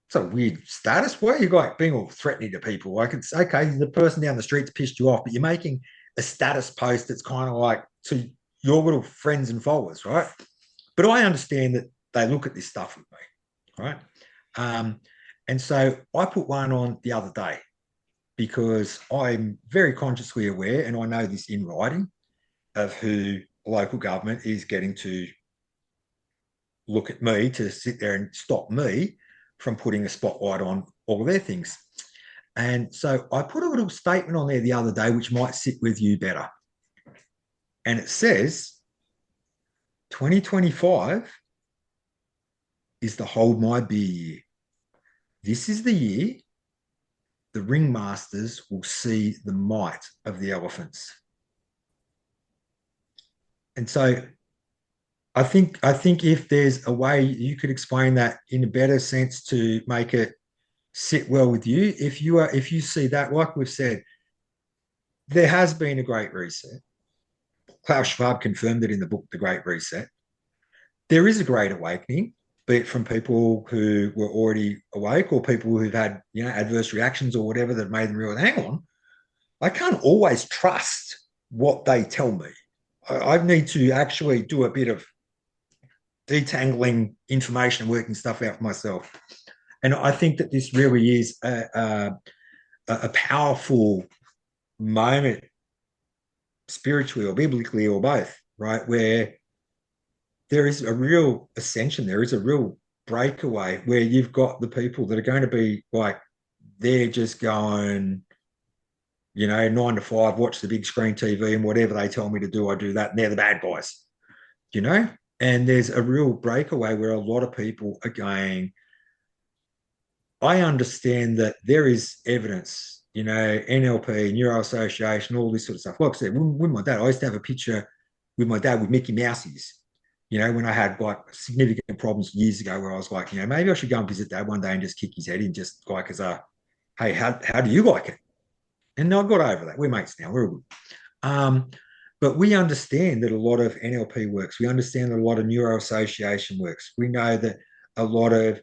it's a weird status. Why are you like being all threatening to people? Like, it's okay, the person down the street's pissed you off, but you're making a status post that's kind of like to your little friends and followers, right? But I understand that they look at this stuff with me, right? And so I put one on the other day because I'm very consciously aware, and I know this in writing, of who local government is getting to look at me to sit there and stop me from putting a spotlight on all of their things. And so I put a little statement on there the other day, which might sit with you better. And it says, 2025 is the hold my beer year. This is the year the ringmasters will see the might of the elephants. And so I think if there's a way you could explain that in a better sense to make it sit well with you, if you see that, like we've said, there has been a great reset. Klaus Schwab confirmed it in the book, The Great Reset. There is a great awakening, be it from people who were already awake or people who've had, adverse reactions or whatever that made them realize, hang on, I can't always trust what they tell me. I need to actually do a bit of detangling information and working stuff out for myself. And I think that this really is a powerful moment, spiritually or biblically or both, right? Where there is a real ascension, there is a real breakaway where you've got the people that are going to be like, they're just going, 9 to 5, watch the big screen TV and whatever they tell me to do, I do that. And they're the bad guys, you know? And there's a real breakaway where a lot of people are going, I understand that there is evidence, NLP, Neuro Association, all this sort of stuff. Like I said, with my dad, I used to have a picture with my dad with Mickey Mouse's, when I had like significant problems years ago where I was like, maybe I should go and visit dad one day and just kick his head in just like as a, hey, how do you like it? And I got over that. We're mates now. We're all good. But we understand that a lot of NLP works. We understand that a lot of Neuro Association works. We know that a lot of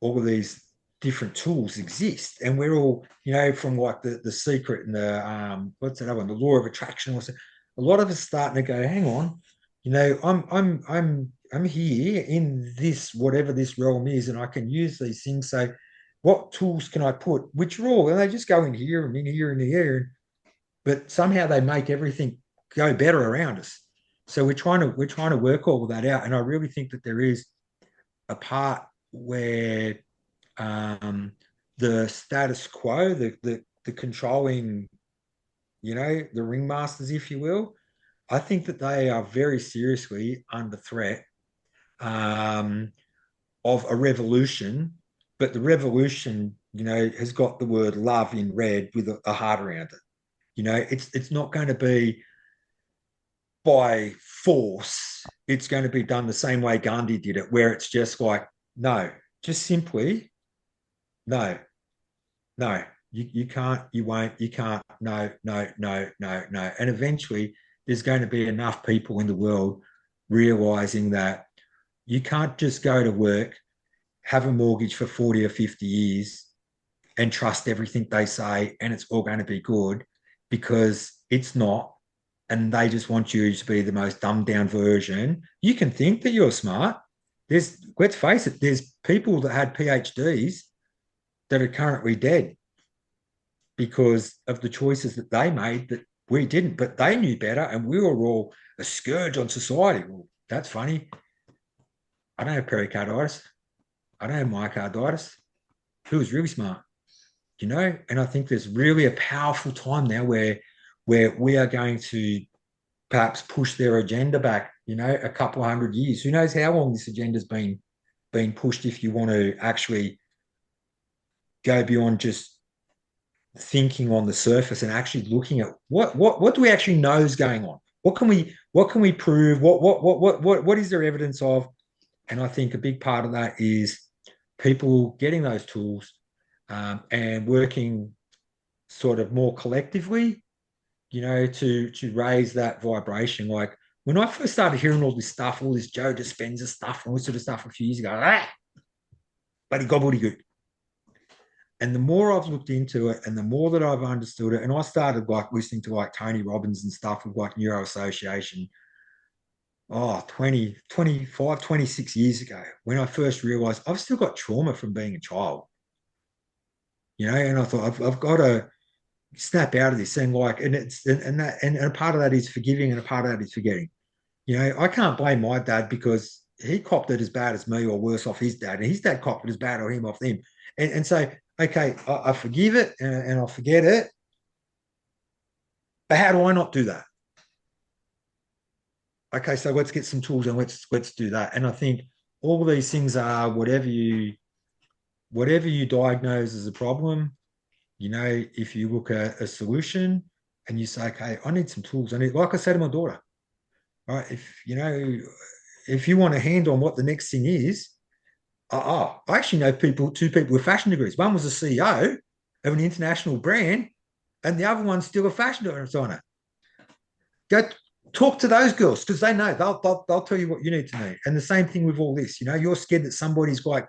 all of these different tools exist, and we're all, from like the secret and the what's that other one, the law of attraction. Also, a lot of us starting to go, hang on, I'm here in this whatever this realm is, and I can use these things. So, what tools can I put? Which rule? And they just go in here and in here and here, but somehow they make everything go better around us. So we're trying to work all of that out, and I really think that there is a part where the status quo, the controlling, the ringmasters, if you will, I think that they are very seriously under threat of a revolution. But the revolution, has got the word love in red with a heart around it. It's not going to be by force. It's going to be done the same way Gandhi did it, where it's just like, no, just simply, no, no, you can't, you won't, you can't, no, no, no, no, no. And eventually there's going to be enough people in the world realizing that you can't just go to work, have a mortgage for 40 or 50 years and trust everything they say and it's all going to be good, because it's not. And they just want you to be the most dumbed down version. You can think that you're smart. Let's face it, there's people that had PhDs that are currently dead because of the choices that they made that we didn't, but they knew better, and we were all a scourge on society. Well, that's funny. I don't have pericarditis. I don't have myocarditis. Who was really smart? And I think there's really a powerful time now where we are going to perhaps push their agenda back, a couple of 100 years. Who knows how long this agenda's been pushed, if you want to actually go beyond just thinking on the surface and actually looking at what do we actually know is going on? What can we prove? What is there evidence of? And I think a big part of that is people getting those tools and working sort of more collectively, to raise that vibration. Like when I first started hearing all this stuff, all this Joe Dispenza stuff, and all this sort of stuff a few years ago, bloody gobbledygook. And the more I've looked into it and the more that I've understood it, and I started like listening to like Tony Robbins and stuff with like Neuro Association, 20, 25, 26 years ago, when I first realized I've still got trauma from being a child, and I thought I've got to snap out of this and like, and it's, and that, and a part of that is forgiving and a part of that is forgetting. I can't blame my dad because he copped it as bad as me or worse off his dad, and his dad copped it as bad or him off him. And so, okay, I forgive it and I'll forget it. But how do I not do that? Okay, so let's get some tools and let's do that. And I think all these things are whatever you diagnose as a problem, if you look at a solution and you say, okay, I need some tools. I need, like I said to my daughter, all right, if you want a hand on what the next thing is, I actually know two people with fashion degrees. One was a CEO of an international brand, and the other one's still a fashion designer. Go talk to those girls because they know they'll tell you what you need to know. And the same thing with all this. You're scared that somebody's like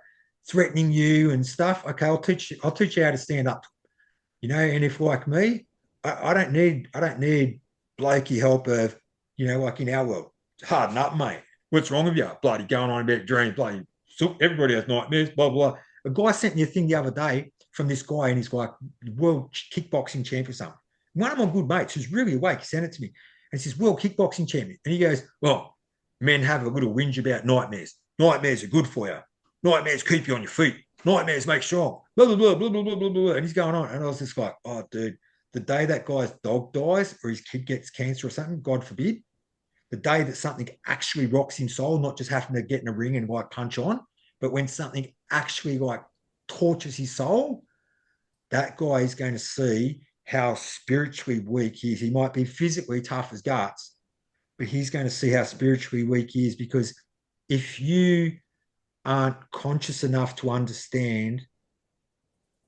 threatening you and stuff. Okay, I'll teach you how to stand up. And if like me, I don't need blokey help of, like in our world. Harden up, mate. What's wrong with you? Bloody going on about dreams, bloody everybody has nightmares, blah, blah. A guy sent me a thing the other day from this guy, and he's like world kickboxing champ or something. One of my good mates who's really awake, he sent it to me. And he says, world kickboxing champion. And he goes, well, men have a little whinge about nightmares. Nightmares are good for you. Nightmares keep you on your feet. Nightmares make strong. Blah, blah, blah, blah, blah, blah, blah, blah. And he's going on. And I was just like, oh, dude, the day that guy's dog dies or his kid gets cancer or something, God forbid, the day that something actually rocks his soul, not just having to get in a ring and like punch on, but when something actually like tortures his soul, that guy is going to see how spiritually weak he is. He might be physically tough as guts, but he's going to see how spiritually weak he is, because if you aren't conscious enough to understand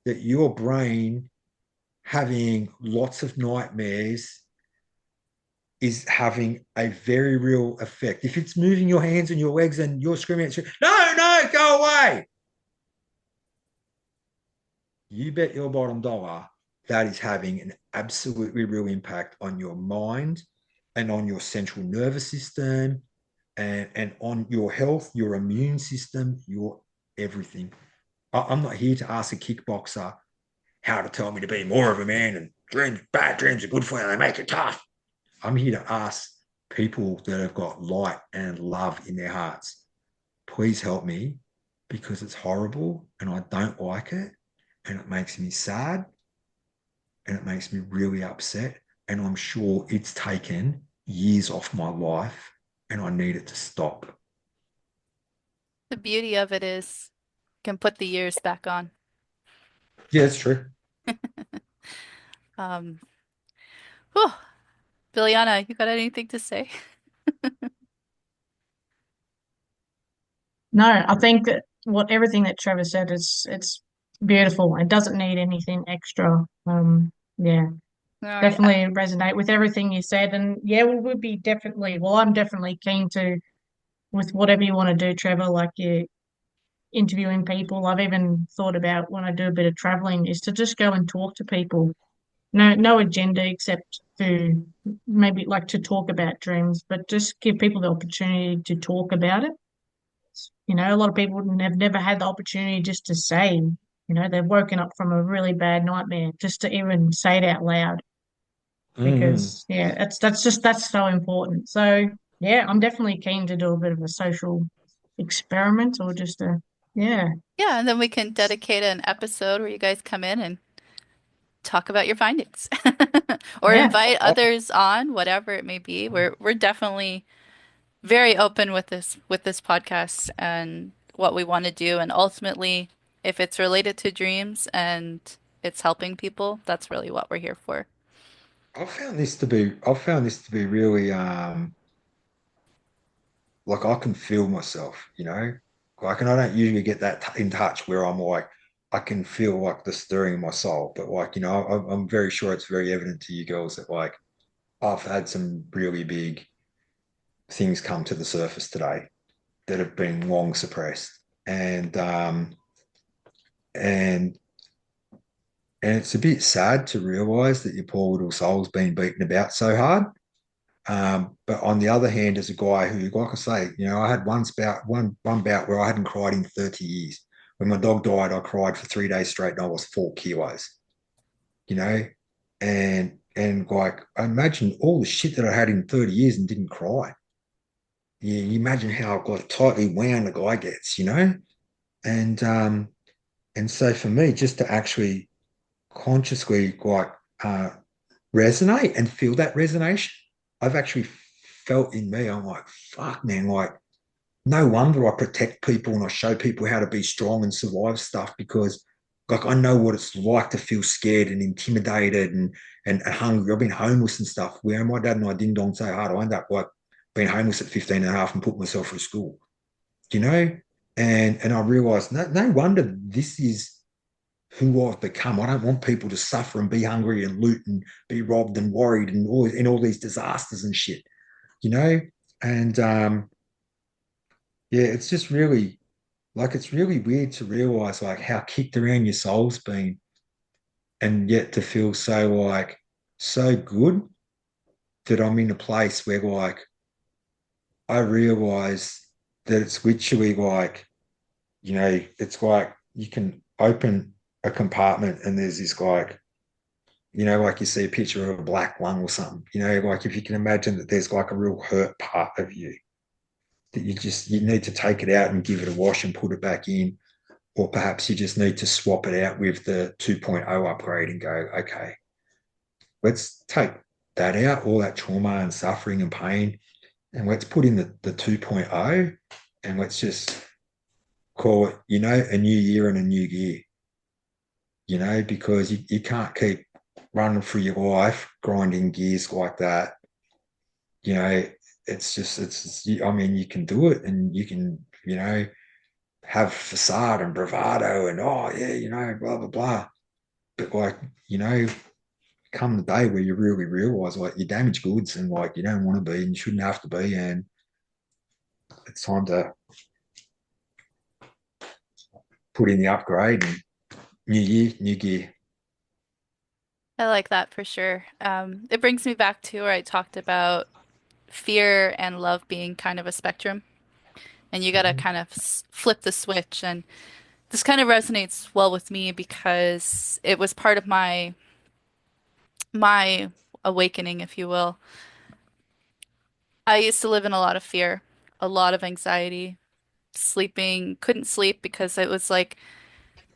that your brain having lots of nightmares is having a very real effect. If it's moving your hands and your legs and you're screaming at you, no, no, go away. You bet your bottom dollar that is having an absolutely real impact on your mind and on your central nervous system and on your health, your immune system, your everything. I'm not here to ask a kickboxer how to tell me to be more of a man, and bad dreams are good for you, they make you tough. I'm here to ask people that have got light and love in their hearts, please help me, because it's horrible and I don't like it and it makes me sad and it makes me really upset. And I'm sure it's taken years off my life and I need it to stop. The beauty of it is you can put the years back on. Yeah, it's true. Um, whew. Billiana, you got anything to say? No, I think that what everything that Trevor said is it's beautiful. It doesn't need anything extra. Yeah, All right. definitely resonate with everything you said. And yeah, we would be definitely, well, I'm definitely keen to, with whatever you want to do, Trevor, like you interviewing people. I've even thought about when I do a bit of traveling is to just go and talk to people. No agenda except to maybe like to talk about dreams, but just give people the opportunity to talk about it. A lot of people have never had the opportunity just to say, they've woken up from a really bad nightmare, just to even say it out loud. Mm-hmm. Because yeah, that's so important. So yeah, I'm definitely keen to do a bit of a social experiment or just a yeah. Yeah, and then we can dedicate an episode where you guys come in and talk about your findings or Yeah, invite others on, whatever it may be. We're definitely very open with this podcast and what we want to do, and ultimately if it's related to dreams and it's helping people, that's really what we're here for. I've found this to be really like I can feel myself, like, and I don't usually get that in touch where I'm like, I can feel like the stirring in my soul, but like, I'm very sure it's very evident to you girls that like I've had some really big things come to the surface today that have been long suppressed, and and it's a bit sad to realize that your poor little soul's been beaten about so hard. But on the other hand, as a guy who, like I say, I had one bout where I hadn't cried in 30 years. When my dog died, I cried for 3 days straight and I was 4 kilos, you know? And like I imagine all the shit that I had in 30 years and didn't cry. You imagine how like tightly wound the guy gets. And and so for me, just to actually consciously like resonate and feel that resonation, I've actually felt in me, I'm like, fuck, man, like, no wonder I protect people and I show people how to be strong and survive stuff because, like, I know what it's like to feel scared and intimidated and hungry. I've been homeless and stuff. Where my dad and I ding dong so hard, I ended up like being homeless at 15 and a half and put myself through school, you know? And I realized no wonder this is who I've become. I don't want people to suffer and be hungry and loot and be robbed and worried and all these disasters and shit, you know? And yeah, it's just really like it's really weird to realize like how kicked around your soul's been and yet to feel so like so good that I'm in a place where like I realize that it's literally like, it's like you can open a compartment and there's this like like you see a picture of a black lung or something, like if you can imagine that there's like a real hurt part of you that you need to take it out and give it a wash and put it back in, or perhaps you just need to swap it out with the 2.0 upgrade and go, okay, let's take that out, all that trauma and suffering and pain, and let's put in the 2.0 and let's just call it, a new year and a new gear, because you can't keep running through your life grinding gears like that. you know I mean, you can do it and you can have facade and bravado and oh yeah, blah blah blah, but like, come the day where you really realize like you're damaged goods and like you don't want to be and you shouldn't have to be, and it's time to put in the upgrade and new year, new gear. I like that for sure. It brings me back to where I talked about fear and love being kind of a spectrum, and you gotta Mhm. kind of flip the switch. And this kind of resonates well with me because it was part of my awakening, if you will. I used to live in a lot of fear, a lot of anxiety, sleeping, couldn't sleep because it was like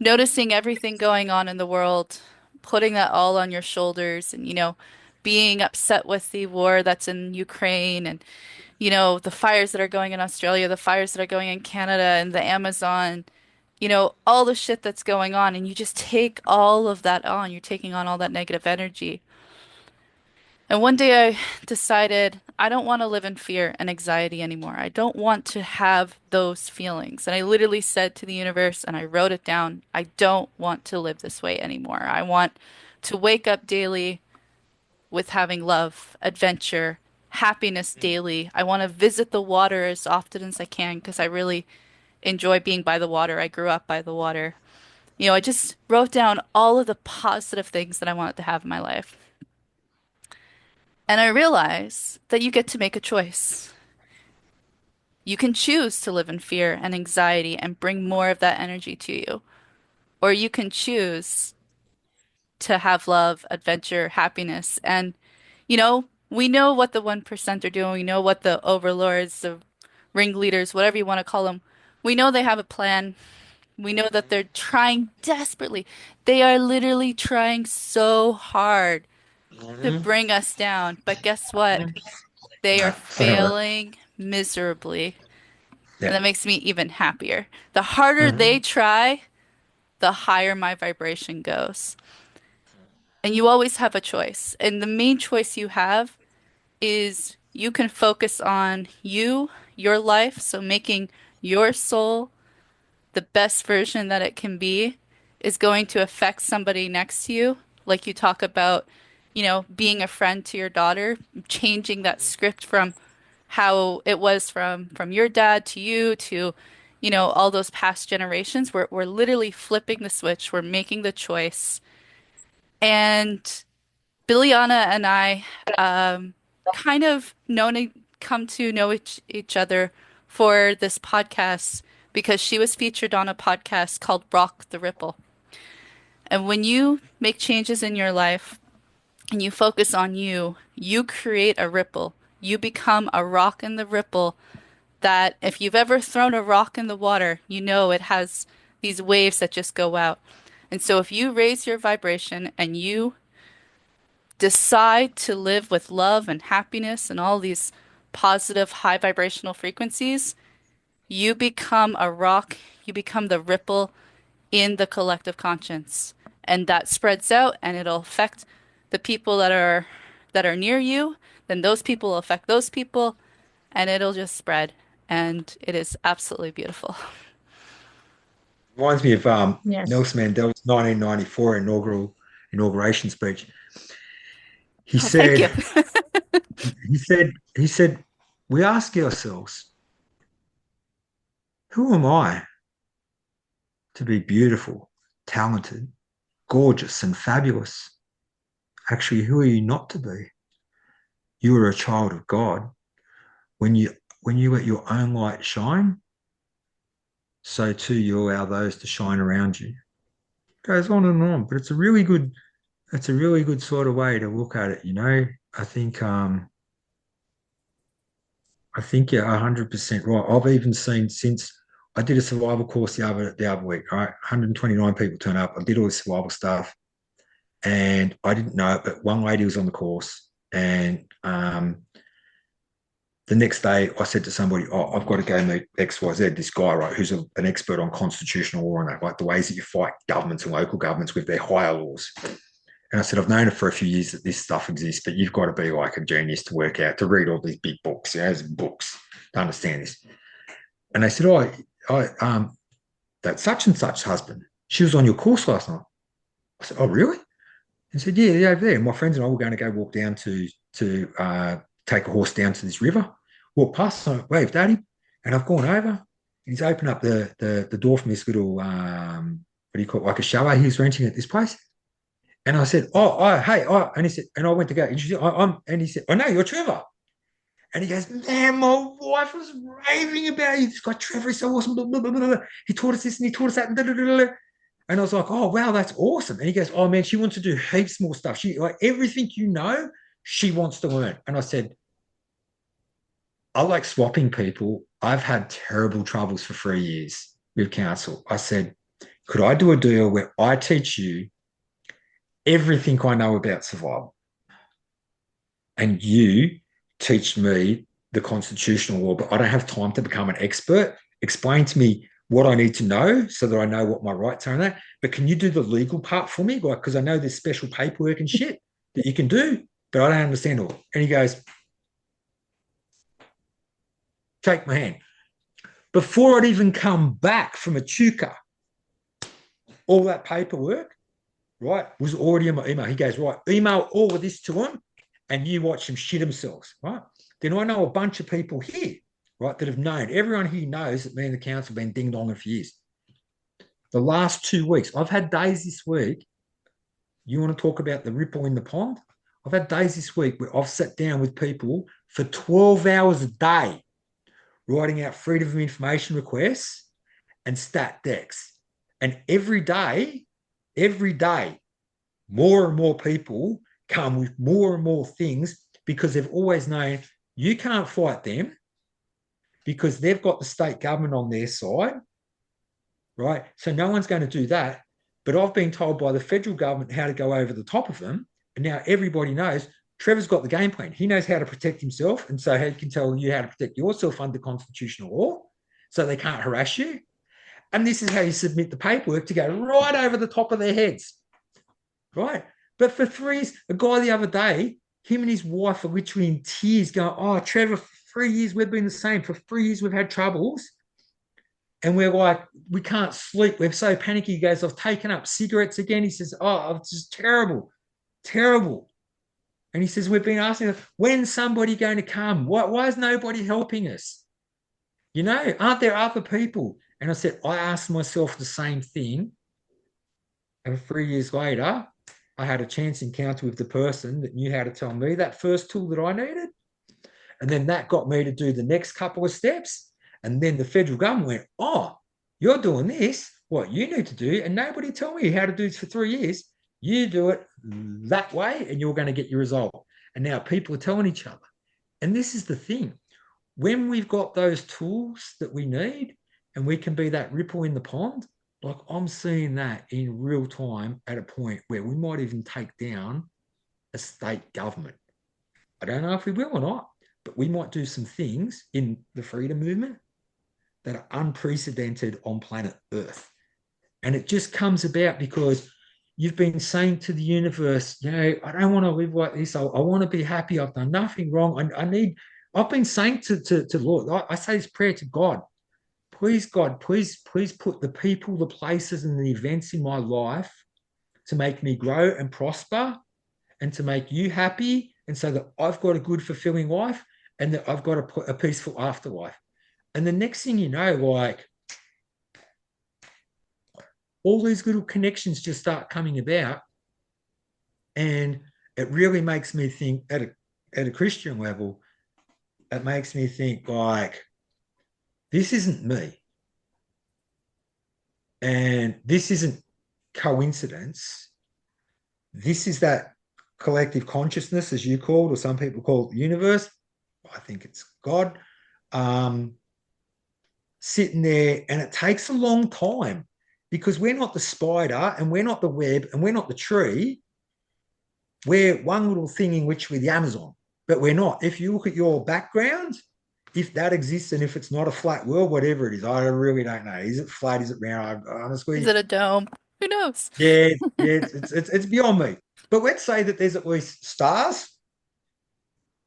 noticing everything going on in the world, putting that all on your shoulders, and being upset with the war that's in Ukraine, and the fires that are going in Australia, the fires that are going in Canada and the Amazon, all the shit that's going on, and you just take all of that on. You're taking on all that negative energy. And one day I decided I don't want to live in fear and anxiety anymore. I don't want to have those feelings. And I literally said to the universe, and I wrote it down, I don't want to live this way anymore. I want to wake up daily with having love, adventure, happiness daily. I want to visit the water as often as I can because I really enjoy being by the water. I grew up by the water. I just wrote down all of the positive things that I wanted to have in my life. And I realized that you get to make a choice. You can choose to live in fear and anxiety and bring more of that energy to you. Or you can choose to have love, adventure, happiness. And, we know what the 1% are doing. We know what the overlords, the ringleaders, whatever you want to call them, we know they have a plan. We know that they're trying desperately. They are literally trying so hard to Mhm. bring us down. But guess what? They are No, I don't know. failing miserably. And Yeah. that makes me even happier. The harder they Mhm. try, the higher my vibration goes. And you always have a choice. And the main choice you have is you can focus on you, your life, so making your soul the best version that it can be, is going to affect somebody next to you. Like you talk about, being a friend to your daughter, changing that script from how it was from your dad to you to, all those past generations. We're literally flipping the switch. We're making the choice. And Billiana and I kind of come to know each other for this podcast because she was featured on a podcast called Rock the Ripple. And when you make changes in your life and you focus on you, you create a ripple. You become a rock in the ripple that if you've ever thrown a rock in the water, you know it has these waves that just go out. And so if you raise your vibration and you decide to live with love and happiness and all these positive high vibrational frequencies, you become a rock, you become the ripple in the collective conscience. And that spreads out and it'll affect the people that are near you, then those people will affect those people and it'll just spread. And it is absolutely beautiful. Reminds me of Yes. Nelson Mandela's 1994 inauguration speech. He Oh, thank you. said, he said, we ask ourselves, who am I to be beautiful, talented, gorgeous, and fabulous? Actually, who are you not to be? You are a child of God. When you let your own light shine, so too you allow those to shine around you. It goes on and on, but it's a really good sort of way to look at it, you know. I think you're 100% right. I've even seen since I did a survival course the other week, right? 129 people turn up. I did all this survival stuff and I didn't know it, but one lady was on the course and the next day I said to somebody, oh, I've got to go meet XYZ, this guy, right, who's an expert on constitutional law and that, like the ways that you fight governments and local governments with their higher laws. And I said, I've known it for a few years that this stuff exists, but you've got to be like a genius to work out, to read all these big books, there's books to understand this. And they said, that such and such husband, she was on your course last night. I said, oh, really? And said, yeah, over there. My friends and I were going to go walk down to take a horse down to this river. Walked past, I waved at him, and I've gone over. And he's opened up the door from this little, what do you call it, like a chalet he was renting at this place. And I said, hey, and he said, and I went to go, and he said, I know you're Trevor. And he goes, man, my wife was raving about you. This guy Trevor is so awesome. Blah, blah, blah, blah. He taught us this and he taught us that. Blah, blah, blah, blah. And I was like, oh, wow, that's awesome. And he goes, oh, man, she wants to do heaps more stuff. She, like, everything you know, she wants to learn. And I said, I like swapping people. I've had terrible troubles for 3 years with council. I said, could I do a deal where I teach you everything I know about survival and you teach me the constitutional law, but I don't have time to become an expert. Explain to me what I need to know so that I know what my rights are in that. But can you do the legal part for me? Like, because I know there's special paperwork and shit that you can do, but I don't understand all. And he goes, take my hand. Before I'd even come back from a chuka, all that paperwork, right, was already in my email. He goes, right, email all of this to him and you watch them shit themselves, right? Then I know a bunch of people here, right, that have known. Everyone here knows that me and the council have been ding-donging for years. The last 2 weeks, I've had days this week. You want to talk about the ripple in the pond? I've had days this week where I've sat down with people for 12 hours a day writing out freedom of information requests and stat decks. And every day, more and more people come with more and more things because they've always known you can't fight them because they've got the state government on their side, right? So no one's going to do that. But I've been told by the federal government how to go over the top of them. And now everybody knows Trevor's got the game plan. He knows how to protect himself. And so he can tell you how to protect yourself under constitutional law so they can't harass you. And this is how you submit the paperwork to go right over the top of their heads, right? But for 3 years, a guy the other day, him and his wife are literally in tears going, oh, Trevor, 3 years we've been the same. For 3 years we've had troubles. And we're like, we can't sleep. We're so panicky. He goes, I've taken up cigarettes again. He says, oh, it's just terrible, terrible. And he says, we've been asking, when's somebody going to come? Why is nobody helping us? Aren't there other people? And I said, I asked myself the same thing. And 3 years later, I had a chance encounter with the person that knew how to tell me that first tool that I needed. And then that got me to do the next couple of steps. And then the federal government went, oh, you're doing this, what you need to do, and nobody told me how to do this for 3 years. You do it that way, and you're going to get your result. And now people are telling each other. And this is the thing. When we've got those tools that we need, and we can be that ripple in the pond, like I'm seeing that in real time at a point where we might even take down a state government. I don't know if we will or not, but we might do some things in the freedom movement that are unprecedented on planet Earth. And it just comes about because you've been saying to the universe, I don't want to live like this. I want to be happy. I've done nothing wrong. I've been saying to Lord, I say this prayer to God. Please, God, please put the people, the places, and the events in my life to make me grow and prosper and to make you happy. And so that I've got a good, fulfilling life and that I've got a peaceful afterlife. And the next thing you know, like all these little connections just start coming about. And it really makes me think at a Christian level, it makes me think like, this isn't me. And this isn't coincidence. This is that collective consciousness, as you call it, or some people call it the universe. I think it's God. Sitting there, and it takes a long time because we're not the spider and we're not the web and we're not the tree. We're one little thing in which we're the Amazon, but we're not. If you look at your background, if that exists and if it's not a flat world, whatever it is, I really don't know. Is it flat? Is it round? Is Honestly, it a dome? Who knows? yeah, it's beyond me. But let's say that there's at least stars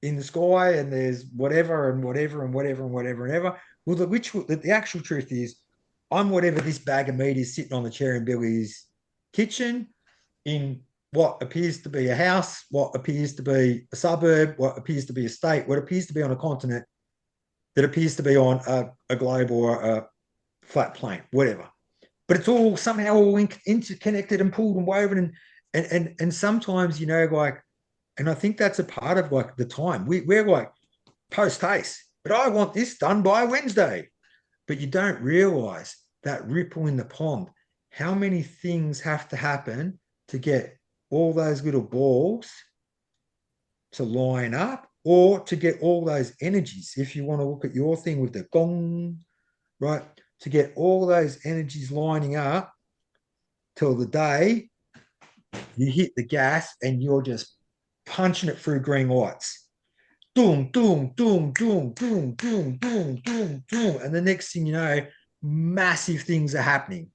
in the sky and there's whatever and whatever and whatever and whatever and ever. Well, the actual truth is, I'm whatever this bag of meat is sitting on the chair in Billy's kitchen in what appears to be a house, what appears to be a suburb, what appears to be a state, what appears to be on a continent, that appears to be on a globe or a flat plane, whatever. But it's all somehow all interconnected and pulled and woven and sometimes, like, and I think that's a part of like the time. We're like post haste, but I want this done by Wednesday. But you don't realize that ripple in the pond, how many things have to happen to get all those little balls to line up or to get all those energies. If you want to look at your thing with the gong, right, to get all those energies lining up till the day you hit the gas and you're just punching it through green lights. Doom, doom, doom, doom, doom, doom, doom, doom, doom. And the next thing you know, massive things are happening.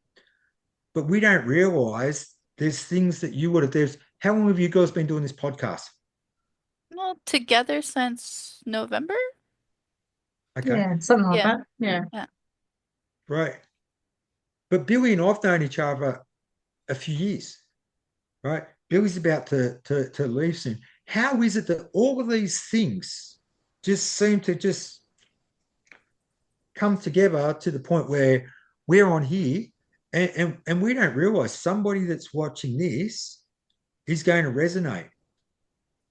But we don't realize there's things that you would have. How long have you guys been doing this podcast? Well, together since November? Okay. Yeah, something like Yeah. that. Yeah. Yeah. Right. But Billy and I've known each other a few years, right? Billy's about to leave soon. How is it that all of these things just seem to just come together to the point where we're on here and we don't realize somebody that's watching this is going to resonate.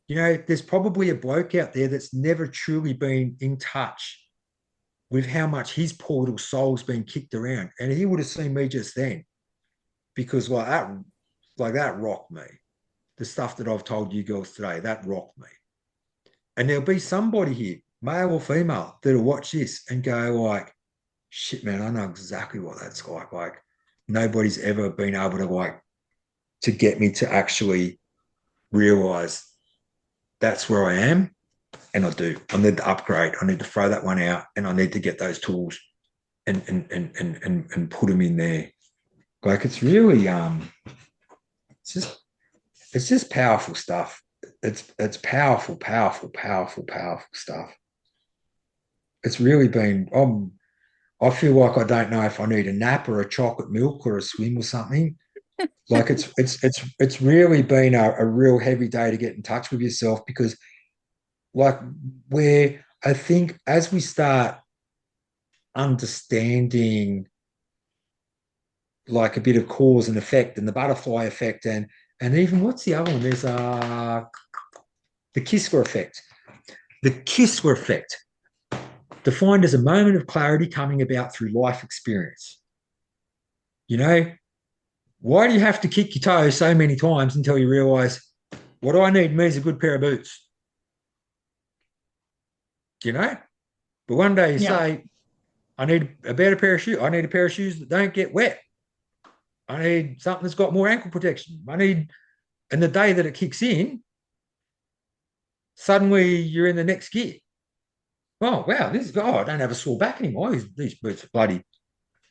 There's probably a bloke out there that's never truly been in touch with how much his portal soul's been kicked around. And he would have seen me just then because that rocked me. The stuff that I've told you girls today, that rocked me. And there'll be somebody here, male or female, that'll watch this and go like, shit, man, I know exactly what that's like. Like nobody's ever been able to get me to actually realize that's where I am. And I do. I need to upgrade. I need to throw that one out and I need to get those tools and put them in there. Like it's really it's just powerful stuff. It's powerful, powerful, powerful, powerful stuff. it's really been. I feel like I don't know if I need a nap or a chocolate milk or a swim or something. Like it's really been a real heavy day to get in touch with yourself because like where I think as we start understanding like a bit of cause and effect and the butterfly effect and even what's the other one? There's the Kisker effect. The Kisker effect, defined as a moment of clarity coming about through life experience. You know, why do you have to kick your toes so many times until you realize what do I need? Me is a good pair of boots. You know, but one day you Yeah. say, I need a better pair of shoes. I need a pair of shoes that don't get wet. I need something that's got more ankle protection. And the day that it kicks in, suddenly you're in the next gear. Oh, wow, I don't have a sore back anymore. These boots are bloody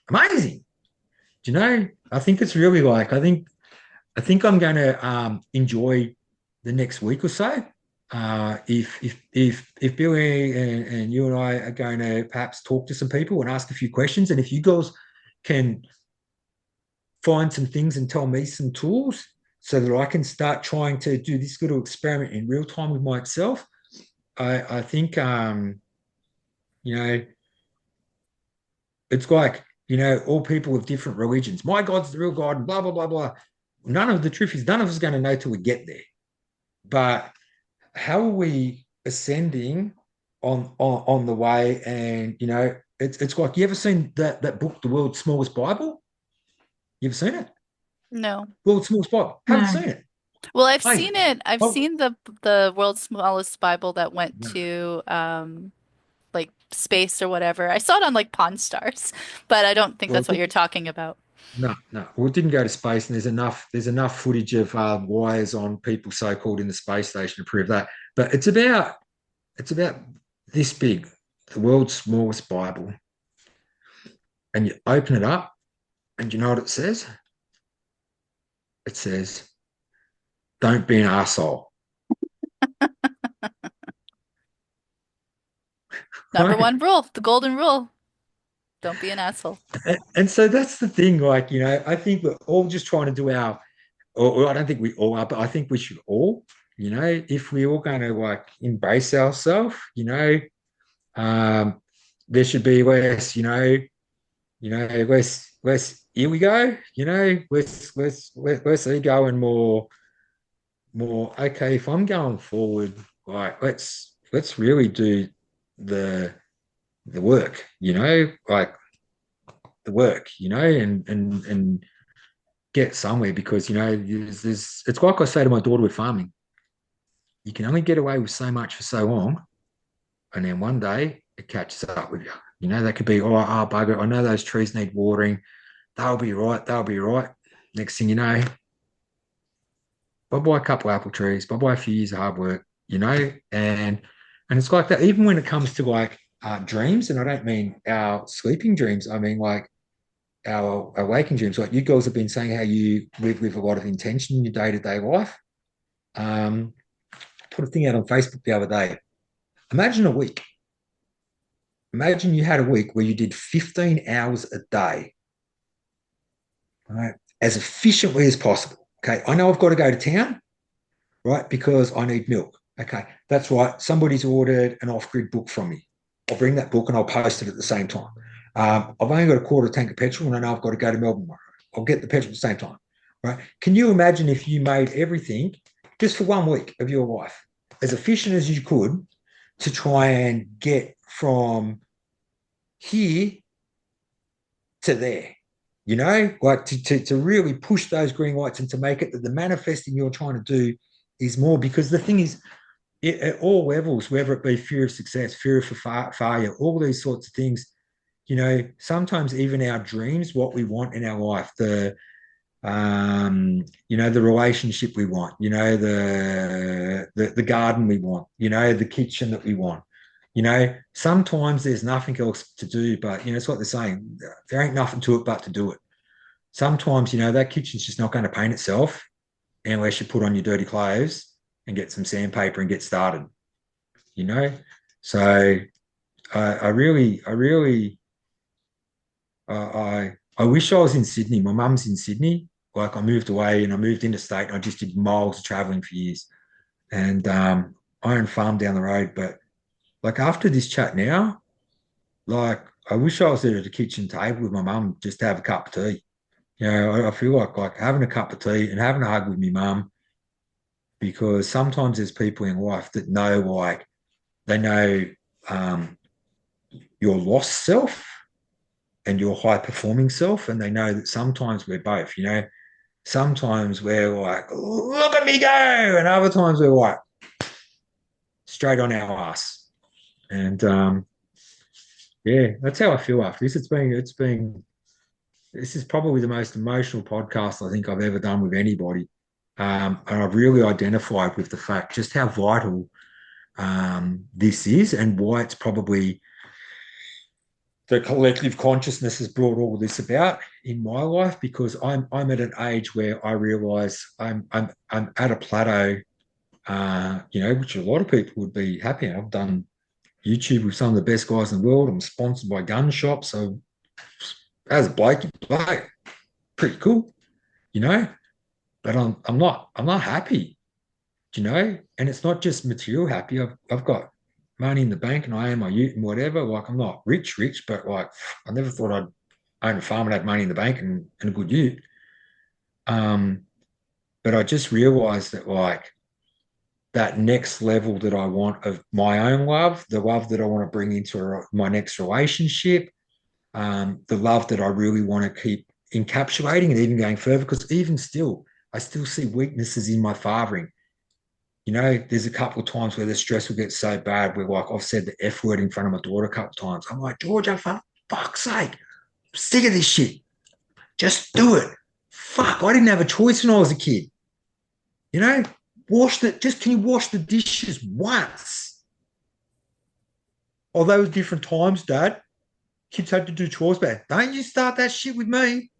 amazing. Do you know? I think it's really like, I think I'm going to enjoy the next week or so. If Billy and you and I are going to perhaps talk to some people and ask a few questions, and if you girls can find some things and tell me some tools so that I can start trying to do this little experiment in real time with myself. I think, you know, it's like, you know, all people with different religions. My God's the real God, blah, blah, blah, blah. The truth is, none of us are going to know till we get there. But how are we ascending on the way? And, you know, it's like, you ever seen that book, The World's Smallest Bible? You ever seen it? No. World's Smallest Bible. Haven't No. seen it. Well, I've Amazing. seen it. I've Oh, seen the world's smallest Bible that went no. to like space or whatever. I saw it on like Pawn Stars, but I don't think Well, that's what you're talking about. no, no. Well, it didn't go to space, and there's enough footage of wires on people so-called in the space station to prove that. But it's about this big, the world's smallest Bible, and you open it up, and you know what it says? It says, "Don't be an asshole." Number Right? one rule, the golden rule. Don't be an asshole. And so that's the thing. Like, you know, I think we're all just trying to do or I don't think we all are, but I think we should all, you know, if we all going to like embrace ourselves, you know, um, there should be less, less. Here we go, you know, less ego and more. Okay, if I'm going forward, like let's really do the the work, you know, like the work, you know, and get somewhere because you know there's it's like I say to my daughter with farming, you can only get away with so much for so long, and then one day it catches up with you. You know, that could be, bugger, I know those trees need watering. They'll be right. They'll be right. Next thing you know, bye bye a couple of apple trees. Bye bye a few years of hard work. You know, and it's like that. Even when it comes to like dreams, and I don't mean our sleeping dreams. I mean like our waking dreams. Like you girls have been saying how you live with a lot of intention in your day to day life. Um, put a thing out on Facebook the other day. Imagine a week. Imagine you had a week where you did 15 hours a day, right? As efficiently as possible. Okay. I know I've got to go to town, right? Because I need milk. Okay. That's right. Somebody's ordered an off grid book from me. I'll bring that book and I'll post it at the same time. I've only got a quarter tank of petrol and I know I've got to go to Melbourne tomorrow. I'll get the petrol at the same time, right? Can you imagine if you made everything just for 1 week of your life as efficient as you could to try and get from here to there, you know, like to really push those green lights and to make it that the manifesting you're trying to do is more because the thing is, at all levels, whether it be fear of success, fear of failure, all these sorts of things, you know, sometimes even our dreams, what we want in our life, the relationship we want, you know, the garden we want, you know, the kitchen that we want. You know, sometimes there's nothing else to do, but you know, it's what they're saying. There ain't nothing to it but to do it. Sometimes, you know, that kitchen's just not going to paint itself unless you put on your dirty clothes and get some sandpaper and get started, you know? So I wish I was in Sydney. My mum's in Sydney. Like I moved away and I moved interstate and I just did miles of traveling for years. And I own a farm down the road. But like after this chat now, like I wish I was there at the kitchen table with my mum just to have a cup of tea. You know, I feel like having a cup of tea and having a hug with my mum because sometimes there's people in life that know like they know um, your lost self and your high performing self, and they know that sometimes we're both. You know, sometimes we're like, look at me go, and other times we're like straight on our ass. And yeah, that's how I feel after this. This is probably the most emotional podcast I think I've ever done with anybody. And I've really identified with the fact just how vital this is and why it's probably the collective consciousness has brought all this about in my life because I'm at an age where I realise I'm at a plateau, you know, which a lot of people would be happy. I've done YouTube with some of the best guys in the world. I'm sponsored by gun shops, so as a bloke, pretty cool, you know. But I'm not happy, you know. And it's not just material happy. I've got money in the bank and I own my ute and whatever. Like I'm not rich, but like I never thought I'd own a farm and have money in the bank and a good ute. Um, but I just realized that like that next level that I want of my own love, the love that I want to bring into my next relationship, the love that I really want to keep encapsulating and even going further, because even still, I still see weaknesses in my fathering. You know, there's a couple of times where the stress will get so bad where like I've said the F word in front of my daughter a couple of times. I'm like, Georgia, for fuck's sake, I'm sick of this shit. Just do it. Fuck, I didn't have a choice when I was a kid. You know, can you wash the dishes once? Oh, those different times, Dad. Kids had to do chores, but don't you start that shit with me.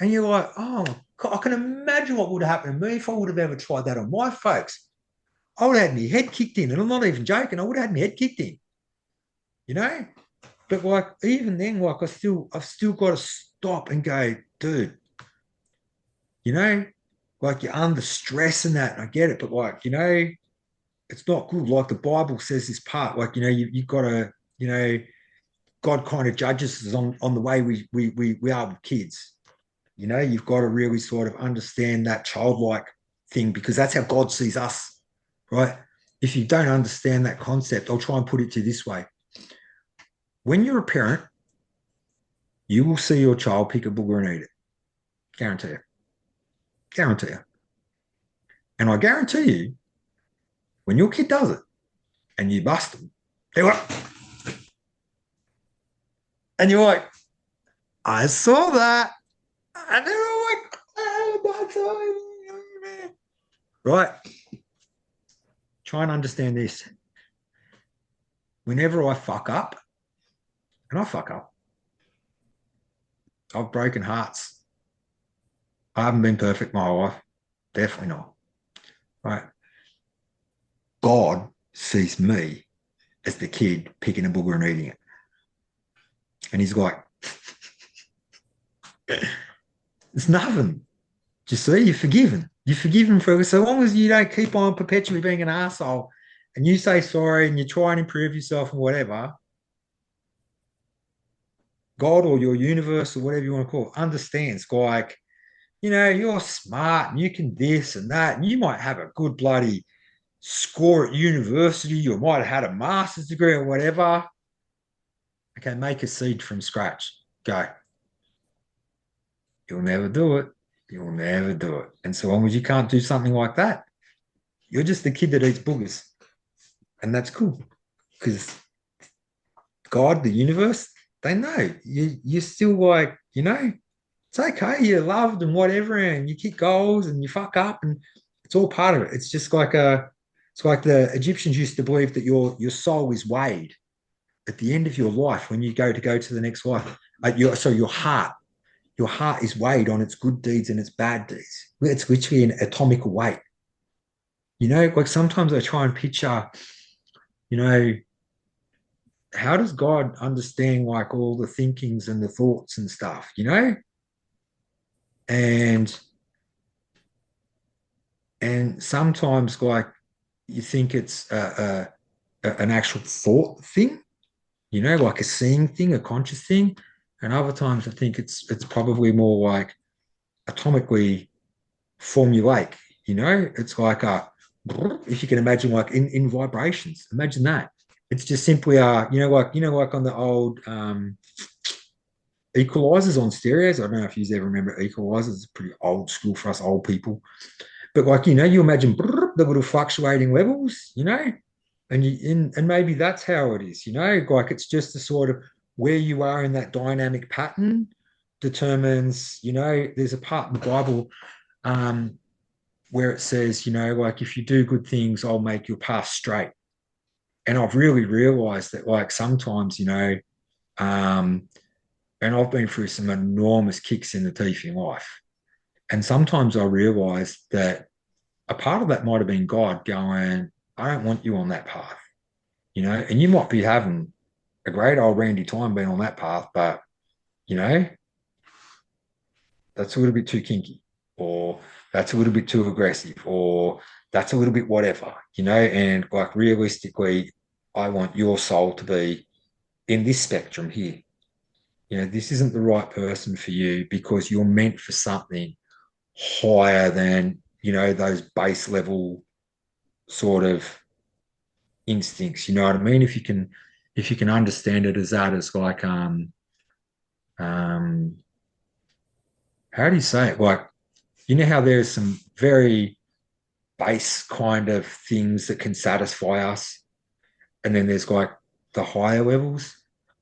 And you're like, oh, God, I can imagine what would have happened to me if I would have ever tried that on my folks. I would have had my head kicked in. And I'm not even joking. I would have had my head kicked in, you know? But like, even then, like, I've still got to stop and go, dude, you know, like you're under stress and that. And I get it. But like, you know, it's not good. Like the Bible says this part, like, you know, you've got to, you know, God kind of judges us on the way we are with kids. You know, you've got to really sort of understand that childlike thing because that's how God sees us, right? If you don't understand that concept, I'll try and put it to you this way. When you're a parent, you will see your child pick a booger and eat it. Guarantee you. Guarantee you. And I guarantee you, when your kid does it and you bust them, they're like, and you're like, I saw that. And they're all like, oh, right. Try and understand this. Whenever I fuck up, and I fuck up, I've broken hearts. I haven't been perfect my life. Definitely not. Right. God sees me as the kid picking a booger and eating it. And he's like, it's nothing. Do you see? You're forgiven. You're forgiven for so long as you don't keep on perpetually being an asshole and you say sorry and you try and improve yourself and whatever, God or your universe or whatever you want to call it understands like, you know, you're smart and you can this and that, and you might have a good bloody score at university, you might have had a master's degree or whatever. Okay, make a seed from scratch. Go. You'll never do it. You'll never do it. And so long as you can't do something like that, you're just the kid that eats boogers. And that's cool. Because God, the universe, they know. You're still like, you know, it's okay. You're loved and whatever, and you kick goals and you fuck up, and it's all part of it. It's just like it's like the Egyptians used to believe that your soul is weighed at the end of your life when you go to the next life. Your heart is weighed on its good deeds and its bad deeds. It's literally an atomic weight. You know, like sometimes I try and picture, you know, how does God understand like all the thinkings and the thoughts and stuff, you know? And sometimes like you think it's an actual thought thing, you know, like a seeing thing, a conscious thing. And other times I think it's probably more like atomically formulaic, you know, it's like if you can imagine like in vibrations, imagine that. It's just simply like on the old equalizers on stereos. I don't know if you ever remember equalizers. It's pretty old school for us old people. But like, you know, you imagine the little fluctuating levels, you know, and maybe that's how it is, you know, like it's just a sort of where you are in that dynamic pattern determines, you know, there's a part in the Bible um, where it says, you know, like if you do good things, I'll make your path straight. And I've really realized that, like, sometimes, you know, um, and I've been through some enormous kicks in the teeth in life. And sometimes I realized that a part of that might have been God going, I don't want you on that path, you know, and you might be having a great old Randy time being on that path, but, you know, that's a little bit too kinky, or that's a little bit too aggressive, or that's a little bit whatever, you know, and like realistically, I want your soul to be in this spectrum here. You know, this isn't the right person for you because you're meant for something higher than, you know, those base level sort of instincts. You know what I mean? If you can understand it as that, as like um how do you say it? Like, you know how there's some very base kind of things that can satisfy us, and then there's like the higher levels.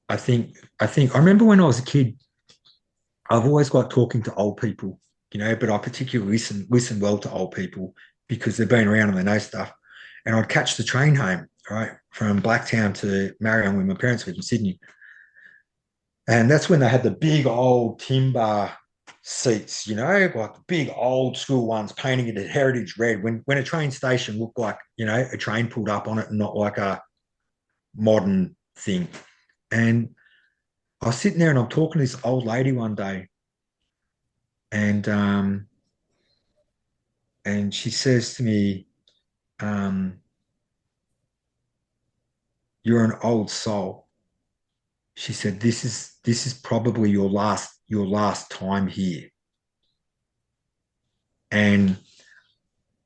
I remember when I was a kid, I've always liked talking to old people, you know, but I particularly listen well to old people because they've been around and they know stuff. And I'd catch the train home, right, from Blacktown to Marion when my parents lived in Sydney. And that's when they had the big old timber seats, you know, like the big old school ones painting it heritage red when a train station looked like, you know, a train pulled up on it and not like a modern thing. And I was sitting there and I'm talking to this old lady one day, and she says to me, um, "You're an old soul." She said, this is probably your last time here." And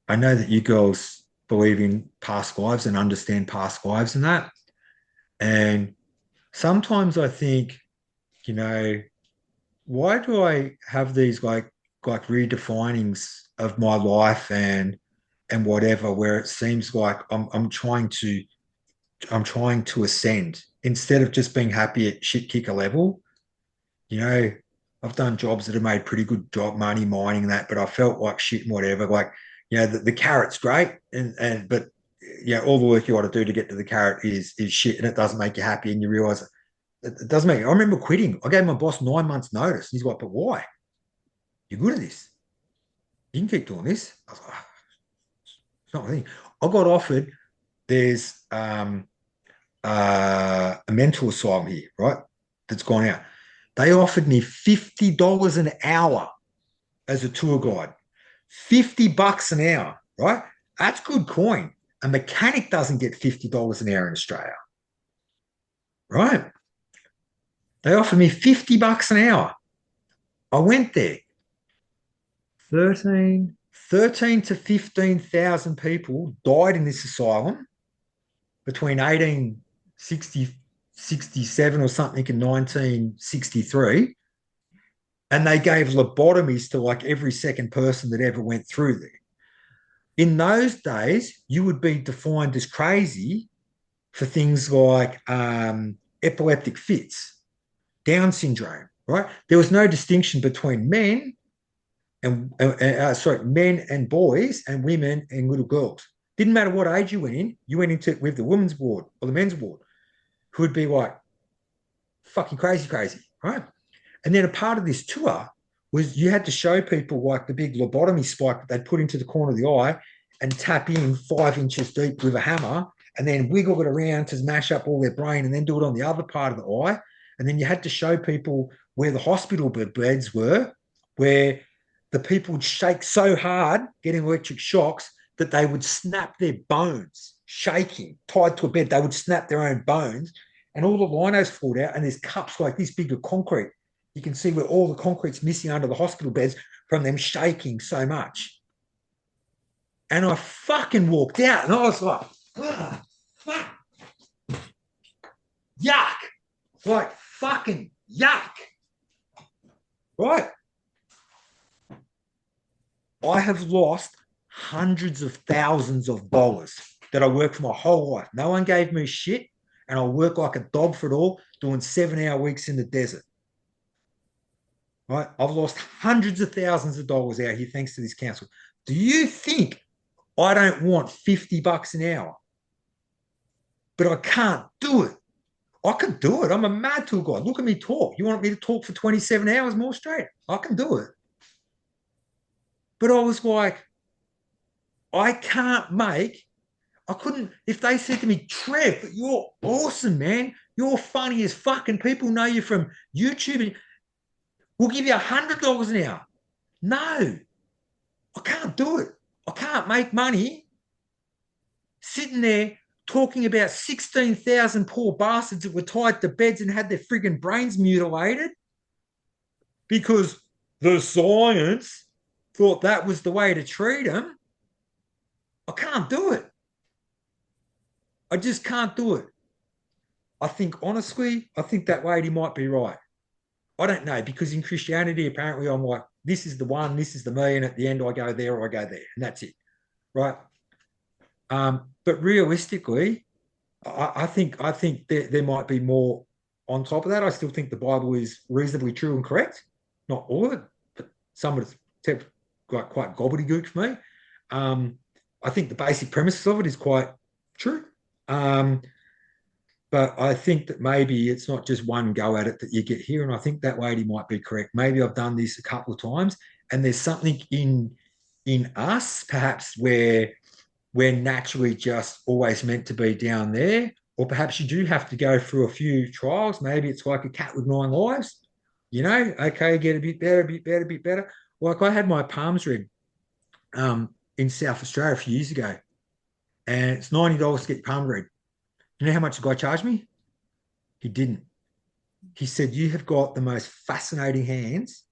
I know that you girls believe in past lives and understand past lives and that. And sometimes I think, you know, why do I have these like redefinings of my life and whatever, where it seems like I'm trying to ascend instead of just being happy at shit kicker level. You know, I've done jobs that have made pretty good job money mining and that, but I felt like shit and whatever. Like, you know, the carrot's great, and but you know, all the work you got to do to get to the carrot is shit, and it doesn't make you happy, and you realize it doesn't make. I remember quitting. I gave my boss 9 months notice. He's like, "But why? You're good at this. You can keep doing this." I was like, "Oh, it's not my thing." I got offered. There's a mental asylum here, right? That's gone out. They offered me $50 an hour as a tour guide. $50 an hour, right? That's good coin. A mechanic doesn't get $50 an hour in Australia, right? They offered me $50 an hour. I went there. 13 to 15,000 people died in this asylum between 1867 or something in 1963. And they gave lobotomies to like every second person that ever went through there. In those days, you would be defined as crazy for things like epileptic fits, Down syndrome, right? There was no distinction between men men and boys and women and little girls. Didn't matter what age you went into with the women's ward or the men's ward, who would be like fucking crazy, right? And then a part of this tour was you had to show people like the big lobotomy spike that they'd put into the corner of the eye and tap in 5 inches deep with a hammer and then wiggle it around to mash up all their brain and then do it on the other part of the eye. And then you had to show people where the hospital beds were, where the people would shake so hard, getting electric shocks, that they would snap their bones, shaking, tied to a bed. They would snap their own bones, and all the linos fall out, and there's cups like this big of concrete. You can see where all the concrete's missing under the hospital beds from them shaking so much. And I fucking walked out, and I was like, fuck, yuck, like fucking yuck, right? I have lost hundreds of thousands of dollars that I worked for my whole life. No one gave me shit, and I work like a dog for it all, doing 7-hour weeks in the desert. Right? I've lost hundreds of thousands of dollars out here thanks to this council. Do you think I don't want $50 an hour? But I can't do it. I can do it. I'm a mad tour guide. Look at me talk. You want me to talk for 27 hours more straight? I can do it. But I was like, I couldn't, if they said to me, Trev, you're awesome, man. You're funny as fuck, and people know you from YouTube, and we'll give you $100 an hour. No, I can't do it. I can't make money sitting there talking about 16,000 poor bastards that were tied to beds and had their frigging brains mutilated because the science thought that was the way to treat them. I can't do it. I just can't do it. I think, honestly, I think that lady might be right. I don't know, because in Christianity, apparently I'm like, this is the one, this is the me, and at the end I go there or I go there, and that's it, right? But realistically, I think there might be more on top of that. I still think the Bible is reasonably true and correct. Not all of it, but some of it's quite gobbledygook for me. I think the basic premises of it is quite true. But I think that maybe it's not just one go at it that you get here. And I think that lady might be correct. Maybe I've done this a couple of times, and there's something in us, perhaps, where we're naturally just always meant to be down there. Or perhaps you do have to go through a few trials. Maybe it's like a cat with 9 lives. Okay, get a bit better, a bit better, a bit better. Like I had my palms read in South Australia a few years ago, and it's $90 to get your palm read. You know how much the guy charged me? He didn't. He said, you have got the most fascinating hands.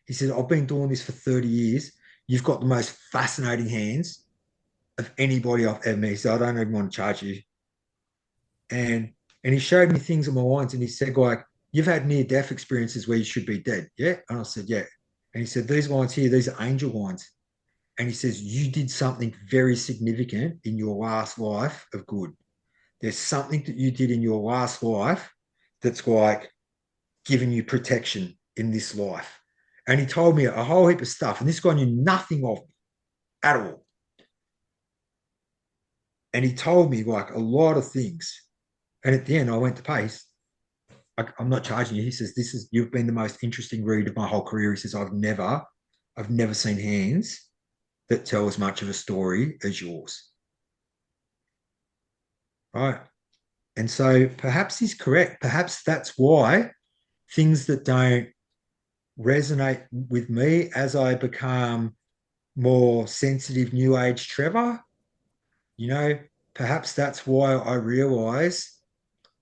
He said, I've been doing this for 30 years. You've got the most fascinating hands of anybody I've ever met. He said, I don't even want to charge you. And he showed me things in my lines, and he said, like, you've had near-death experiences where you should be dead. Yeah? And I said, yeah. And he said, these lines here, these are angel lines. And he says, you did something very significant in your last life of good. There's something that you did in your last life that's like giving you protection in this life. And he told me a whole heap of stuff. And this guy knew nothing of me at all. And he told me like a lot of things. And at the end, I went to pay. I'm not charging you. He says, you've been the most interesting read of my whole career. He says, I've never seen hands that tell as much of a story as yours. Right. And so perhaps he's correct. Perhaps that's why things that don't resonate with me as I become more sensitive New Age Trevor, perhaps that's why I realize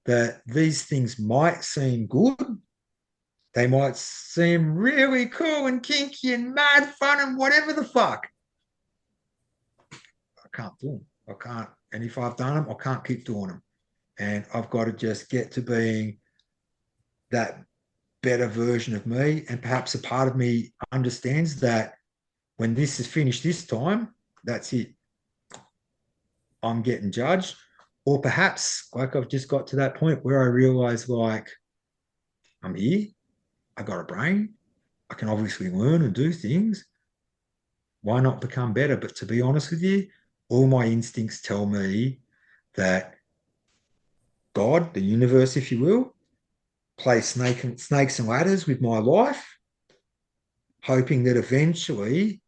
that these things might seem good. They might seem really cool and kinky and mad fun and whatever the fuck. I can't do them. I can't. And if I've done them, I can't keep doing them. And I've got to just get to being that better version of me. And perhaps a part of me understands that when this is finished this time, that's it. I'm getting judged. Or perhaps like I've just got to that point where I realize like I'm here. I got a brain. I can obviously learn and do things. Why not become better? But to be honest with you, all my instincts tell me that God, the universe, if you will, play snakes and ladders with my life, hoping that eventually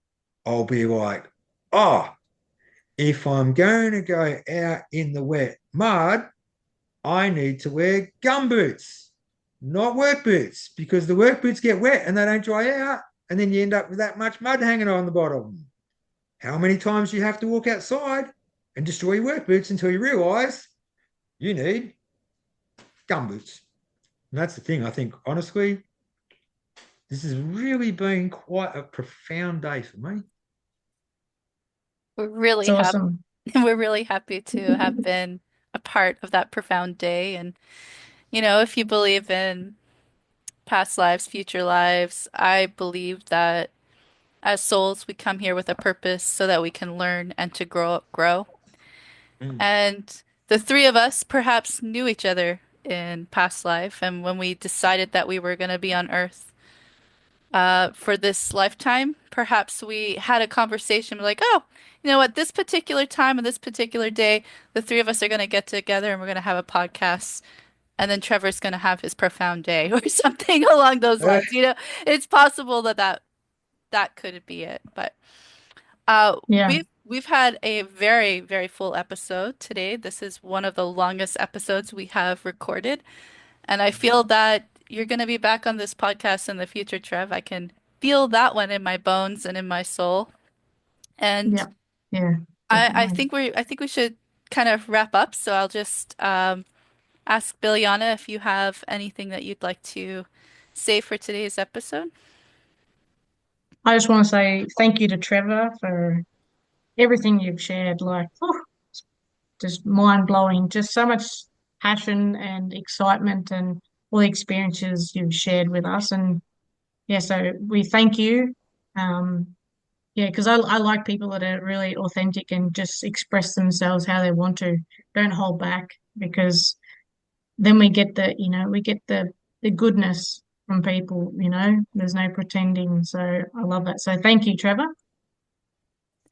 I'll be like, oh, If I'm going to go out in the wet mud, I need to wear gum boots, not work boots, because the work boots get wet and they don't dry out. And then you end up with that much mud hanging on the bottom. How many times do you have to walk outside and destroy your work boots until you realize you need gum boots? And that's the thing. I think, honestly, this has really been quite a profound day for me. We're It's really happy. awesome. We're really happy to have been a part of that profound day. And, if you believe in past lives, future lives, I believe that as souls, we come here with a purpose so that we can learn and to grow. Mm. And the three of us perhaps knew each other in past life. And when we decided that we were going to be on Earth for this lifetime, perhaps we had a conversation like, oh, you know what, this particular time and this particular day, the three of us are going to get together and we're going to have a podcast. And then Trevor's going to have his profound day or something along those Uh, lines. It's possible that could be it. But Yeah, we've had a very, very full episode today. This is one of the longest episodes we have recorded, and I feel that you're going to be back on this podcast in the future, Trev. I can feel that one in my bones and in my soul. And yeah, yeah, I definitely. think we should kind of wrap up. So I'll just ask Biljana if you have anything that you'd like to say for today's episode. I just want to say thank you to Trevor for everything you've shared. Like, just mind blowing. Just so much passion and excitement and all the experiences you've shared with us. And yeah, so we thank you. Um, yeah, because I like people that are really authentic and just express themselves how they want to. Don't hold back because then we get the goodness from people, there's no pretending. So I love that. So thank you, Trevor.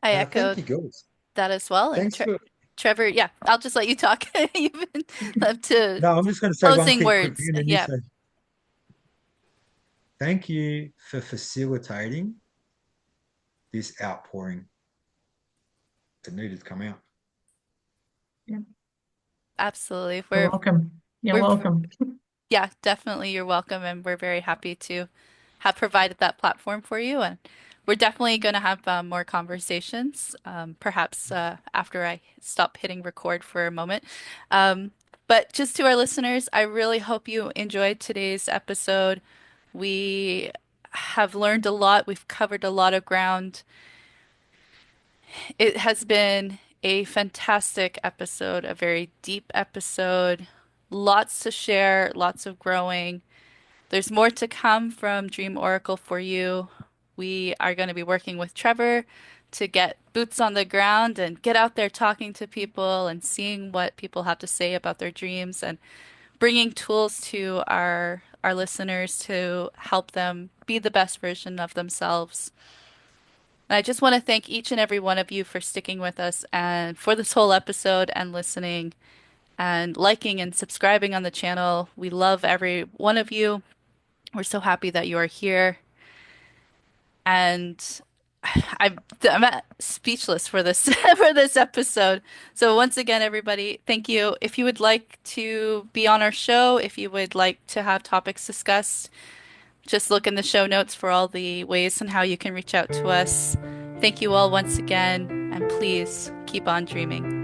I thank echoed you, girls. that as well. And Thanks for. Trevor, yeah, I'll just let you talk. You've been up to No, I'm just going to say one closing quick words. thing, and you Yeah. say thank you for facilitating this outpouring that needed to come out. Yeah, Absolutely. you're welcome. You're We're welcome. yeah, definitely you're welcome and we're very happy to have provided that platform for you and we're definitely going to have more conversations perhaps after I stop hitting record for a moment. Um, but just to our listeners, I really hope you enjoyed today's episode. We have learned a lot. We've covered a lot of ground. It has been a fantastic episode, a very deep episode. Lots to share, lots of growing. There's more to come from Dream Oracle for you. We are going to be working with Trevor to get boots on the ground and get out there talking to people and seeing what people have to say about their dreams and bringing tools to our listeners to help them be the best version of themselves. And I just want to thank each and every one of you for sticking with us and for this whole episode and listening and liking and subscribing on the channel. We love every one of you. We're so happy that you are here. And I'm speechless for this for this episode. So once again, everybody, thank you. If you would like to be on our show, if you would like to have topics discussed, just look in the show notes for all the ways and how you can reach out to us. Thank you all once again, and please keep on dreaming.